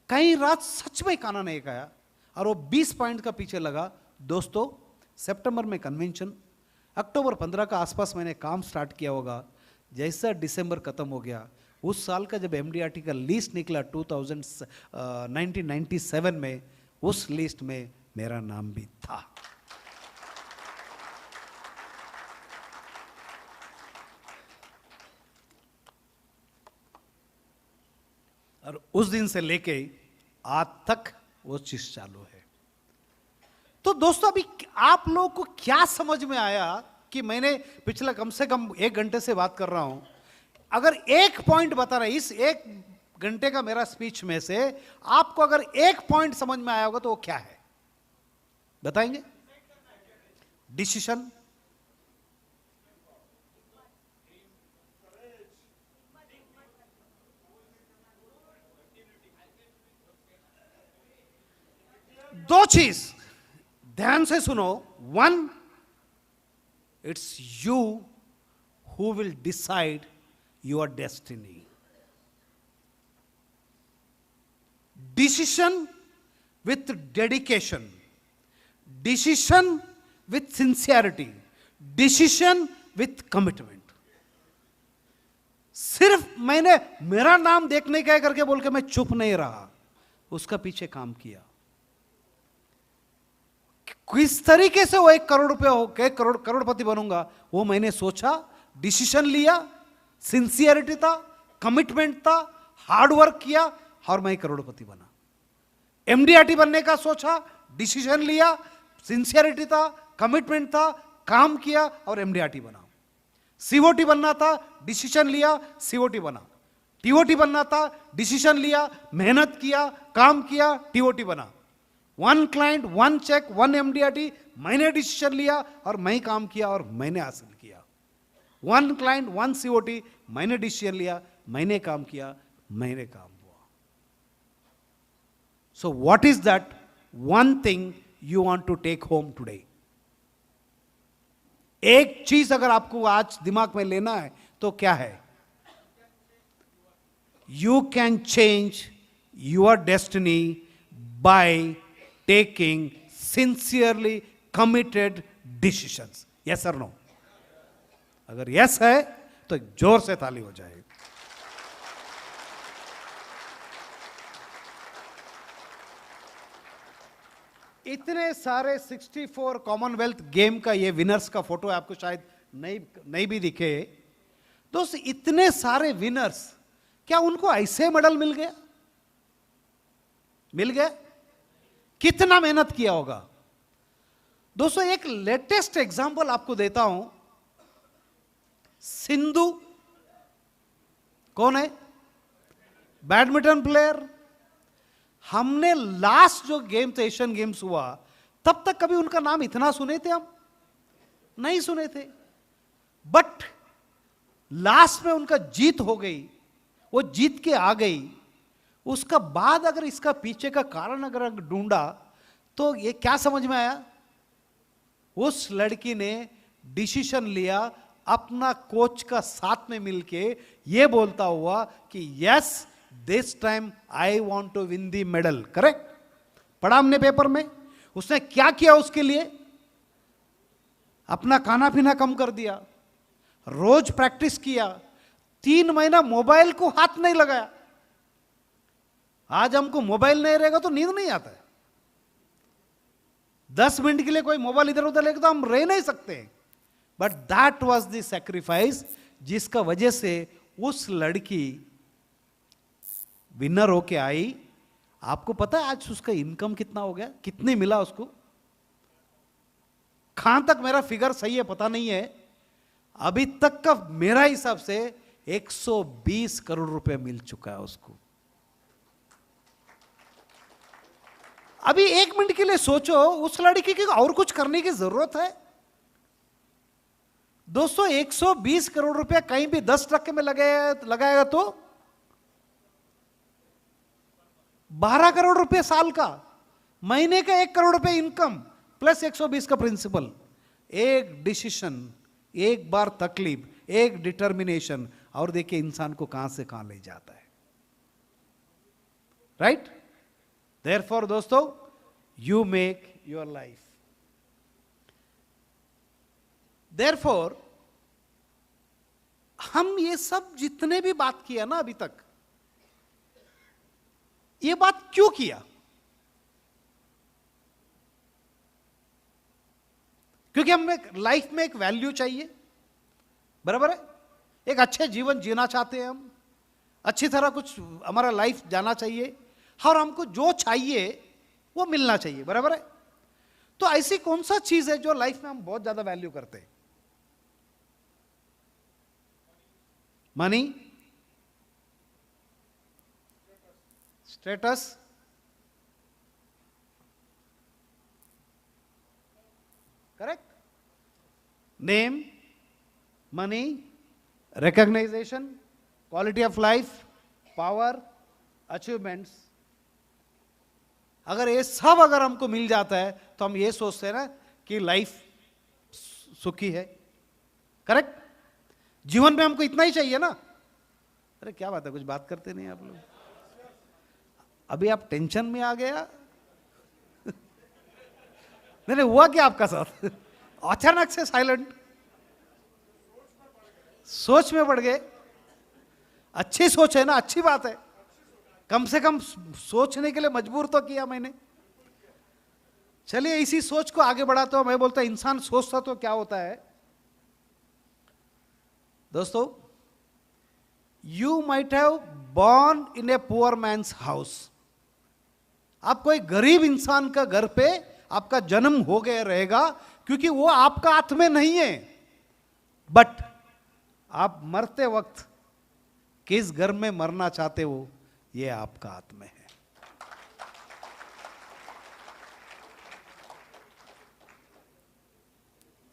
कई रात सच में खाना नहीं खाया और वो 20 पॉइंट का पीछे लगा। दोस्तों सितंबर में कन्वेंशन, अक्टूबर 15 का आसपास मैंने काम स्टार्ट किया होगा। जैसा दिसंबर खत्म हो गया, उस साल का जब एमडीआरटी का लिस्ट निकला 1997 में, उस लिस्ट में मेरा नाम भी था। और उस दिन से लेके आज तक वो चीज चालू है। तो दोस्तों अभी आप लोगों को क्या समझ में आया कि मैंने पिछला कम से कम 1 घंटे से बात कर रहा हूं, अगर एक पॉइंट बता रहा है इस 1 घंटे का मेरा स्पीच में से, आपको अगर एक पॉइंट समझ में आया होगा तो वो क्या है बताएंगे? डिसीजन, दो चीज ध्यान से सुनो। 1, it's you who will decide your destiny. Decision with dedication, decision with sincerity, decision with commitment. सिर्फ मैंने मेरा नाम देखने का करके बोल के मैं चुप नहीं रहा, उसका पीछे काम किया। किस तरीके से वो 1 करोड़ रुपए हो के करोड़पति बनूंगा, वो मैंने सोचा, डिसीजन लिया, सिंसियरिटी था, कमिटमेंट था, हार्ड वर्क किया और मैं करोड़पति बना। एमडीआरटी बनने का सोचा, डिसीजन लिया, सिंसियरिटी था, कमिटमेंट था, काम किया और एमडीआरटी बना। सीओटी बनना था, डिसीजन लिया, सीओटी बना। टीओटी बनना था, डिसीजन लिया, मेहनत किया, काम किया, टीओटी बना। 1 क्लाइंट, 1 चेक, 1 एमडीआरटी, मैंने डिसीजन लिया और मैं काम किया और मैंने हासिल किया। 1 क्लाइंट, 1 सीओटी, मैंने डिसीजन लिया, मैंने काम किया, मैंने काम हुआ। So what is that 1 thing you want to take home today? एक चीज अगर आपको आज दिमाग में लेना है तो क्या है? You can change your destiny by taking sincerely committed decisions. Yes or no? अगर yes है तो जोर से ताली हो जाए। इतने सारे 64 कॉमनवेल्थ गेम का ये विनर्स का फोटो आपको शायद नहीं भी दिखे। दोस्त इतने सारे विनर्स, क्या उनको ऐसे मेडल मिल गया? मिल गया? कितना मेहनत किया होगा? दोस्तों एक लेटेस्ट एग्जांपल आपको देता हूं। सिंधु कौन है? Badminton player. हमने लास्ट जो गेम थे, एशियन गेम्स हुआ, तब तक कभी उनका नाम इतना सुने थे हम? नहीं सुने थे। बट लास्ट में उनका जीत हो गई, वो जीत के आ गई। उसका बाद अगर इसका पीछे का कारण अगर ढूंढा तो ये क्या समझ में आया? उस लड़की ने डिसीजन लिया अपना कोच का साथ में मिलके, ये बोलता हुआ कि yes this time I want to win the medal. Correct? पढ़ा हमने पेपर में। उसने क्या किया उसके लिए? अपना खाना पीना कम कर दिया, रोज प्रैक्टिस किया, 3 महीना मोबाइल को हाथ नहीं लगाया। आज हमको मोबाइल नहीं रहेगा तो नींद नहीं आता है। 10 मिनट के लिए कोई मोबाइल इधर उधर लेके तो हम रह नहीं सकते। But that was the sacrifice जिसका वजह से उस लड़की विनर होके आई। आपको पता है आज उसका इनकम कितना हो गया? कितने मिला उसको? कहां तक मेरा फिगर सही है पता नहीं है, अभी तक का मेरा हिसाब से 120 करोड़ रुपए मिल चुका है उसको। अभी एक मिनट के लिए सोचो, उस लड़की की और कुछ करने की जरूरत है? दोस्तों 120 करोड़ रुपए कहीं भी 10% में लगाएगा तो 12 करोड़ रुपए साल का, महीने का 1 करोड़ रुपए इनकम प्लस 120 का प्रिंसिपल। एक डिसीजन, एक बार तकलीफ, एक डिटर्मिनेशन, और देखिए इंसान को कहां से कहां ले जाता है। राइट? देयरफॉर दोस्तों, you make your life. Therefore हम ये सब जितने भी बात किया ना अभी तक, ये बात क्यों किया? क्योंकि हमें लाइफ में एक वैल्यू चाहिए, बराबर है? एक अच्छे जीवन जीना चाहते हैं हम, अच्छी तरह कुछ हमारा लाइफ जाना चाहिए, और हमको जो चाहिए वो मिलना चाहिए, बराबर है? तो ऐसी कौन सा चीज है जो लाइफ में हम बहुत ज्यादा वैल्यू करते हैं? Money, status, correct? Name, money, recognition, quality of life, power, achievements। अगर ये सब अगर हमको मिल जाता है तो हम ये सोचते हैं ना कि लाइफ सुखी है। करेक्ट? जीवन में हमको इतना ही चाहिए ना। अरे क्या बात है, कुछ बात करते नहीं आप लोग? अभी आप टेंशन में आ गया? नहीं, हुआ क्या आपका साथ? अचानक से साइलेंट, सोच में पड़ गए। अच्छी सोच है ना, अच्छी बात है, कम से कम सोचने के लिए मजबूर तो किया मैंने। चलिए इसी सोच को आगे बढ़ाते हो। मैं बोलता इंसान सोचता तो क्या होता है दोस्तों, you might have born in a poor man's house. आप कोई गरीब इंसान का घर पे आपका जन्म हो गया रहेगा, क्योंकि वो आपका हाथ में नहीं है। बट आप मरते वक्त किस घर में मरना चाहते हो, ये आपका हाथ में है।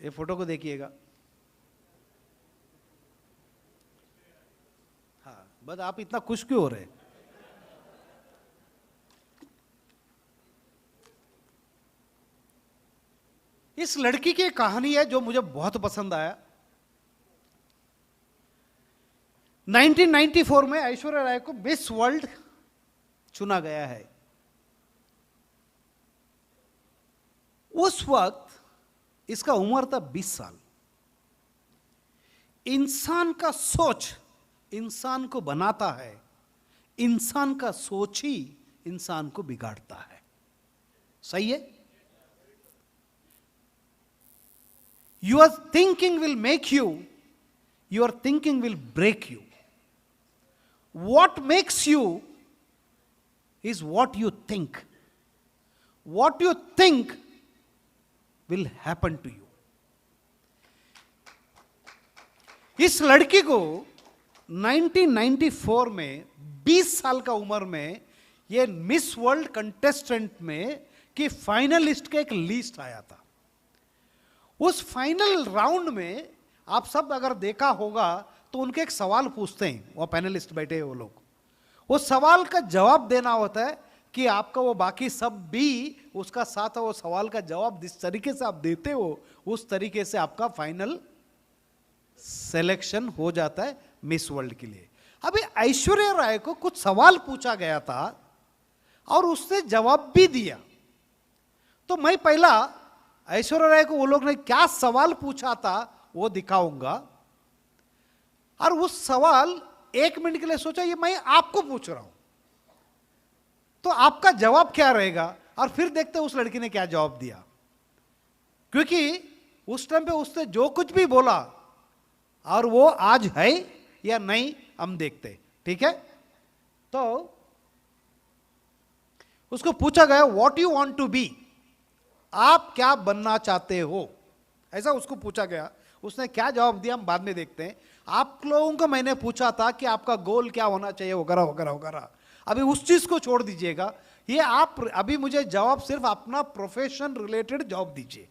ये फोटो को देखिएगा। हाँ, बस आप इतना खुश क्यों हो रहे? इस लड़की की कहानी है जो मुझे बहुत पसंद आया। 1994 में ऐश्वर्या राय को मिस वर्ल्ड चुना गया है। उस वक्त इसका उम्र था 20 साल। इंसान का सोच इंसान को बनाता है, इंसान का सोच ही इंसान को बिगाड़ता है। सही है? Your thinking will make you, your thinking will break you. What makes you is what you think. What you think will happen to you. इस लड़की को 1994 में 20 साल का उम्र में ये मिस वर्ल्ड कंटेस्टेंट में कि फाइनलिस्ट का एक लिस्ट आया था। उस फाइनल राउंड में आप सब अगर देखा होगा तो उनके एक सवाल पूछते हैं, वो पैनलिस्ट बैठे हैं वो लोग। उस सवाल का जवाब देना होता है कि आपका वो बाकी सब भी उसका साथ है। वो सवाल का जवाब जिस तरीके से आप देते हो उस तरीके से आपका फाइनल सिलेक्शन हो जाता है मिस वर्ल्ड के लिए। अभी ऐश्वर्या राय को कुछ सवाल पूछा गया था और उसने जवाब भी दिया। तो मैं पहला ऐश्वर्या राय को वो लोग ने क्या सवाल पूछा था वो दिखाऊंगा, और उस सवाल 1 मिनट के लिए सोचा ये मैं आपको पूछ रहा हूं, तो आपका जवाब क्या रहेगा, और फिर देखते उस लड़की ने क्या जवाब दिया। क्योंकि उस टाइम पे उसने जो कुछ भी बोला और वो आज है या नहीं हम देखते। ठीक है? तो उसको पूछा गया what you want to be, आप क्या बनना चाहते हो, ऐसा उसको पूछा गया। उसने क्या जवाब दिया हम बाद में देखते हैं। आप लोगों को मैंने पूछा था कि आपका गोल क्या होना चाहिए वगैरह वगैरह वगैरह, अभी उस चीज को छोड़ दीजिएगा। ये आप अभी मुझे जवाब सिर्फ अपना प्रोफेशन रिलेटेड जवाब दीजिए।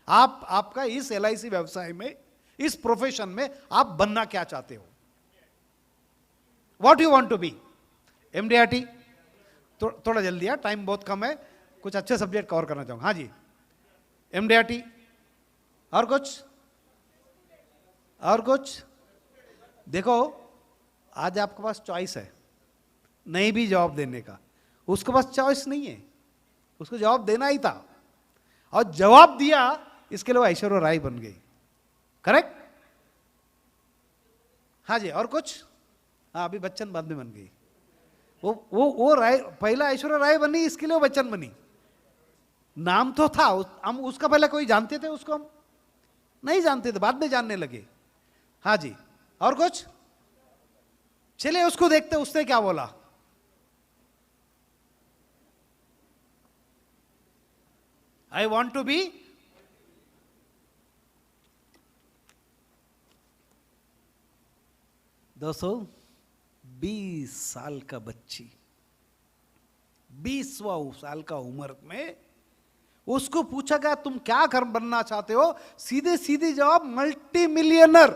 आप आपका इस LIC व्यवसाय में, इस प्रोफेशन में आप बनना क्या चाहते हो? What you want to be? MDRT? थोड़ा जल्दी है, टाइम बहुत कम है, कुछ अच्छे सब्जेक्ट कवर करना चाहूंगा। हाँ जी, MDRT और कुछ? और कुछ? देखो आज आपके पास चॉइस है, नहीं भी जवाब देने का, उसके पास चॉइस नहीं है, उसको जवाब देना ही था और जवाब दिया, इसके लिए वो ऐश्वर्या राय बन गई। करेक्ट? हाँ जी, और कुछ? हाँ, अभी बच्चन बाद में बन गई। वो राय, पहला ऐश्वर्या राय बनी, इसके लिए वो बच्चन बनी। नाम तो था, हम उसका पहले कोई जानते थे उसको? हम नहीं जानते थे, बाद में जानने लगे। हाँ जी, और कुछ? चलिए उसको देखते, उसने क्या बोला। आई वॉन्ट टू बी दोस्तों 20 साल का बच्ची, 20वां साल का उम्र में उसको पूछा गया तुम क्या कर बनना चाहते हो? सीधे सीधे जवाब मल्टी मिलियनर।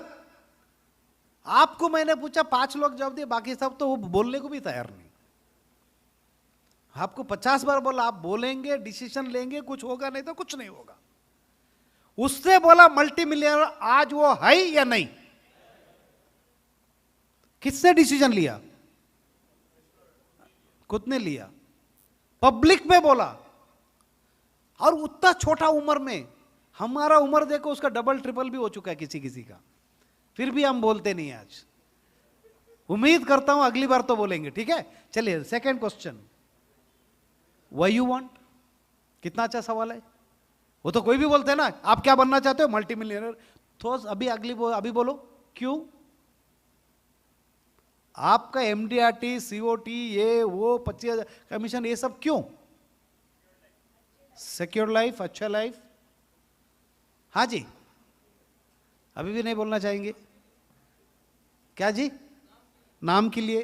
आपको मैंने पूछा 5 लोग जवाब दिए, बाकी सब तो वो बोलने को भी तैयार नहीं। आपको 50 बार बोला आप बोलेंगे, डिसीजन लेंगे, कुछ होगा, नहीं तो कुछ नहीं होगा। उसने बोला मल्टी मिलियनर, आज वो है या नहीं? किसने डिसीजन लिया? खुद ने लिया, पब्लिक में बोला, और उतना छोटा उम्र में। हमारा उम्र देखो, उसका डबल ट्रिपल भी हो चुका है किसी किसी का, फिर भी हम बोलते नहीं आज। उम्मीद करता हूं अगली बार तो बोलेंगे, ठीक है? चलिए second question, why you want? कितना अच्छा सवाल है। वो तो कोई भी बोलते हैं ना, आप क्या बनना चाहते हो? Multi millionaire. तो अभी अभी बोलो क्यों? आपका MDRT, COT, ये वो 25,000 कमीशन, ये सब क्यों? सिक्योर लाइफ, अच्छा लाइफ। हाँ जी, अभी भी नहीं बोलना चाहेंगे क्या जी? नाम के लिए।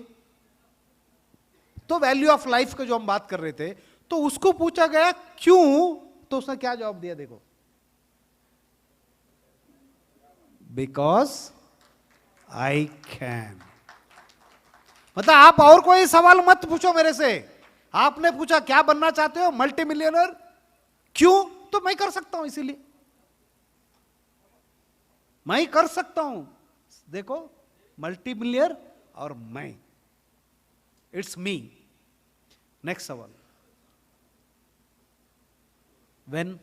तो वैल्यू ऑफ लाइफ का जो हम बात कर रहे थे, तो उसको पूछा गया क्यों, तो उसने क्या जवाब दिया देखो, बिकॉज आई कैन। मतलब आप और कोई सवाल मत पूछो मेरे से। आपने पूछा क्या बनना चाहते हो? Multi millionaire. क्यों? तो मैं कर सकता हूं, इसीलिए मैं कर सकता हूं। देखो, मल्टी मिलियनर और मैं, इट्स मी। नेक्स्ट सवाल, व्हेन?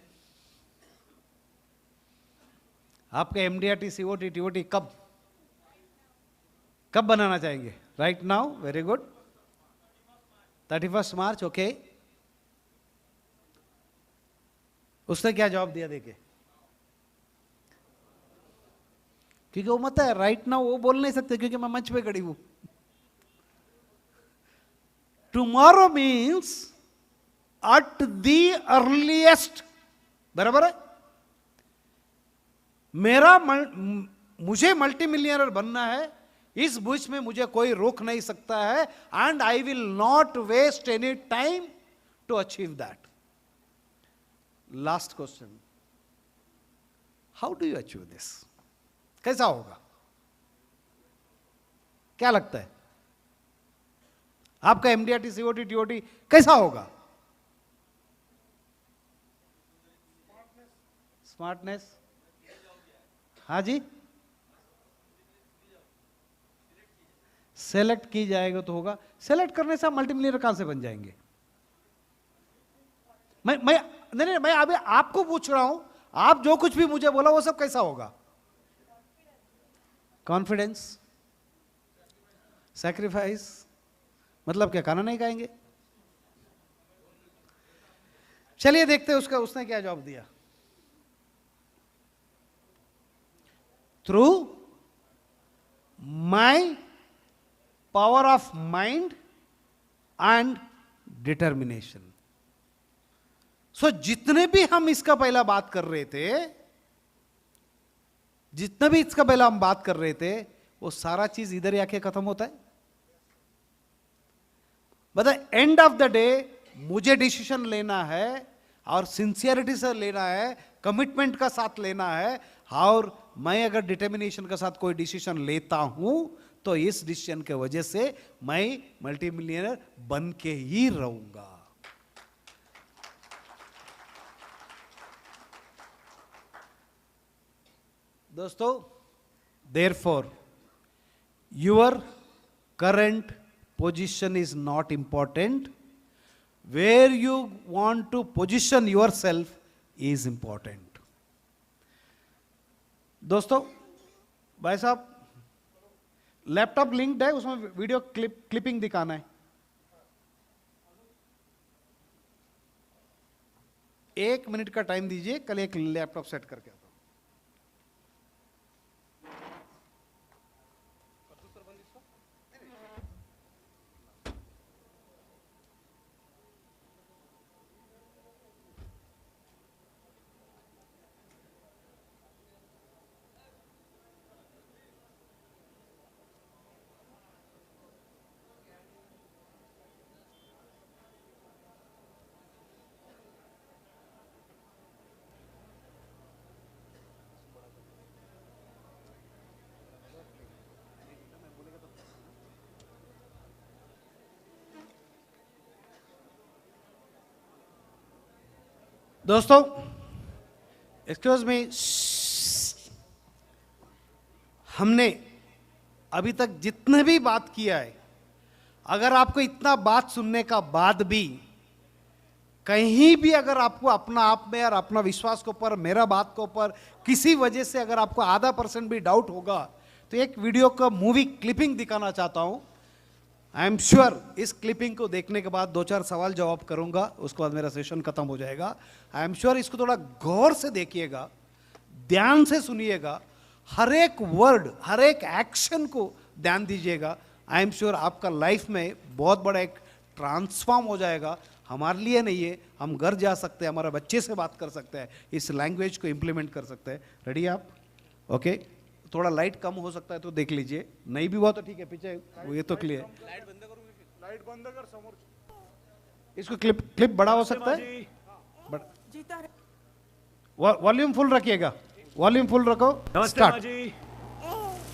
आपका MDRT, COT, TOT कब बनाना चाहेंगे? Right now, very good. 31 मार्च, ओके। उसने क्या जवाब दिया देखे? क्योंकि वो मत है राइट नाउ, वो बोल नहीं सकते क्योंकि मैं मंच पे खड़ी हूं। Tomorrow means at the earliest, बराबर है? मुझे मल्टी मिलियनर बनना है, इस बुश में मुझे कोई रोक नहीं सकता है, and I will not waste any time to achieve that. Last question, how do you achieve this? कैसा होगा? क्या लगता है आपका MDRT, COT, TOT कैसा होगा? स्मार्टनेस। हाँ जी, सेलेक्ट की जाएगा तो होगा। सेलेक्ट करने से आप मल्टी मिलियनर कहां से बन जाएंगे? मैं अभी आपको पूछ रहा हूं, आप जो कुछ भी मुझे बोला वो सब कैसा होगा? कॉन्फिडेंस, सैक्रिफाइस, मतलब क्या खाना नहीं खाएंगे? चलिए देखते हैं उसने क्या जवाब दिया। Through my power of mind and determination. So जितने भी हम इसका पहला बात कर रहे थे, जितना भी इसका पहले हम बात कर रहे थे वो सारा चीज इधर ही आके खत्म होता है। But end of the day मुझे डिसीजन लेना है और सिंसियरिटी से लेना है, कमिटमेंट का साथ लेना है। और मैं अगर डिटर्मिनेशन के साथ कोई डिसीजन लेता हूं तो इस डिसीजन के वजह से मैं मल्टी मिलियनर बन के ही रहूंगा। दोस्तों, therefore your current position is not important. Where you want to position yourself is important. दोस्तों, भाई साहब लैपटॉप लिंक्ड है, उसमें वीडियो क्लिपिंग दिखाना है। एक मिनट का टाइम दीजिए, कल एक लैपटॉप सेट करके आता हूं। दोस्तों, एक्सक्यूज मी, हमने अभी तक जितने भी बात किया है, अगर आपको इतना बात सुनने का बाद भी कहीं भी अगर आपको अपना आप में और अपना विश्वास के ऊपर, मेरा बात के ऊपर किसी वजह से अगर आपको आधा % भी डाउट होगा तो एक वीडियो का मूवी क्लिपिंग दिखाना चाहता हूं। आई एम श्योर इस क्लिपिंग को देखने के बाद 2-4 सवाल जवाब करूंगा, उसके बाद मेरा सेशन खत्म हो जाएगा। आई एम श्योर इसको थोड़ा गौर से देखिएगा, ध्यान से सुनिएगा, हर एक वर्ड, हर एक एक्शन को ध्यान दीजिएगा। आई एम श्योर आपका लाइफ में बहुत बड़ा एक ट्रांसफॉर्म हो जाएगा। हमारे लिए नहीं है, हम घर जा सकते हैं, हमारे बच्चे से बात कर सकते हैं, इस लैंग्वेज को इंप्लीमेंट कर सकते हैं। रेडी आप? ओके, थोड़ा लाइट कम हो सकता है तो देख लीजिए, नहीं भी हुआ तो ठीक है, पीछे ये तो क्लियर। लाइट बंद कर, समोर इसको क्लिप बड़ा हो सकता है, वॉल्यूम फुल रखिएगा, वॉल्यूम फुल रखो। स्टार्ट।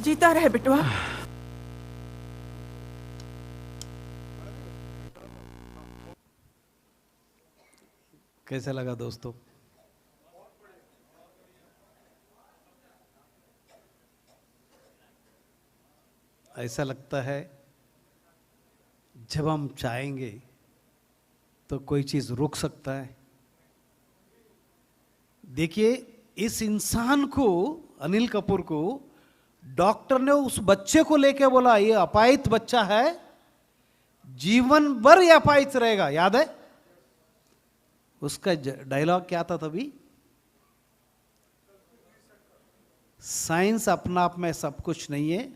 जीता रहे बिटवा। कैसा लगा दोस्तों? ऐसा लगता है जब हम चाहेंगे तो कोई चीज रुक सकता है। देखिए, इस इंसान को, अनिल कपूर को, डॉक्टर ने उस बच्चे को लेके बोला ये अपाहिज बच्चा है, जीवन भर ये अपाहिज रहेगा। याद है उसका डायलॉग क्या था तभी? साइंस अपना आप में सब कुछ नहीं है,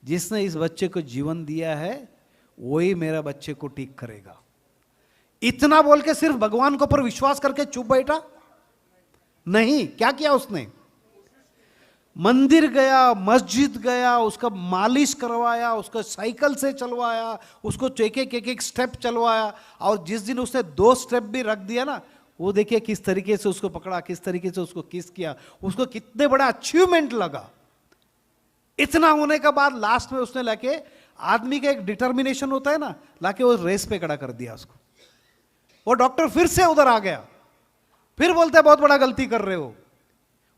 जिसने इस बच्चे को जीवन दिया है वही मेरा बच्चे को ठीक करेगा। इतना बोल के सिर्फ भगवान के ऊपर विश्वास करके चुप बैठा नहीं, क्या किया उसने? मंदिर गया, मस्जिद गया, उसका मालिश करवाया, उसको साइकिल से चलवाया, उसको एक स्टेप चलवाया। और जिस दिन उसने 2 स्टेप भी रख दिया ना, वो देखिए किस तरीके से उसको पकड़ा, किस तरीके से उसको किस किया, उसको कितने बड़ा अचीवमेंट लगा। इतना होने के बाद लास्ट में उसने लाके, आदमी का एक डिटर्मिनेशन होता है ना, लाके वो रेस पे खड़ा कर दिया उसको। वो डॉक्टर फिर से उधर आ गया, फिर बोलते बहुत बड़ा गलती कर रहे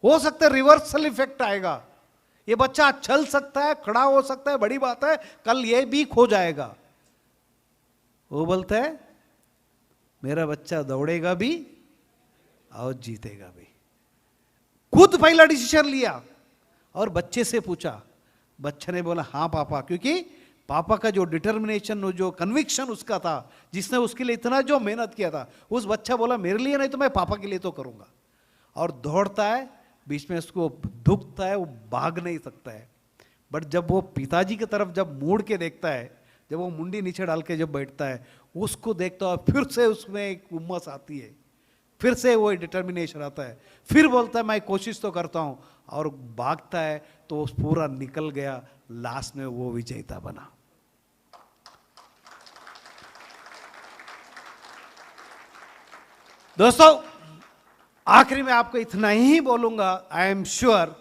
हो सकता है रिवर्सल इफेक्ट आएगा, ये बच्चा चल सकता है, खड़ा हो सकता है, बड़ी बात है, कल ये भी खो जाएगा। वो बोलता है मेरा बच्चा दौड़ेगा भी और जीतेगा भी। खुद पहला डिसीजन लिया और बच्चे से पूछा, बच्चे ने बोला हाँ पापा, क्योंकि पापा का जो डिटर्मिनेशन, जो कन्विक्शन उसका था, जिसने उसके लिए इतना जो मेहनत किया था, उस बच्चा बोला मेरे लिए नहीं तो मैं पापा के लिए तो करूंगा। और दौड़ता है, बीच में उसको दुखता है, वो भाग नहीं सकता है। बट जब वो पिताजी की तरफ जब मुड़ के देखता है, जब वो मुंडी नीचे डाल के जब बैठता है, उसको देखता है, फिर से उसमें एक उम्मस आती है, फिर से वो डिटर्मिनेशन आता है, फिर बोलता है मैं कोशिश तो करता हूं, और भागता है तो पूरा निकल गया, लास्ट में वो विजेता बना। दोस्तों, आखिरी में आपको इतना ही बोलूंगा, आई एम श्योर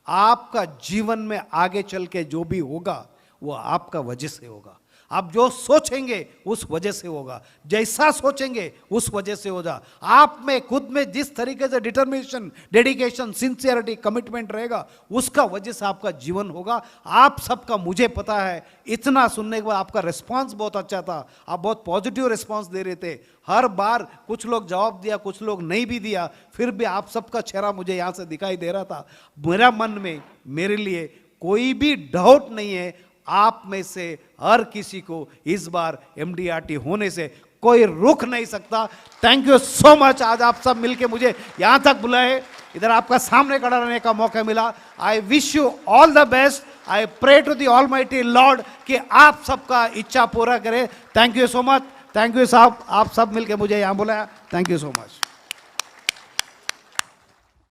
आपका जीवन में आगे चल के जो भी होगा वो आपका वजह से होगा। आप जो सोचेंगे उस वजह से होगा, जैसा सोचेंगे उस वजह से होगा। आप में खुद में जिस तरीके से डिटर्मिनेशन, डेडिकेशन, सिंसियरिटी, कमिटमेंट रहेगा, उसका वजह से आपका जीवन होगा। आप सबका मुझे पता है, इतना सुनने के बाद आपका रिस्पांस बहुत अच्छा था, आप बहुत पॉजिटिव रिस्पांस दे रहे थे। हर बार कुछ लोग जवाब दिया, कुछ लोग नहीं भी दिया, फिर भी आप सबका चेहरा मुझे यहाँ से दिखाई दे रहा था। मेरा मन में, मेरे लिए कोई भी डाउट नहीं है, आप में से हर किसी को इस बार MDRT होने से कोई रुक नहीं सकता। Thank you so much. आज आप सब मिलके मुझे यहां तक बुलाए, इधर आपका सामने खड़ा रहने का मौका मिला। I wish you all the best. I pray to the almighty lord कि आप सबका इच्छा पूरा करे। Thank you so much. Thank you साहब, आप सब मिलके मुझे यहां बुलाया। Thank you so much.